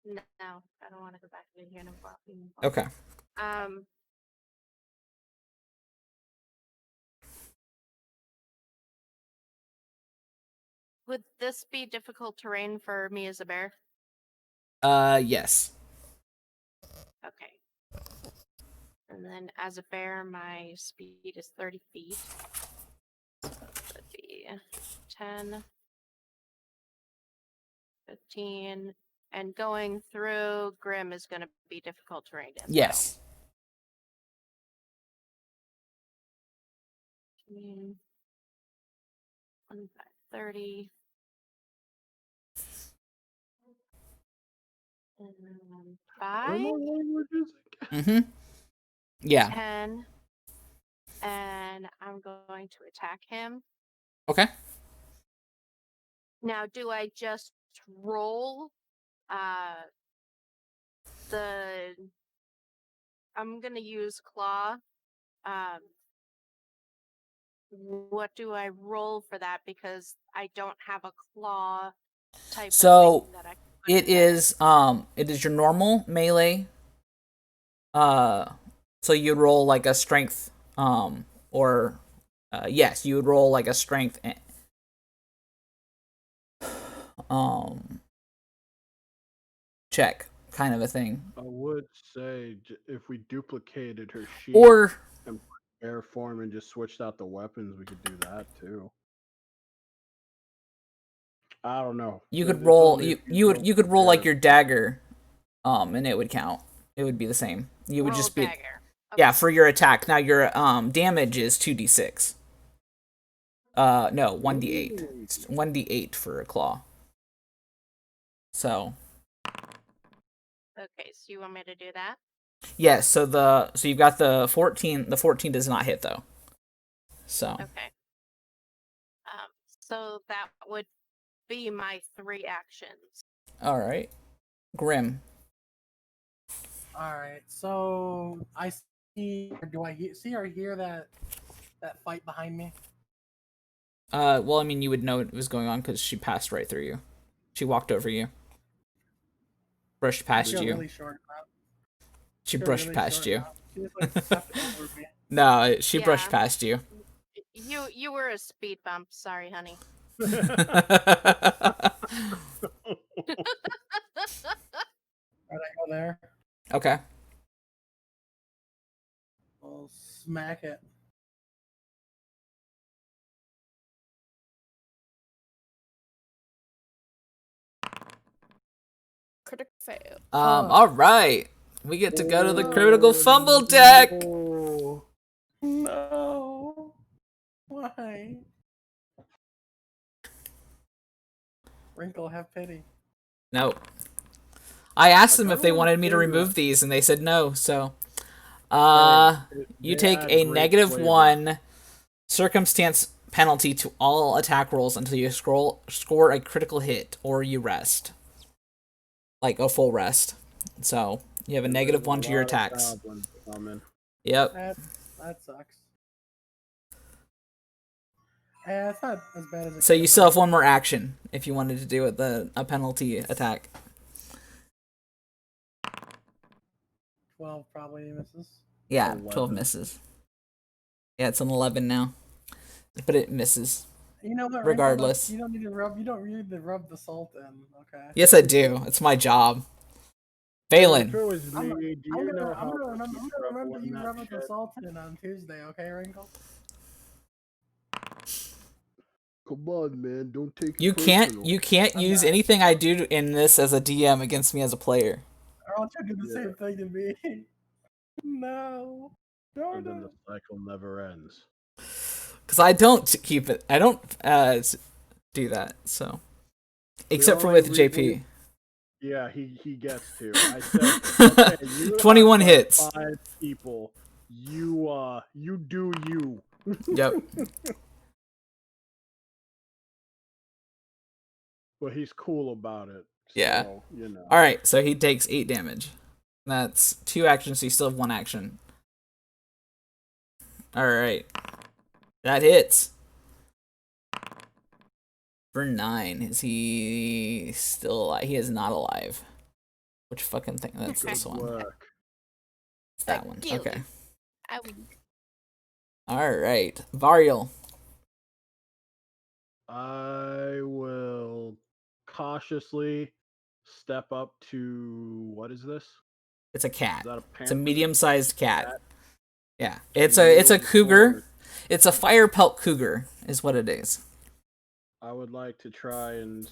No, I don't want to go back to the human form. Okay. Would this be difficult terrain for me as a bear? Yes. Okay. And then as a bear, my speed is 30 feet. So that would be 10, 15. And going through Grim is going to be difficult terrain as Yes. well. 25, 30. And then 5, What are my languages? Mm-hmm. Yeah. 10. And I'm going to attack him. Okay. Now, do I just roll I'm gonna use claw. What do I roll for that? Because I don't have a claw type So of thing that I can put it in there. it is your normal melee. So you'd roll like a strength, or yes, you would roll like a strength, check kind of a thing. I would say if we duplicated her sheet Or and put bear form and just switched out the weapons, we could do that too. I don't know. you could It's roll only if you could roll like compare- your dagger, and it would count. It would be the same. You would Roll just be dagger. yeah for your attack. Now your damage is 2d6. No, 1d8. It's 1d8 for a claw. So Okay, so you want me to do that? yes, so you've got the 14. The 14 does not hit though. So, Okay. So that would be my 3 actions. all right. Grim. All right. So I see. Or do I see or hear that fight behind me? Well, I mean, you would know it was going on because she passed right through you. She walked over you, brushed I past feel you. really short. She Feel brushed really past short you. now. She just like stepped over me. No, she brushed Yeah. past you. You were a speed bump. Sorry, honey. Alright, I go there. Okay. I'll smack it. Critical fail. All right. We get to go to the critical fumble deck. No. No. Why? Wrinkle, have pity. No. I asked them I if they kinda wanna wanted me to say remove that. these, and they said no. So, you They take add a great flavor. -1 circumstance penalty to all attack rolls until you score a critical hit or you rest, like a full rest. So you have a And -1 there's to your lot of attacks. goblins coming. Yep. That sucks. Yeah, it's not as bad as it So could you have still have been. one more action if you wanted to do it, a penalty attack. 12 probably misses. Yeah, 12 11. misses. Yeah, it's an 11 now, but it misses You know what, Wrinkle? regardless. You don't need to rub. You don't need to rub the salt in. Okay. Yes, I do. It's my job. If Phelan. it was I'm, me, do I'm you gonna, know I'm how gonna much remember. I'm gonna remember trouble in you that rubbing the shit? salt in on Tuesday. Okay, Wrinkle. Come on, man, don't take it You personal. can't I'm use not. anything I do in this as a DM against me as a player. I want you to do the Yeah. same thing to me. No. And then No. the cycle never ends. Because I don't keep it. I don't do that. So, except for only with JP. Yeah, he gets to. I said, okay, you 21 have like hits. 5 people. You do you. Yep. But he's cool about it. Yeah. So, you know. All right. So he takes 8 damage. That's 2 actions. So you still have 1 action. All right. That hits. For 9, is he still alive? He is not alive. Which fucking thing? That's Good this one. work. It's that one. Kill Okay. you. Ow. All right. Varial. I will cautiously step up to what is this? It's a cat. Is that a It's a panther? medium-sized cat. Cat? Yeah. It's a Middle cougar. forward. It's a fire pelt cougar is what it is. I would like to try and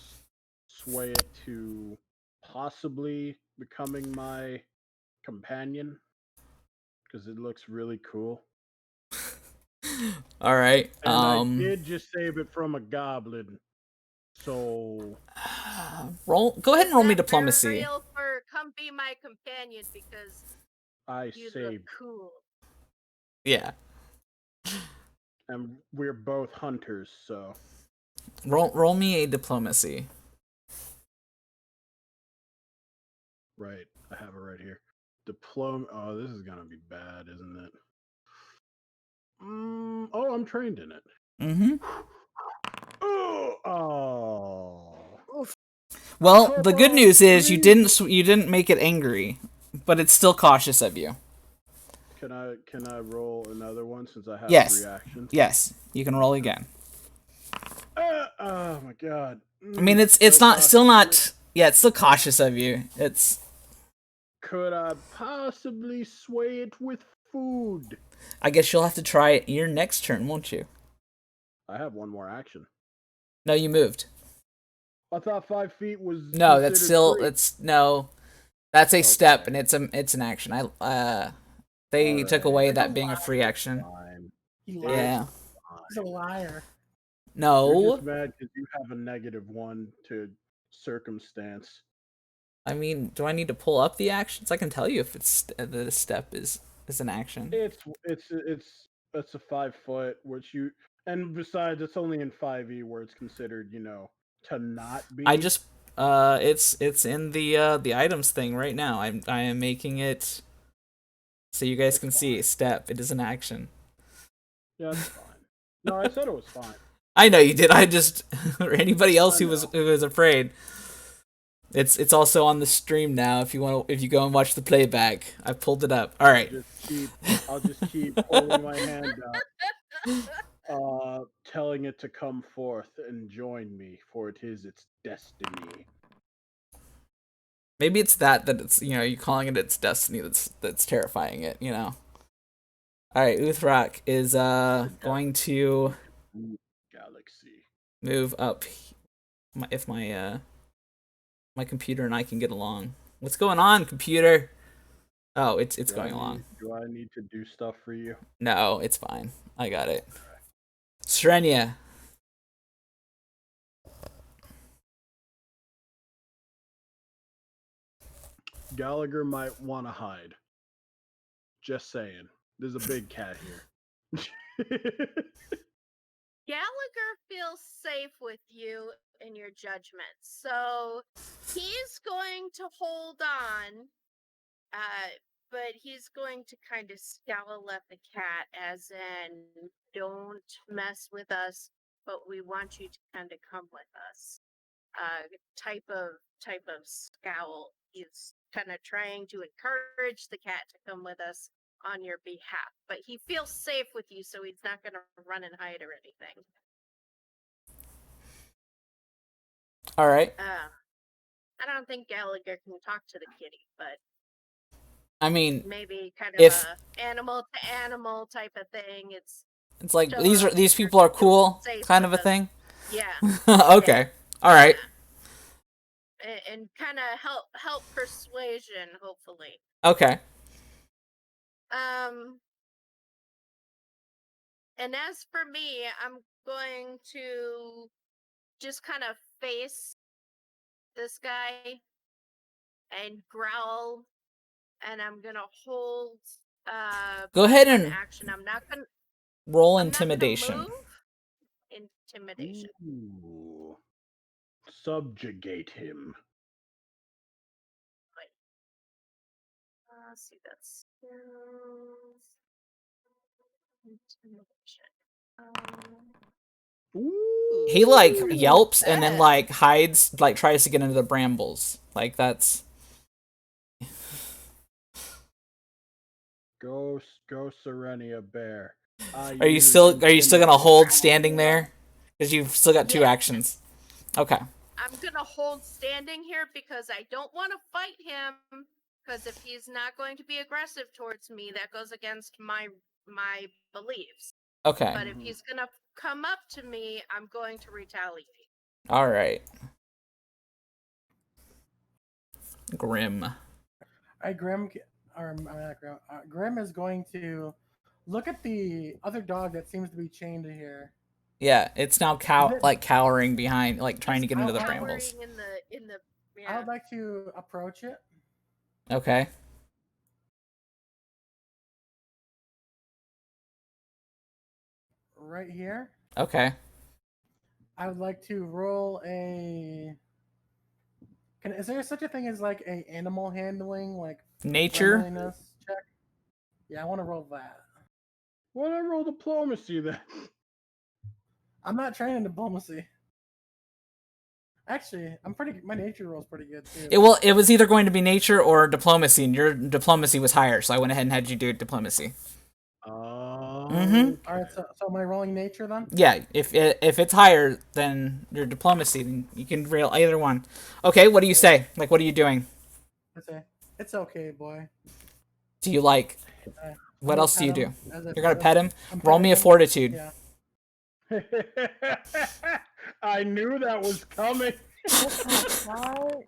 sway it to possibly becoming my companion because it looks really cool. All right. And I did just save it from a goblin. So Roll. Go ahead and roll me Is that diplomacy. burial for come be my companion because I you look saved. cool. Yeah. And we're both hunters, so Roll me a diplomacy. right. I have it right here. Oh, this is gonna be bad, isn't it? Oh, I'm trained in it. Mm-hmm. Oh. Well, the good news is you didn't make it angry, but it's still cautious of you. Can I roll another one since I have Yes. 3 actions? Yes, you can roll again. Oh my god. I mean, it's still not. Yeah, it's still cautious of you. It's. Could I possibly sway it with food? I guess you'll have to try it your next turn, won't you? I have one more action. No, you moved. I thought 5 feet was No, that's considered still free. no. That's a step, Okay. and it's an action. They took Alright. away that being a free action. Fine. He lied. Yeah. He's a liar. You're No. just mad because you have a -1 to circumstance. I mean, do I need to pull up the actions? I can tell you if it's the step is an action. It's That's a 5 foot, which you and besides, it's only in 5e where it's considered, to not be. I just it's in the items thing right now. I am making it so you guys It's can see fine. step. It is an action. Yeah, that's fine. No, I said it was fine. I know you did. I just or anybody else I who know. was afraid. It's also on the stream now. If you go and watch the playback, I pulled it up. All right. I'll just keep holding my hand up, telling it to come forth and join me, for it is its destiny. Maybe it's that it's you calling it its destiny that's terrifying it. All right. Uthrak is going to Galaxy. move up. If my computer and I can get along. What's going on, computer? Oh, it's going along. Do I need to do stuff for you? No, it's fine. I got it. Srenya. Gallagher might want to hide. Just saying. There's a big cat here. Gallagher feels safe with you in your judgment, so he's going to hold on, but he's going to kind of scowl at the cat, as in, "Don't mess with us, but we want you to kind of come with us." Type of scowl. He's kind of trying to encourage the cat to come with us on your behalf, but he feels safe with you, so he's not going to run and hide or anything. All right. I don't think Gallagher can talk to the kitty, but I mean, maybe kind of if a animal to animal type of thing. It's like still these people are cool, safe kind of a with us. thing. Yeah. Okay. All right. And kind of help persuasion, hopefully. Okay. And as for me, I'm going to just kind of face this guy and growl, and I'm gonna hold Go ahead one and action. I'm not gonna roll I'm not gonna intimidation. move. Intimidation. Ooh. Subjugate him. Let's see, that's skills. Intimidation. Ooh. He like Ooh, yelps and then that. like hides, like tries to get into the brambles. Like that's Go, Serenia Bear. Are you still gonna hold standing there? Because you've still got 2 Yeah. actions. Okay. I'm gonna hold standing here because I don't want to fight him. Because if he's not going to be aggressive towards me, that goes against my beliefs. Okay. But if he's gonna come up to me, I'm going to retaliate. All right. Grim. Grim, or not Grim. Grim is going to look at the other dog that seems to be chained here. Yeah, it's now cowering behind, like trying to get into the Cowering brambles. in the I would like to approach it. Okay. Right here. Okay. I would like to roll a. Is there such a thing as like a animal handling, like Nature. friendliness check? Yeah, I want to roll that. Why don't I roll diplomacy then? I'm not trained in diplomacy. Actually, my nature roll's pretty good too. It was either going to be nature or diplomacy, and your diplomacy was higher, so I went ahead and had you do diplomacy. Mm-hmm. All right, so am I rolling nature then? Yeah, if it's higher than your diplomacy, then you can roll either one. Okay, what do you say? Like, what are you doing? It's okay, boy. Do you like? What else do you do? You're gonna pet him. Roll me a fortitude. Yeah. I knew that was coming. Oh!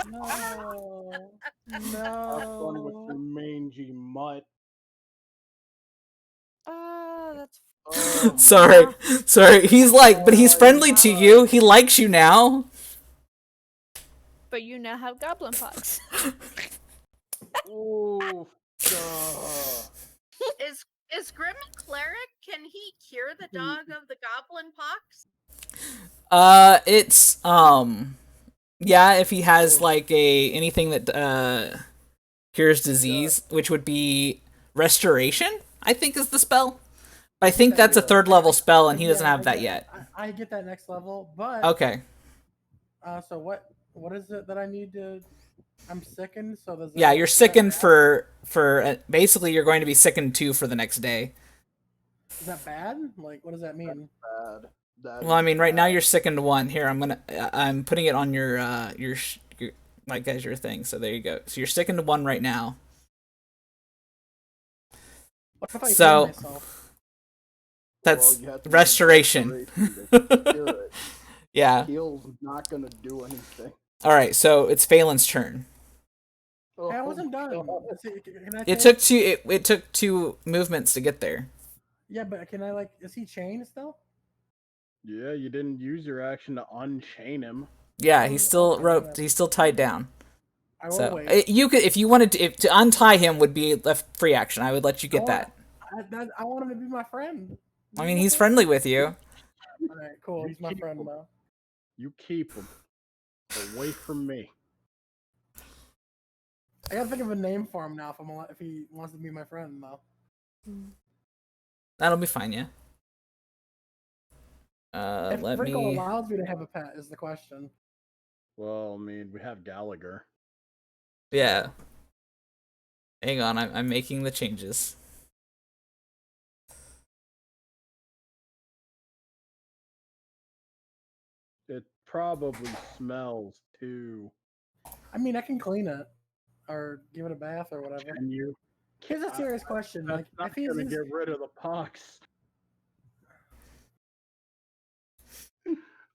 No. Have fun with No. your mangy mutt. That's Oh, Sorry. He's like, but he's friendly to you. He likes you now. but you now have goblin pox. Oh, duh. Is Grim a cleric? Can he cure the dog of the goblin pox? It's yeah, if he has like anything that cures disease, which would be restoration, I think is the spell. But I think that's a Yeah. 3rd level spell, and he doesn't have that get, yet. I get that next level, but Okay. So what is it that I need to? I'm sickened. So does Yeah, that, you're is that sickened bad? for basically you're going to be sickened 2 for the next day. Is that bad? Like, what does that mean? Bad. That Well, I is mean, right now bad. you're sickened 1. Here, I'm putting it on your like as your thing. So there you go. So you're sickened 1 right now. What if I heal So myself? that's Well, you have to use restoration. to cure it. Yeah. Heal's not gonna do anything. All right. So it's Phelan's turn. Hey, I Oh, wasn't done. God. Can I It take- took 2. It took 2 movements to get there. Yeah, but can I like? Is he chained still? Yeah, you didn't use your action to unchain him. Yeah, he's still Okay, roped. whatever. He's still tied down. I will So wait. you could, if you wanted to untie him, would be left free action. I would let you get that. I want him to be my friend. I mean, he's friendly with you. All right, cool. He's my keep friend him. now. You keep him away from me. I gotta think of a name for him now if he wants to be my friend though. That'll be fine. Yeah. If Let Rico me. allows me to have a pet is the question. Well, I mean, we have Gallagher. Yeah. Hang on, I'm making the changes. It probably smells too. I mean, I can clean it or give it a bath or whatever. Can you? Here's a serious question: That's like, not if he's gonna get rid of the pox.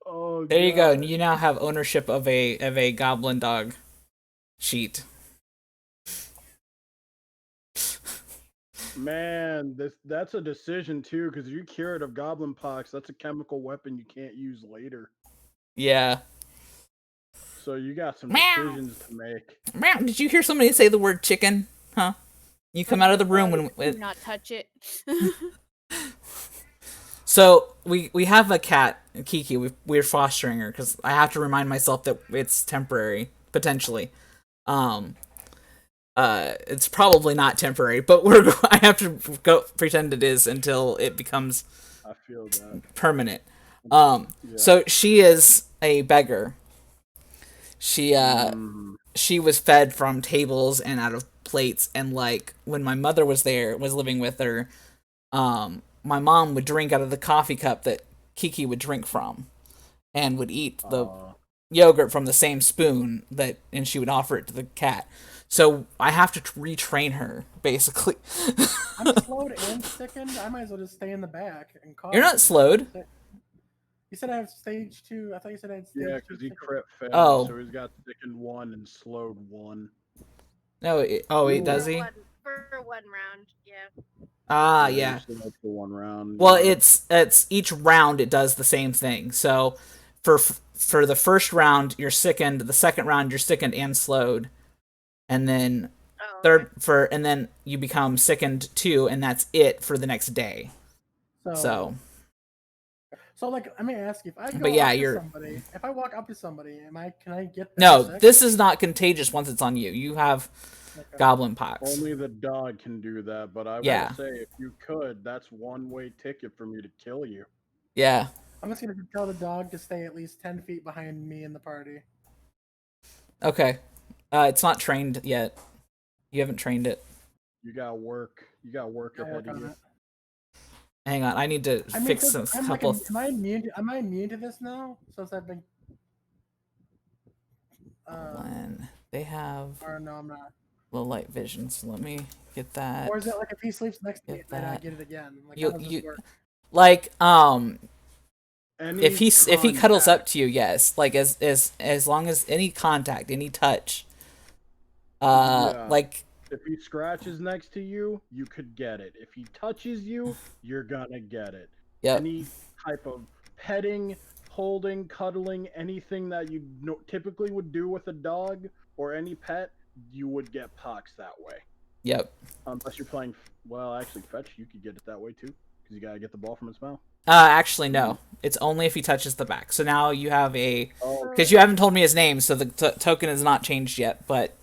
Oh, There you go. God. You now have ownership of a goblin dog sheet. Man, that's a decision too, because you cure it of goblin pox. That's a chemical weapon you can't use later. Yeah. So you got some Meow. decisions to make. Meow. Did you hear somebody say the word chicken? Huh? You come out of the room Do when. not touch it. So we have a cat, Kiki. We're fostering her because I have to remind myself that it's temporary potentially. It's probably not temporary, but I have to go pretend it is until it becomes I feel that. permanent. Yeah. So she is a beggar. She she was fed from tables and out of plates, and like when my mother was living with her, my mom would drink out of the coffee cup that Kiki would drink from, and would eat the yogurt from the same spoon and she would offer it to the cat. So I have to retrain her, basically. I'm slowed and sickened, I might as well just stay in the back and cough. You're not slowed. You said I have stage 2. I thought you said I had stage 2. Yeah, because he crit failed, Oh. so he's got sickened 1 and slowed 1. No, wait, does he? For 1 round, yeah. Ah, yeah. Usually that's for 1 round. Well, yeah. it's each round it does the same thing. So for the first round you're sickened, the second round you're sickened and slowed, and then and then you become sickened 2, and that's it for the next day. So like, let me ask you, if I go But yeah, up to you're- somebody, if I walk up to somebody, can I get them no, sick? this is not contagious once it's on you. You have Okay. goblin pox. Only the dog can do that, but I Yeah. will say, if you could, that's one-way ticket for me to kill you. Yeah. I'm just gonna tell the dog to stay at least 10 feet behind me in the party. Okay. It's not trained yet. You haven't trained it. You got work. You got work I'll ahead work of on you. it. Hang on, I need to I mean, fix 'cause some I'm couple. am I immune to this now? Since I've been. When they have Or no, I'm not. low light vision, so let me get that. Or is it like if he sleeps next to me, Get then I that. get it again? Like, You- how does you- this work? Like Any if he cuddles up contact- to you, yes. Like as long as any contact, any touch. Yeah. Like If he scratches next to you, you could get it. If he touches you, you're gonna get it. Yep. Any type of petting, holding, cuddling, anything that you typically would do with a dog or any pet, you would get pox that way. Yep. Unless you're playing, well, actually, fetch, you could get it that way too, because you gotta get the ball from its mouth. Actually, no. It's only if he touches the back. So now you have a... Oh, Because you haven't told me his name, so the token is not changed yet, but...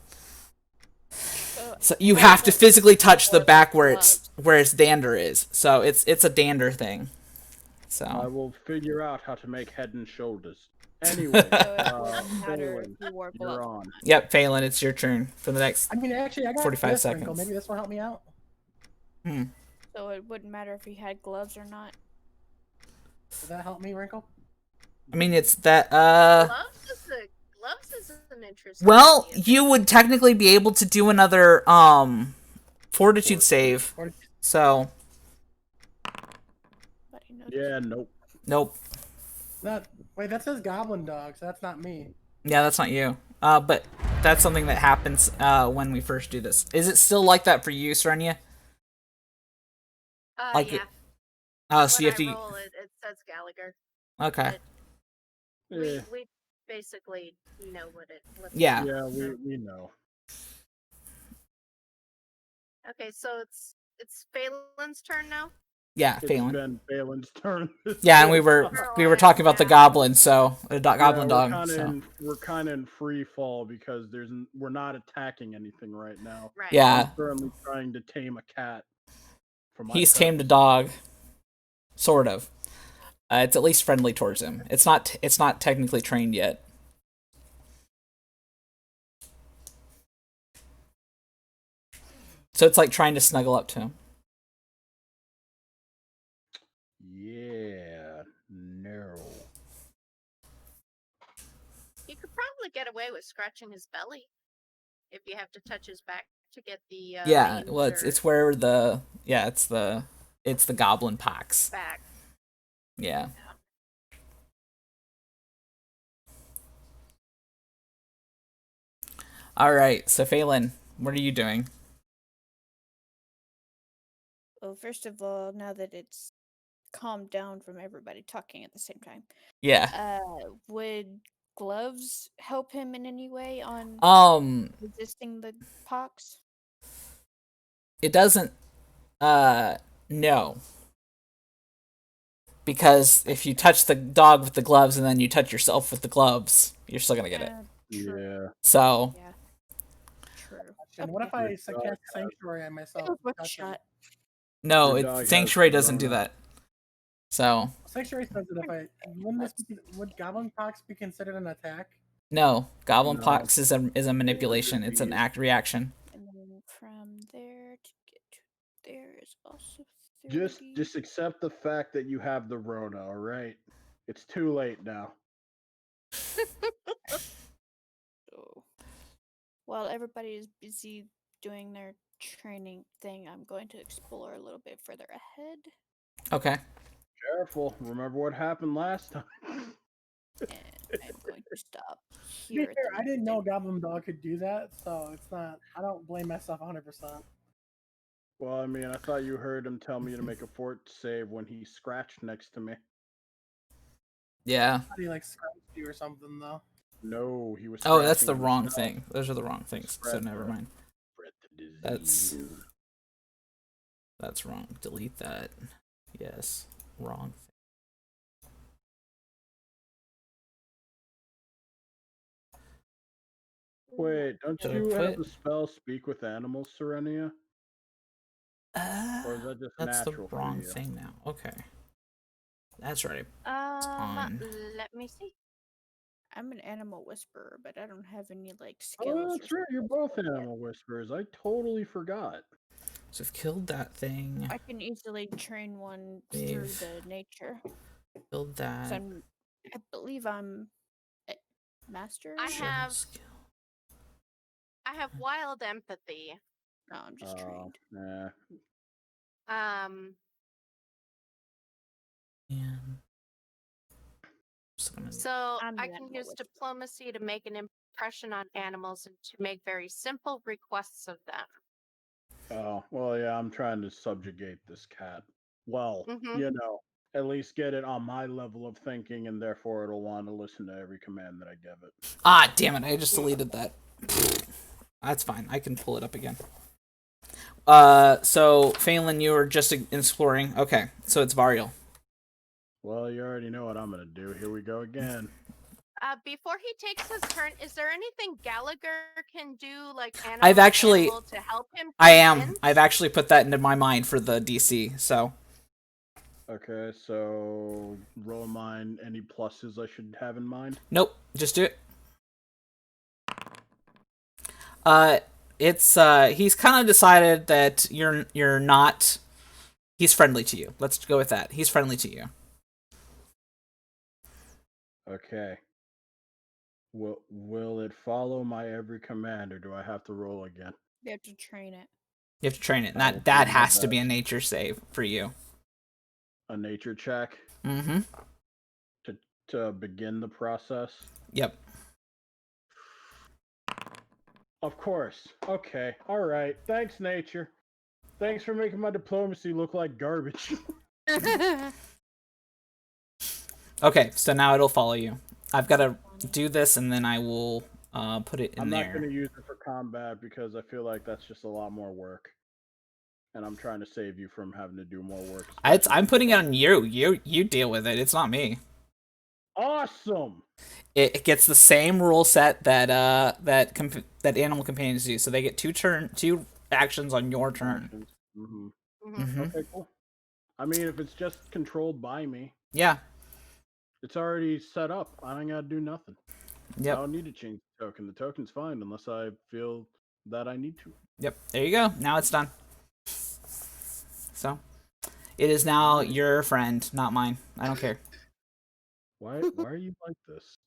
So you have to physically touch the back where its dander is. So it's a dander thing. I So will figure out how to make head and shoulders. Anyway, So it wouldn't matter Phelan, if you wore you're gloves. on. yep, Phelan, it's your turn for the next. I mean, actually, I got 45 this Wrinkle. seconds. Maybe this will help me out. So it wouldn't matter if he had gloves or not. Does that help me, Wrinkle? I mean, it's that. Gloves is an interesting. Well, idea. you would technically be able to do another fortitude save. So But he knows Yeah, nope. nope. Wait, that says Goblin Dog, so that's not me. Yeah, that's not you. But that's something that happens when we first do this. Is it still like that for you, Serenia? Like yeah. So When you have I to. roll, it says Gallagher. Okay. We basically know what it. Yeah. Yeah, we know. Okay, so it's Phelan's turn now. Yeah, It's Phelan. been Phelan's turn. Yeah, and we were talking about the goblin, so goblin dog. So. We're kind of in free fall because we're not attacking anything right now. Right. Yeah, I'm currently trying to tame a cat. For my he's pet. tamed a dog, sort of. It's at least friendly towards him. It's not technically trained yet. So it's like trying to snuggle up to him. Yeah, no. You could probably get away with scratching his belly if you have to touch his back to get the. Yeah, veins well, or it's where the it's the goblin pox. back. Yeah. All right, so Phelan, what are you doing? Well, first of all, now that it's calmed down from everybody talking at the same time, Yeah. would gloves help him in any way on resisting the pox? It doesn't. No. Because if you touch the dog with the gloves and then you touch yourself with the gloves, you're still gonna get it. True. Yeah. So Yeah. True. And what if I cast Sanctuary on myself? It was worth a Touch him? shot. no, Your dog has Sanctuary doesn't do corona. that. So Sanctuary says that if would Goblin Pox be considered an attack? no, Goblin No. Pox is a manipulation. It's an reaction. And then from there to get to there is also 30. Just accept the fact that you have the Rona, all right? It's too late now. So, while everybody is busy doing their training thing, I'm going to explore a little bit further ahead. Okay. Careful. Remember what happened last time. And I'm going to stop To be here. at fair, the I didn't know mountain. Goblin Dog could do that, so it's not. I don't blame myself 100%. Well, I mean, I thought you heard him tell me to make a fort save when he scratched next to me. Yeah. He like scratched you or something though. No, he was. Oh, that's the scratching wrong himself. thing. Those are the wrong things. So Spread never the- mind. Spread the That's- disease. That's wrong. Delete that. Yes. Wrong. Wait, don't Did I you put- have the spell Speak with Animals, Serenia? Or is that just That's natural the for wrong you? thing now. Okay. That's right. on. Let me see. I'm an animal whisperer, but I don't have any like skills. Oh, or that's right. You're spells both yet. animal whisperers. I totally forgot. So we've killed that thing. I can easily train one through We've- the nature. Killed 'Cause that. I believe I'm a master. I Show have- skill. I have wild empathy. No, I'm just Oh, trained. nah. And just gonna- So I'm I the can animal use whisperer. diplomacy to make an impression on animals and to make very simple requests of them. Oh, well, yeah, I'm trying to subjugate this cat. Well, Mhm. you know, at least get it on my level of thinking, and therefore it'll want to listen to every command that I give it. Ah, damn it! I just deleted that. That's fine. I can pull it up again. So Phelan, you were just exploring. Okay, so it's Varial. Well, you already know what I'm gonna do. Here we go again. Before he takes his turn, is there anything Gallagher can do, like animal I've to actually- animal, to help him? I am. convince? I've actually put that into my mind for the DC. So Okay, so roll mine. Any pluses I should have in mind? nope, just do it. It's he's kind of decided that you're not. He's friendly to you. Let's go with that. He's friendly to you. Okay. Will it follow my every command, or do I have to roll again? You have to train it. You have to train it. And I will that do my has to be a best. nature save for you. A nature check Mm-hmm. to begin the process. Yep. Of course. Okay. All right. Thanks, nature. Thanks for making my diplomacy look like garbage. Okay, so now it'll follow you. I've got to do this, and then I will put it in I'm there. not going to use it for combat because I feel like that's just a lot more work. And I'm trying to save you from having to do more work. I'm putting it on you. You deal with it. It's not me. Awesome. It gets the same rule set that that animal companions do. So they get two actions on your turn. Mm-hmm. Mm-hmm. Okay, cool. I mean, if it's just controlled by me, Yeah. it's already set up. I ain't gotta do nothing. I Yep. don't need to change the token. The token's fine unless I feel that I need to. Yep. There you go. Now it's done. So, it is now your friend, not mine. I don't care. Why are you like this?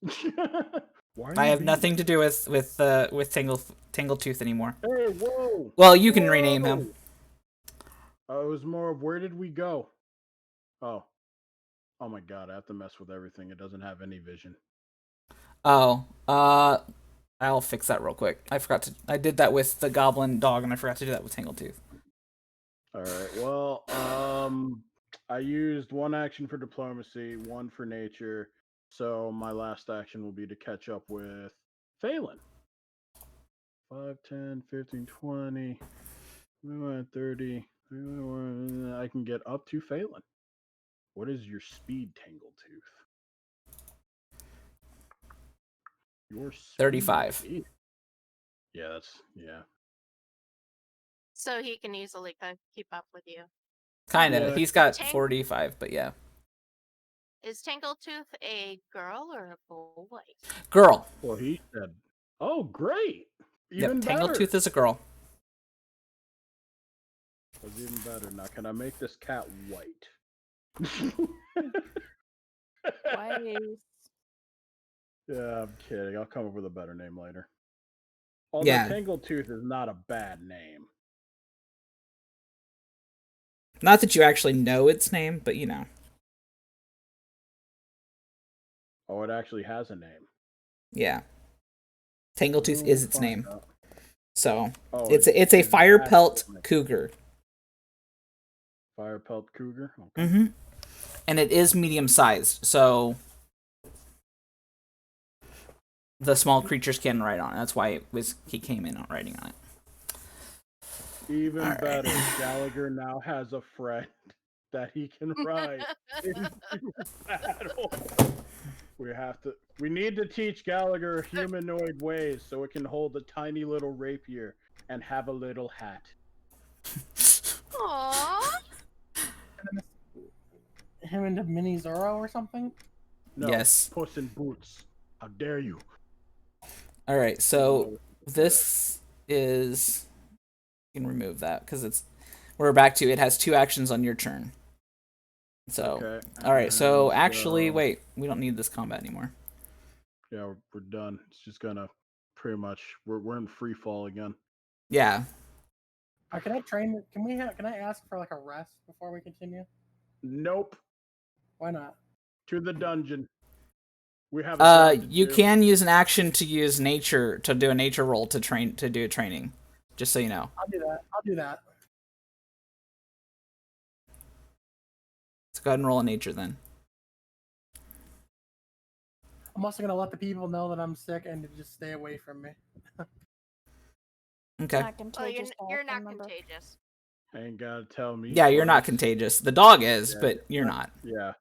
Why are I you have being nothing like to do with Tangletooth anymore. Hey, whoa! Well, you can rename him. It was more of where did we go? Oh. Oh my god, I have to mess with everything. It doesn't have any vision. Oh, I'll fix that real quick. I did that with the goblin dog, and I forgot to do that with Tangletooth. Alright, well, I used one action for diplomacy, one for nature, so my last action will be to catch up with Phelan. 5, 10, 15, 20, 30. I can get up to Phelan. What is your speed, Tangletooth? Your speed 35. is- Yeah, yeah. So he can easily keep up with you. Kinda. Yeah. He's got Tang- 45, but yeah. Is Tangletooth a girl or a boy? Girl. Well, he said, "Oh, great! Yep. Even better." Tangletooth is a girl. That's even better. Now, can I make this cat white? Twice. Yeah, I'm kidding. I'll come up with a better name later. Although Yeah. Tangletooth is not a bad name. Not that you actually know its name, but you know. Oh, it actually has a name. Yeah. Tangletooth We'll is its find name. out. So Oh, it's a it's fire actual pelt name. cougar. Fire pelt cougar. Okay. Mm-hmm. And it is medium sized, so the small creatures can ride on it. That's why he came in on riding on it. Even All right. better, Gallagher now has a friend that he can ride into battle. We need to teach Gallagher humanoid ways so it can hold a tiny little rapier and have a little hat. Aww. Him into Mini Zoro or something? No, Yes. Puss in Boots. How dare you? All right, so this is. You can remove that because we're back to it has 2 actions on your turn. So, Okay, all right. So and actually, so- wait, we don't need this combat anymore. Yeah, we're done. It's just gonna pretty much we're in free fall again. Yeah. Can I train? Can I ask for like a rest before we continue? Nope. Why not? To the dungeon. We have a job to You do. can use an action to use nature to do a nature roll to do a training. Just so you know. I'll do that. Let's Go ahead and roll a nature then. I'm also gonna let the people know that I'm sick and to just stay away from me. Okay. Not Well, contagious. you're not remember. contagious. Ain't gotta tell me. Yeah, you're not twice. contagious. The dog is, Yeah, but you're not. Yeah.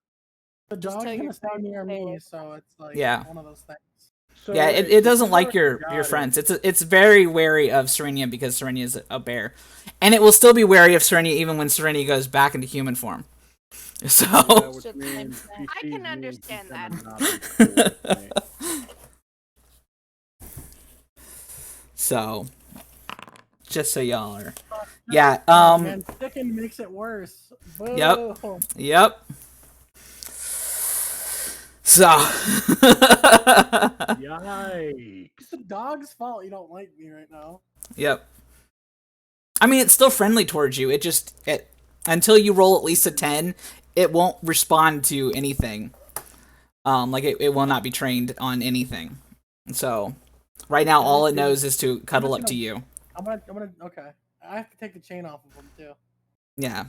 The Just dog's tell gonna your stay friends to near stay away me, from so it's like Yeah. one of those things. So Yeah, wait, it so doesn't you like already your got friends. it. It's very wary of Serenia because Serenia is a bear, and it will still be wary of Serenia even when Serenia goes back into human form. So Yeah, which Just means like he I sees can me, understand he's that. gonna not be cool with me. so just so y'all are, Oh, yeah. man, sticking makes it worse. Yep. Boo. Yep. So Yikes. It's the dog's fault you don't like me right now. yep. I mean, it's still friendly towards you. It until you roll at least a 10, it won't respond to anything. Like it will not be trained on anything. So right now, all it knows is to cuddle up to you. Okay. I have to take the chain off of him too. Yeah.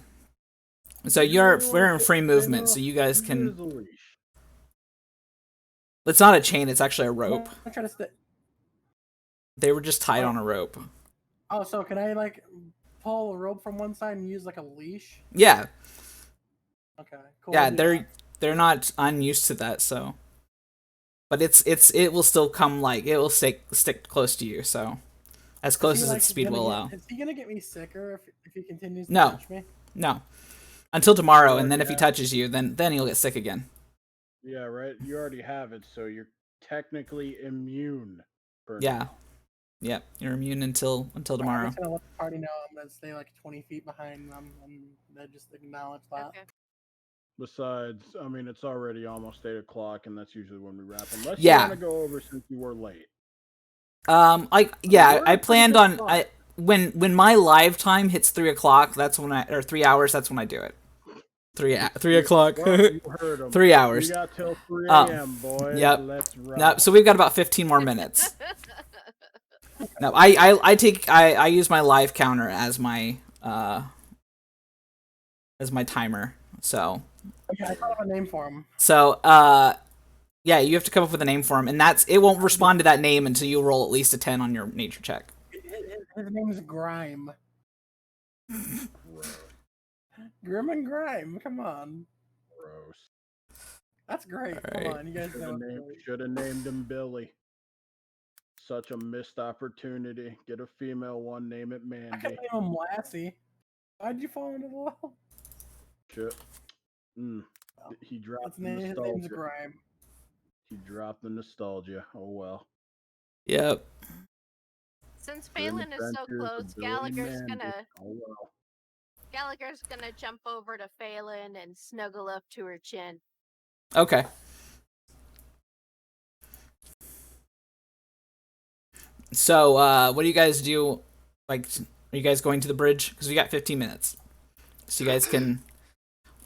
So we're in free movement, so you guys can. Use a leash. It's not a chain; it's actually a I'm rope. gonna try to stay. They were just tied on a rope. Oh, so can I like pull a rope from one side and use like a leash? Yeah, Okay, cool. yeah. I'll do that. They're not unused to that, so. But it will still come like it will stick close to you, so as close Is he, as like, its speed gonna will get- allow. Is he gonna get me sicker if he continues to No. touch me? No, until tomorrow, You and then if already he have touches you, then he'll get sick again. Yeah, right. You already have it, so you're technically immune. For Yeah. now. Yep, you're immune until I'm tomorrow. just gonna let the party know I'm gonna stay like 20 feet behind them, and they just acknowledge that. Okay. Besides, I mean, it's already almost 8 o'clock, and that's usually when we wrap. Unless Yeah. you want to go over since you were late. I we're in planned pretty on good when my live time hits 3 o'clock. That's when 3 hours. That's when I do it. 3 o'clock. Well, you heard him. 3 hours. We got till 3 Um, a.m., boys. yep. Let's rock. Nope. So we've got about 15 more minutes. No, I use my live counter as my timer. So Okay, I thought of a name for him. yeah, you have to come up with a name for him, and it won't respond to that name until you roll at least a 10 on your nature check. His name is Grime. Gross. Grim and Grime. Come on, Gross. that's great. Alright. Come on, you guys know. it's great. Should have named him Billy. Such a missed opportunity. Get a female one, name it I Mandy. could name him Lassie. Why'd you fall into the well? Shit. He dropped the His name's nostalgia. Grime. He dropped the nostalgia. Oh well. Yep. Since Grim Phelan is so Adventures of close, Billy Mandy. Oh well. Gallagher's gonna jump over to Phelan and snuggle up to her chin. Okay. So, what do you guys do? Like, are you guys going to the bridge? Because we got 15 minutes, so you guys can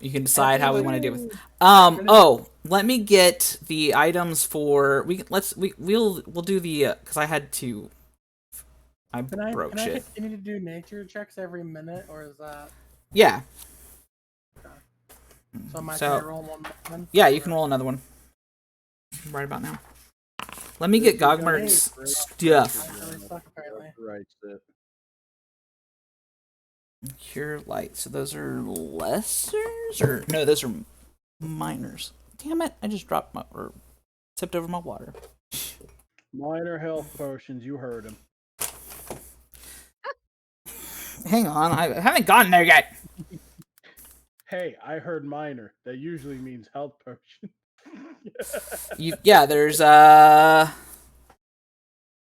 decide how we want to do it. Oh, let me get the items for we'll do the because I had to. I broke Can I shit. continue to do nature checks every minute, or is that Yeah. so? Can I So roll one more then? yeah, you can roll another one. Right about now. Let me get Gogmark's stuff. I really suck, apparently. Right. Cure light. So those are lessers, or no? Those are minors. Damn it! I just dropped or tipped over my water. Minor health potions. You heard him. Hang on, I haven't gotten there yet. Hey, I heard minor. That usually means health potion. There's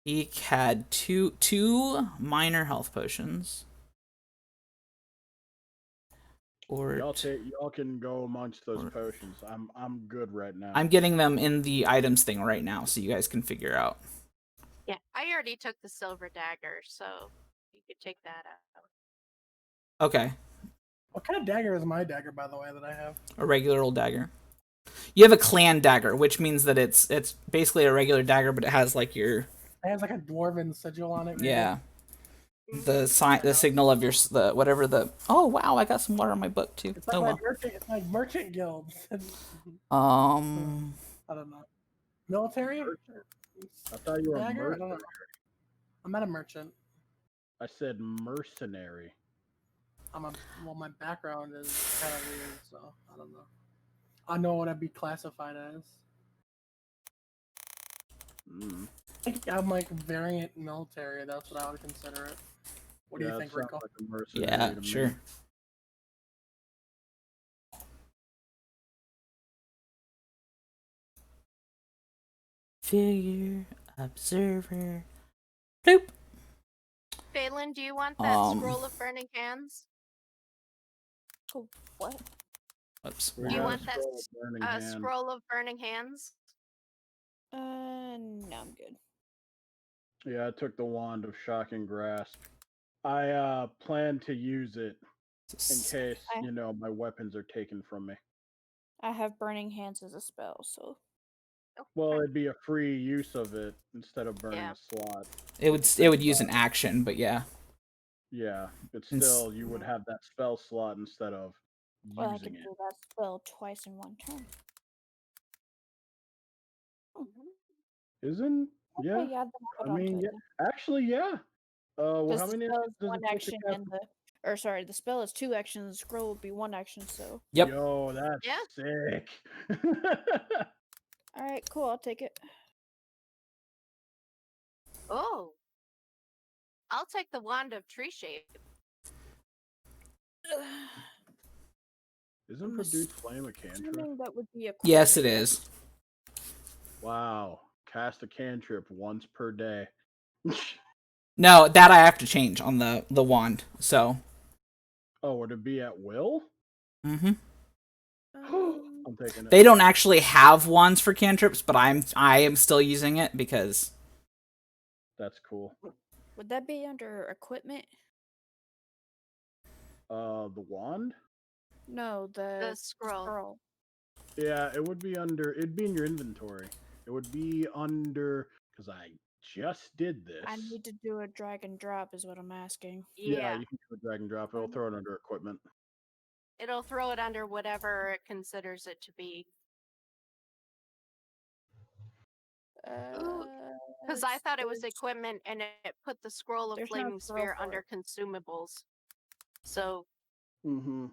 he had two minor health potions. Or y'all can go amongst those potions. I'm good right now. I'm getting them in the items thing right now, so you guys can figure out. Yeah, I already took the silver dagger, so you could take that out. Okay, What kind of dagger is my dagger, by the way, that I have? a regular old dagger. You have a clan dagger, which means that it's basically a regular dagger, but it has like your It has like a dwarven sigil on it. Maybe? yeah. the sign, the signal of the whatever the. Oh wow, I got some water on my book too. It's like Oh my well. merchant. It's like merchant guilds. Um, I don't know. Military? I thought you were Dagger? I don't know. mercenary. I'm not a merchant. I said mercenary. My background is kind of weird, so I don't know. I know what I'd be classified as. Mm. I think I'm like variant military. That's what I would consider it. What do Yeah, you it think, sounds Rico? like a mercenary yeah, to sure. me. Figure observer. Bloop. Phelan, do you want that scroll of burning hands? Oh, what? Oops. We Do you got a want that scroll of burning hand. scroll of burning hands? No, I'm good. Yeah, I took the wand of shocking grasp. I plan to use it in case, I- my weapons are taken from me. I have burning hands as a spell, so Well, it'd be a free use of it instead of burning Yeah. a slot. It would use an action, but yeah. Yeah, but It's- still, you would have that spell slot instead of well, I using could it. do that spell twice in one turn. Isn't? Yeah. Okay, yeah, then I hold on to mean, it. yeah. Actually, yeah. Well, Because how the many spell actions is does one it take to action cast? and the spell is 2 actions. The scroll would be 1 action. So Yep. Yo, that's Yeah. sick. all right, cool. I'll take it. Oh. I'll take the wand of tree shape. Isn't I'm produce flame a cantrip? Assuming that would be a Yes, it is. Wow. Cast a cantrip once per day. No, that I have to change on the wand. So. Oh, would it be at will? Mm-hmm. I'm taking it. They don't actually have wands for cantrips, but I am still using it because. That's cool. Would that be under equipment? The wand? No, The scroll. Yeah, it'd be in your inventory. It would be under, because I just did this. I need to do a drag and drop, is what I'm asking. Yeah, you can do a drag and drop. It'll throw it under equipment. It'll throw it under whatever it considers it to be. Because I thought it was equipment and it put the scroll of there's no flaming scroll sphere for under consumables. So Mm-hmm.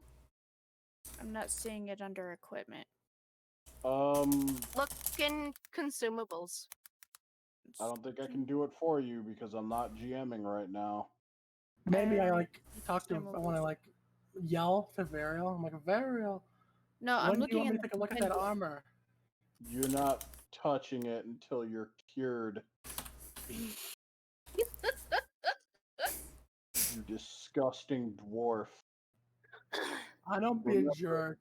I'm not seeing it under equipment. look in consumables. I don't think I can do it for you because I'm not GMing right now. Maybe I want Consumables. to yell to Varial. I'm like, Varial, No, I'm when do you looking want in me to take a look at that inventory. armor? You're not touching it until you're cured. You disgusting dwarf. I don't be a jerk.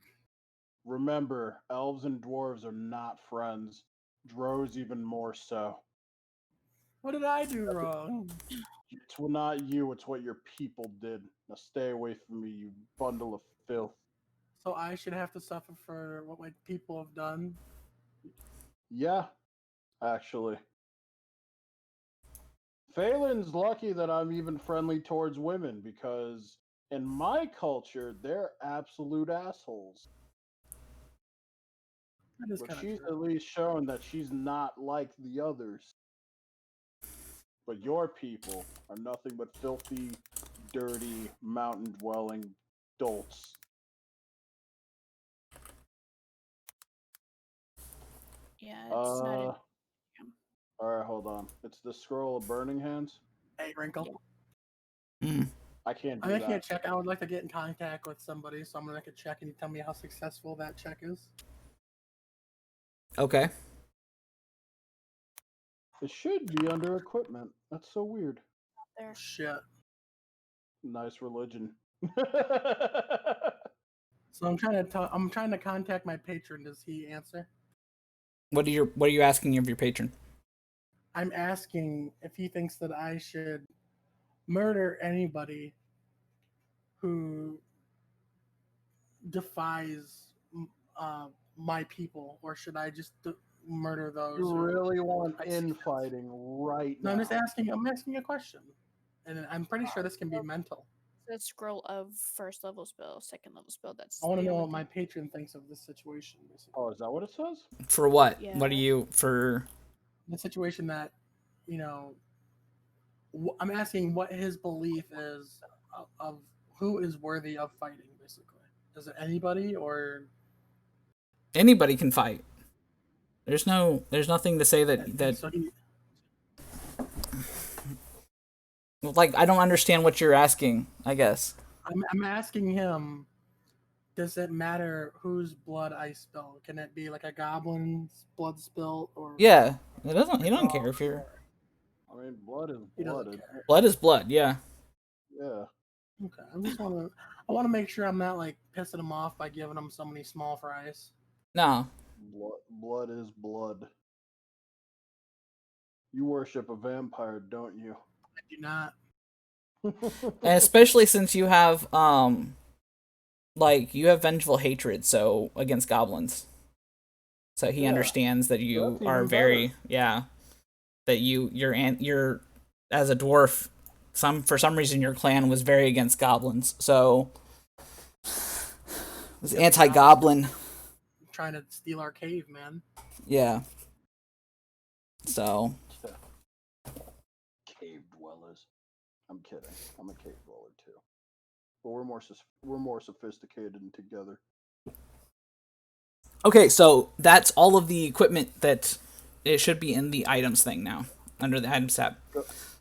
Remember, elves and dwarves are not friends. Drows even more so. What did I do wrong? It's not you, it's what your people did. Now stay away from me, you bundle of filth. So I should have to suffer for what my people have done? Yeah, actually. Phelan's lucky that I'm even friendly towards women because in my culture, they're absolute assholes. That is But kind she's of at least shown that she's not like the others. But your people are nothing but filthy, dirty, mountain-dwelling dolts. Yeah, it's not in. Alright, hold on. It's the scroll of burning hands? Hey, Wrinkle. Mm. I can't do I'm making a that. check. I would like to get in contact with somebody, so I'm gonna make a check, and you tell me how successful that check is. Okay. It should be under equipment. That's so weird. There. Shit. Nice religion. So I'm trying to contact my patron. Does he answer? What are you asking of your patron? I'm asking if he thinks that I should murder anybody who defies my people, or should I just murder those? You who really want I see fit? infighting right No, now. I'm asking a question. and I'm pretty sure this can be mental. The scroll of first level spell, second level spell. That's I want to the know only what my thing. patron thinks of this situation. Basically. Oh, is that what it says? For what? Yeah. What are you for? The situation that, you know, I'm asking what his belief is of who is worthy of fighting. Basically, is it anybody or Anybody can fight. There's nothing to say that so he, like I don't understand what you're asking, I guess. I'm asking him, does it matter whose blood I spill? Can it be like a goblin's blood spill or Yeah. It doesn't he don't care if you're I mean, blood is he doesn't blood. care? blood is blood, yeah. Yeah. Okay, I want to make sure I'm not like pissing him off by giving him so many small fries. No. Blood is blood. You worship a vampire, don't you? I do not. And especially since you have like you have vengeful hatred so against goblins. So he Yeah. understands that you That's are even very better. yeah, that you're as a dwarf for some reason your clan was very against goblins. So it was Yep, anti-goblin. Trying to steal our cave, man. Yeah. So Cave dwellers. I'm kidding. I'm a cave dweller too. But we're more sophisticated and together. okay, so that's all of the equipment that it should be in the items thing now under the items tab.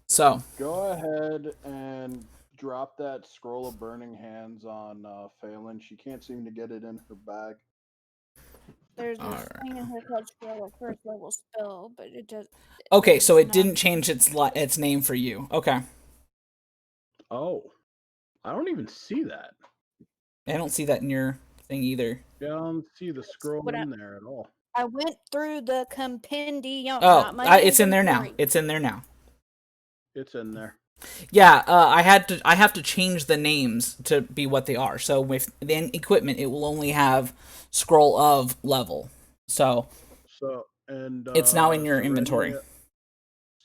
So Go ahead and drop that scroll of burning hands on Phelan. She can't seem to get it in her bag. There's this Alright. thing in here called scroll of first level spell, but it does. okay, so it's it not- didn't change its name for you. Okay, Oh, I don't even see that. I don't see that in your thing either. Yeah, I don't see the scroll what in there at all. I went through the compendium. Oh, not my it's in there now. inventory. It's in there now. It's in there. Yeah, I have to change the names to be what they are. So with the equipment, it will only have scroll of level. So So and it's now in your inventory.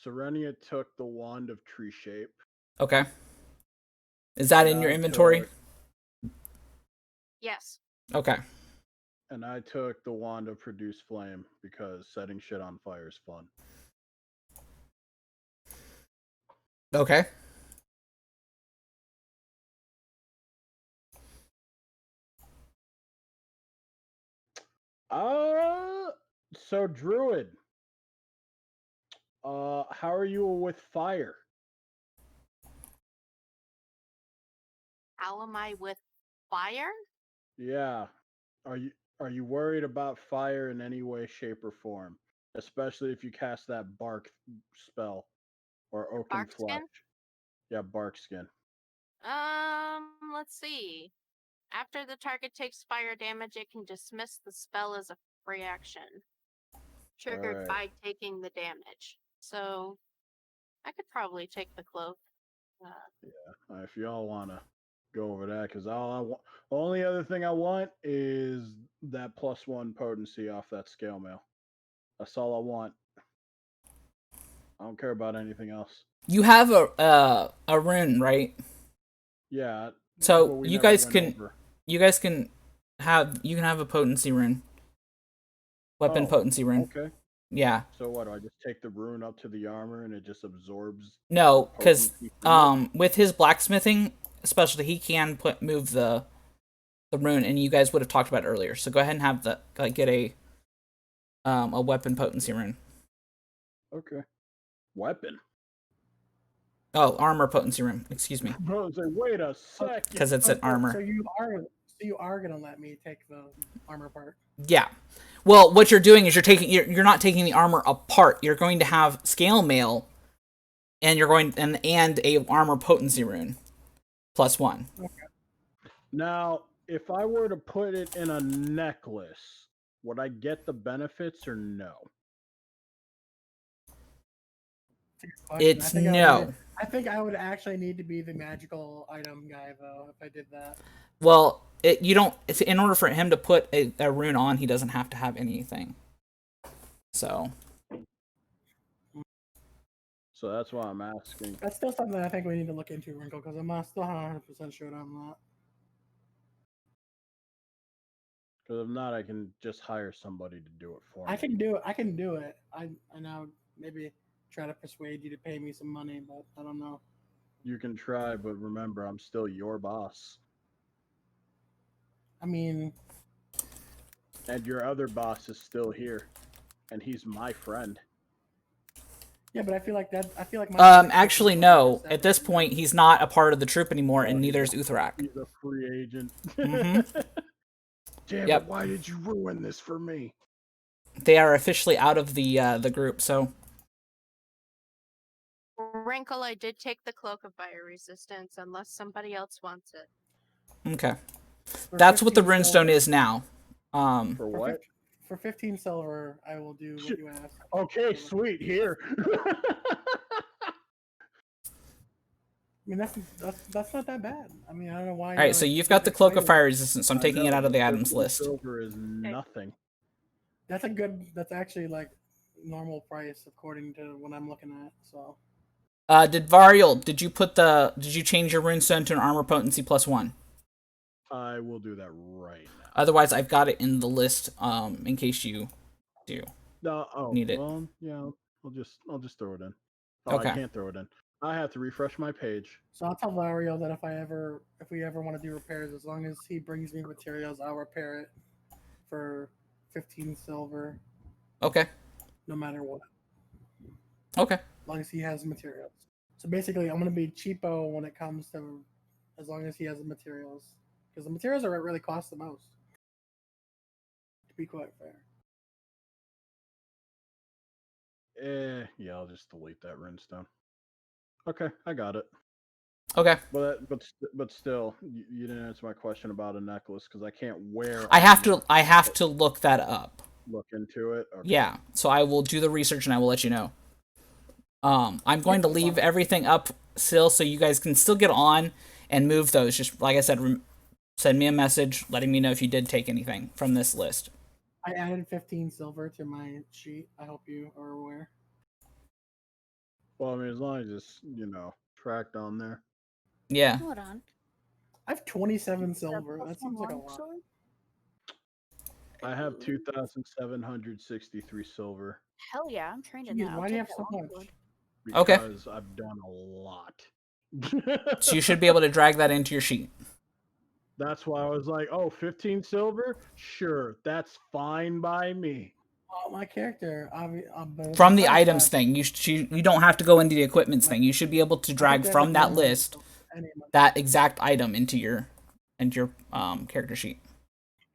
Serenia took the wand of tree shape. Okay. Is that And in your I inventory? took- Yes. Okay. And I took the wand of produce flame because setting shit on fire is fun. Okay. So Druid. How are you with fire? How am I with fire? Yeah. Are you worried about fire in any way, shape, or form? Especially if you cast that bark spell or oaken Bark flesh. skin? Yeah, bark skin. Let's see. After the target takes fire damage, it can dismiss the spell as a free action, triggered Alright. by taking the damage. So, I could probably take the cloak. If y'all wanna go over that, because all I want, only other thing I want is that +1 potency off that scale mail. That's all I want. I don't care about anything else. You have a rune, right? Yeah. So but we you never guys went can over. you guys can have a potency rune. Weapon Oh, potency rune. Okay. Yeah. So what? Do I just take the rune up to the armor and it just absorbs? No, because potency from it? with his blacksmithing especially he can move the rune, and you guys would have talked about it earlier. So go ahead and have get a weapon potency rune. Okay. Weapon. Oh, armor potency rune. Excuse me, Bro, I was like, wait a second. because it's an armor. So you are gonna let me take the armor part. Yeah. Well, what you're doing is you're not taking the armor apart. You're going to have scale mail, and you're going and a armor potency rune, +1. Okay. Now, if I were to put it in a necklace, would I get the benefits or no? It's I no. I think I would actually need to be the magical item guy though if I did that. Well, you don't. It's in order for him to put a rune on, he doesn't have to have anything. So So that's why I'm asking. That's still something I think we need to look into, Wrinkle, because I'm not still 100% sure on that. Because if not, I can just hire somebody to do it for me. I can do it. I can do it. I know maybe try to persuade you to pay me some money, but I don't know. You can try, but remember, I'm still your boss. I mean, And your other boss is still here. And he's my friend. yeah, but I feel like that. I feel like my Actually, no. At this point, he's not a part of the troop anymore, and neither is Uthrak. He's a free agent. Mm-hmm. Damn Yep. it, why did you ruin this for me? They are officially out of the group, so... Wrinkle, I did take the cloak of fire resistance, unless somebody else wants it. Okay. for That's what the 15 runestone silver- is now. For For, what? for 15 silver, I will do what you asked. Okay, sweet, here. I mean, that's not that bad. I mean, I don't know why. Alright, so you've got the Cloak of Fire Resistance, so I'm I taking it know, out of the but items 15 list. Silver is nothing. That's a good. That's actually like normal price according to what I'm looking at. So Did Varial, did you change your runestone to an armor potency +1? I will do that right now. Otherwise, I've got it in the list, in case you do. No, Need it. Well, yeah, I'll just throw it in. Oh, Okay. I can't throw it in. I have to refresh my page. So I'll tell Vario that if we ever want to do repairs, as long as he brings me materials, I'll repair it for 15 silver, Okay. no matter what. Okay. As long as he has materials. So basically, I'm gonna be cheapo when it comes to, as long as he has the materials, because the materials are what really cost the most. To be quite fair. Yeah, I'll just delete that runestone. Okay, I got it. Okay. But still, you didn't answer my question about a necklace because I can't wear. I have to look that up. Look into it. Okay. Yeah. So I will do the research and I will let you know. I'm going to leave everything up still so you guys can still get on and move those. Just like I said, send me a message letting me know if you did take anything from this list. I added 15 silver to my sheet. I hope you are aware. Well, I mean, as long as it's tracked on there. Yeah. Hold on. I have 27 silver. That seems like a lot. I have 2,763 silver. Hell yeah, I'm trained in Jeez, that. I'll why do you take have that so longsword. much? Okay. Because I've done a lot. So you should be able to drag that into your sheet. That's why I was like, oh, 15 silver? Sure, that's fine by me. Oh, my character. From the items thing, you don't have to go into the equipments thing. You should be able to drag from that list that exact item into your character sheet.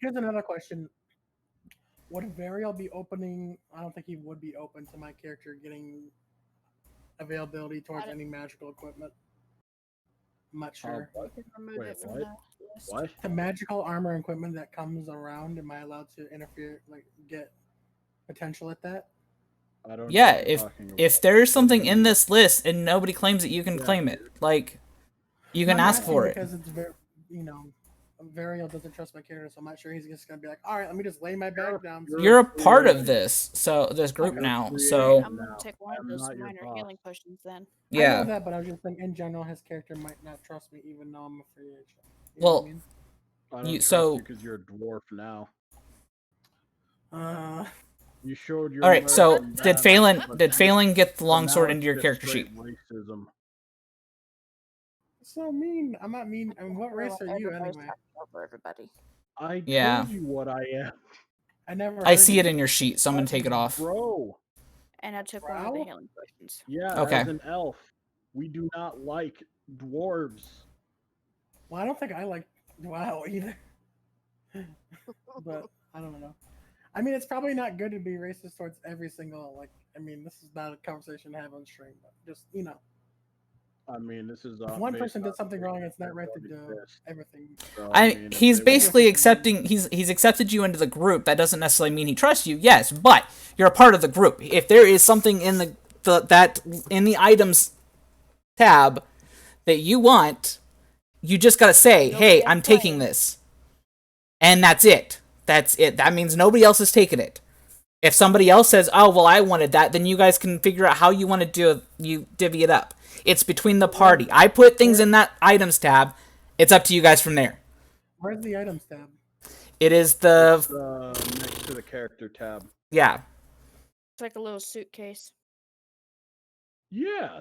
Here's another question. Would Varial be opening? I don't think he would be open to my character getting availability towards any magical equipment. I'm not sure. Remove Wait, it from what? the list. What? The magical armor equipment that comes around, am I allowed to interfere, like get potential at that? I don't know Yeah, what you're talking about. if there's something in this list and nobody claims it, you can Yeah. claim it. Like, you can I'm ask asking for it. because it's very, Varial doesn't trust my character, so I'm not sure he's just gonna be like, all right, let me just lay my bag down. You're a part of this group now. So I'm gonna take one of I'm those not your minor boss. healing potions then. I know yeah. that, but I was just thinking in general, his character might not trust me, even though I'm a free agent. You know Well, what I mean? I don't You- trust so- you because you're a dwarf now. You showed your. All right. So American did badge, Phelan but get the now longsword it's into your just character straight sheet? Racism. So mean. I'm not mean. I mean, what race are you Everybody's anyway? talking over everybody. I Yeah. told you what I am, I never. I heard see you. it in your sheet, so I'm gonna take it off. bro. And I took one of the Growl? healing potions. Yeah, Okay. as an elf, we do not like dwarves. Well, I don't think I like WoW either. But I don't know. I mean, it's probably not good to be racist towards every single I mean, this is not a conversation to have on stream, but just I mean, this is. if one based person did on something wrong, things it's not that right to don't do exist. everything. So, if He's they basically want- accepting. He's accepted you into the group. That doesn't necessarily mean he trusts you. Yes, but you're a part of the group. If there is something in the items tab that you want, you just gotta say, "Hey, I'm taking this," and that's it. That's it. That means nobody else is taking it. If somebody else says, "Oh, well, I wanted that," then you guys can figure out how you want to divvy it up. It's between the party. I put things in that items tab. It's up to you guys from there. Where's the items tab? It is It's, the next to the character tab. yeah. It's like a little suitcase. Yeah,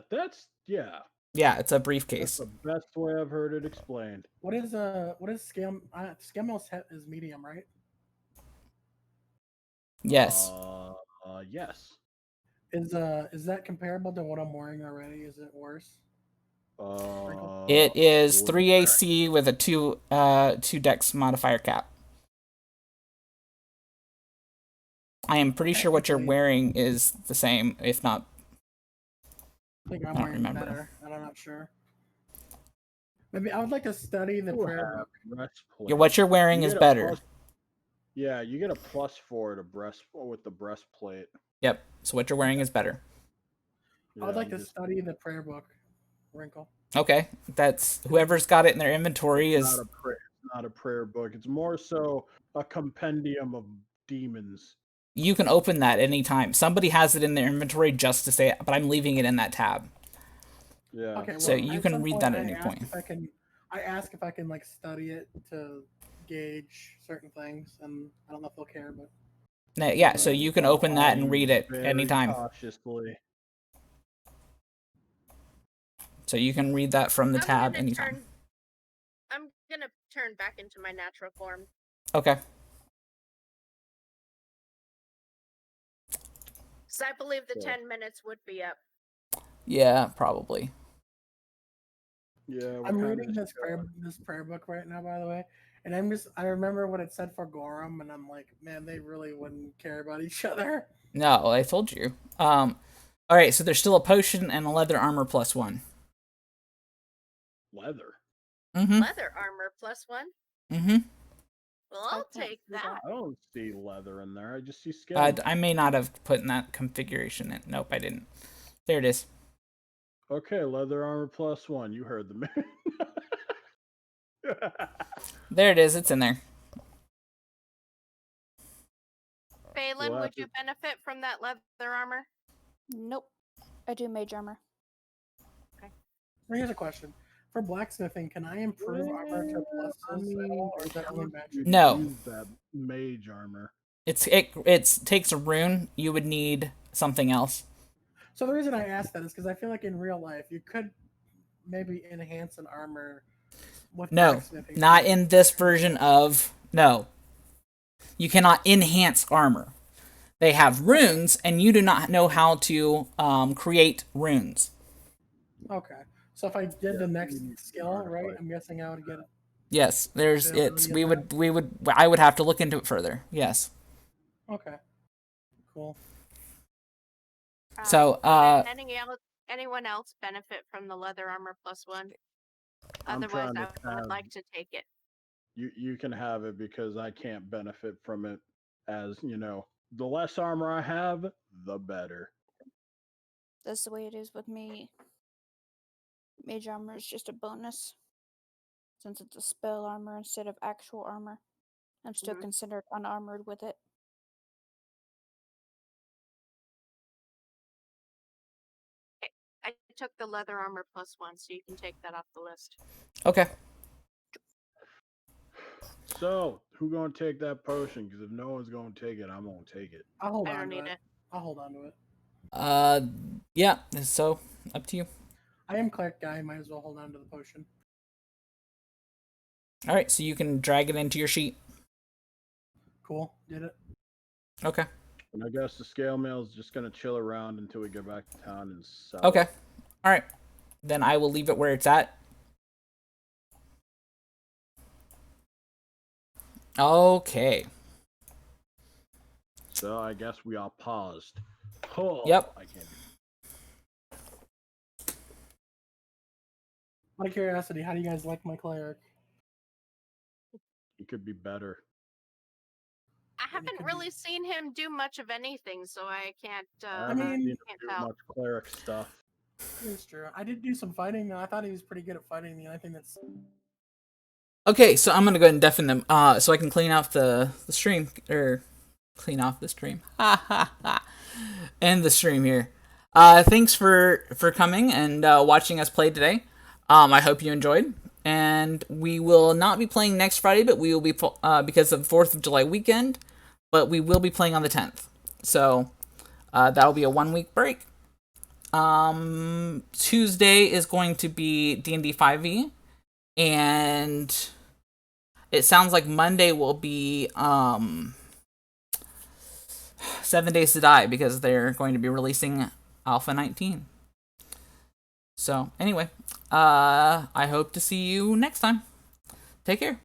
Yeah, it's a that's briefcase. the best way I've heard it explained. What is scale? Scale mouse is medium, right? Yes. Yes. Is that comparable to what I'm wearing already? Is it worse? It is what 3 AC with a 2 dex modifier cap. I am pretty sure what you're Technically- wearing is the same, if not. I think I'm don't wearing remember. better, and I'm not sure. Maybe I would like to study the You prayer have book. breastplate. What you're wearing You is get a better. plus- yeah, you get a +4 to with the breastplate. Yep. So what you're wearing is better. I would Yeah, like you to just- study the prayer book. Wrinkle. Okay. That's whoever's got it in their inventory It's is. not a prayer book. It's more so a compendium of demons. You can open that anytime. Somebody has it in their inventory just to say it, but I'm leaving it in that tab. Yeah. Okay, So well, you at can some read point that at I any ask point. If I ask if I can like study it to gauge certain things, and I don't know if they'll care, but Yeah, so you can open that and read it Very anytime. cautiously. So you can read that from the I'm tab gonna anytime. I'm gonna turn back into my natural form. Okay. Because I believe the Yeah. 10 minutes would be up. Yeah, probably. Yeah, we're I'm kinda reading just this prayer book right now, by the way, and I remember what it said for Gorham, and I'm like, man, they really wouldn't care about each other. No, I told you. All right, so there's still a potion and a leather armor +1. leather. Mm-hmm. Leather armor +1. Mm-hmm. Well, I'll can't take do that. that. I don't see leather in there. I just see skin. I may not have put in that configuration in. Nope, I didn't. There it is. Okay, leather armor +1. You heard the man. There it is. It's in there. Phelan, We'll would have you benefit from that leather armor? Nope. I do mage armor. Here's a question: for blacksmithing, can I improve armor to pluses at all, or is that only magic? No. Use that mage armor. It takes a rune. You would need something else. So the reason I asked that is because I feel like in real life you could maybe enhance an armor with No, blacksmithing. not in this version of no. You cannot enhance armor. They have runes, and you do not know how to create runes. Okay, so if I did the next you need skill, right? artifact. I'm guessing I would get it. Yes, there's Yeah, it's. yeah, We would. I would have to look into it further. Yes. Okay, cool. So, Would anyone else benefit from the leather armor +1? I'm Otherwise, trying I to would have- like to take it. You can have it because I can't benefit from it. As you know, the less armor I have, the better. That's the way it is with me. Mage armor is just a bonus. Since it's a spell armor instead of actual armor. I'm still Mhm. considered unarmored with it. I took the leather armor +1, so you can take that off the list. Okay. So, who gonna take that potion? Because if no one's gonna take it, I'm gonna take it. I'll hold I on don't to need it. it. I'll hold on to it. Yeah. So up to you. I am cleric guy. Might as well hold on to the potion. All right. So you can drag it into your sheet. Cool. Did it. Okay. And I guess the scale mail is just gonna chill around until we get back to town and sell. Okay. All right. Then I will leave it where it's at. Okay. So I guess we are paused. Oh, Yep. I can't. Out of curiosity, how do you guys like my cleric? It could be better. I it haven't could be- really seen him do much of anything, so I can't. I mean, haven't seen him can't do tell. much cleric stuff. It's true. I did do some fighting. Though. I thought he was pretty good at fighting. The only thing that's Okay. So I'm gonna go ahead and deafen them. So I can clean out the stream or Clean off the stream. Ha ha ha. End the stream here. Thanks for coming and watching us play today. I hope you enjoyed. And we will not be playing next Friday, but we will be because of 4th of July weekend. But we will be playing on the 10th. So that'll be a 1-week break. Tuesday is going to be D&D 5e. And it sounds like Monday will be 7 Days to Die, because they're going to be releasing Alpha 19. So, anyway, I hope to see you next time. Take care.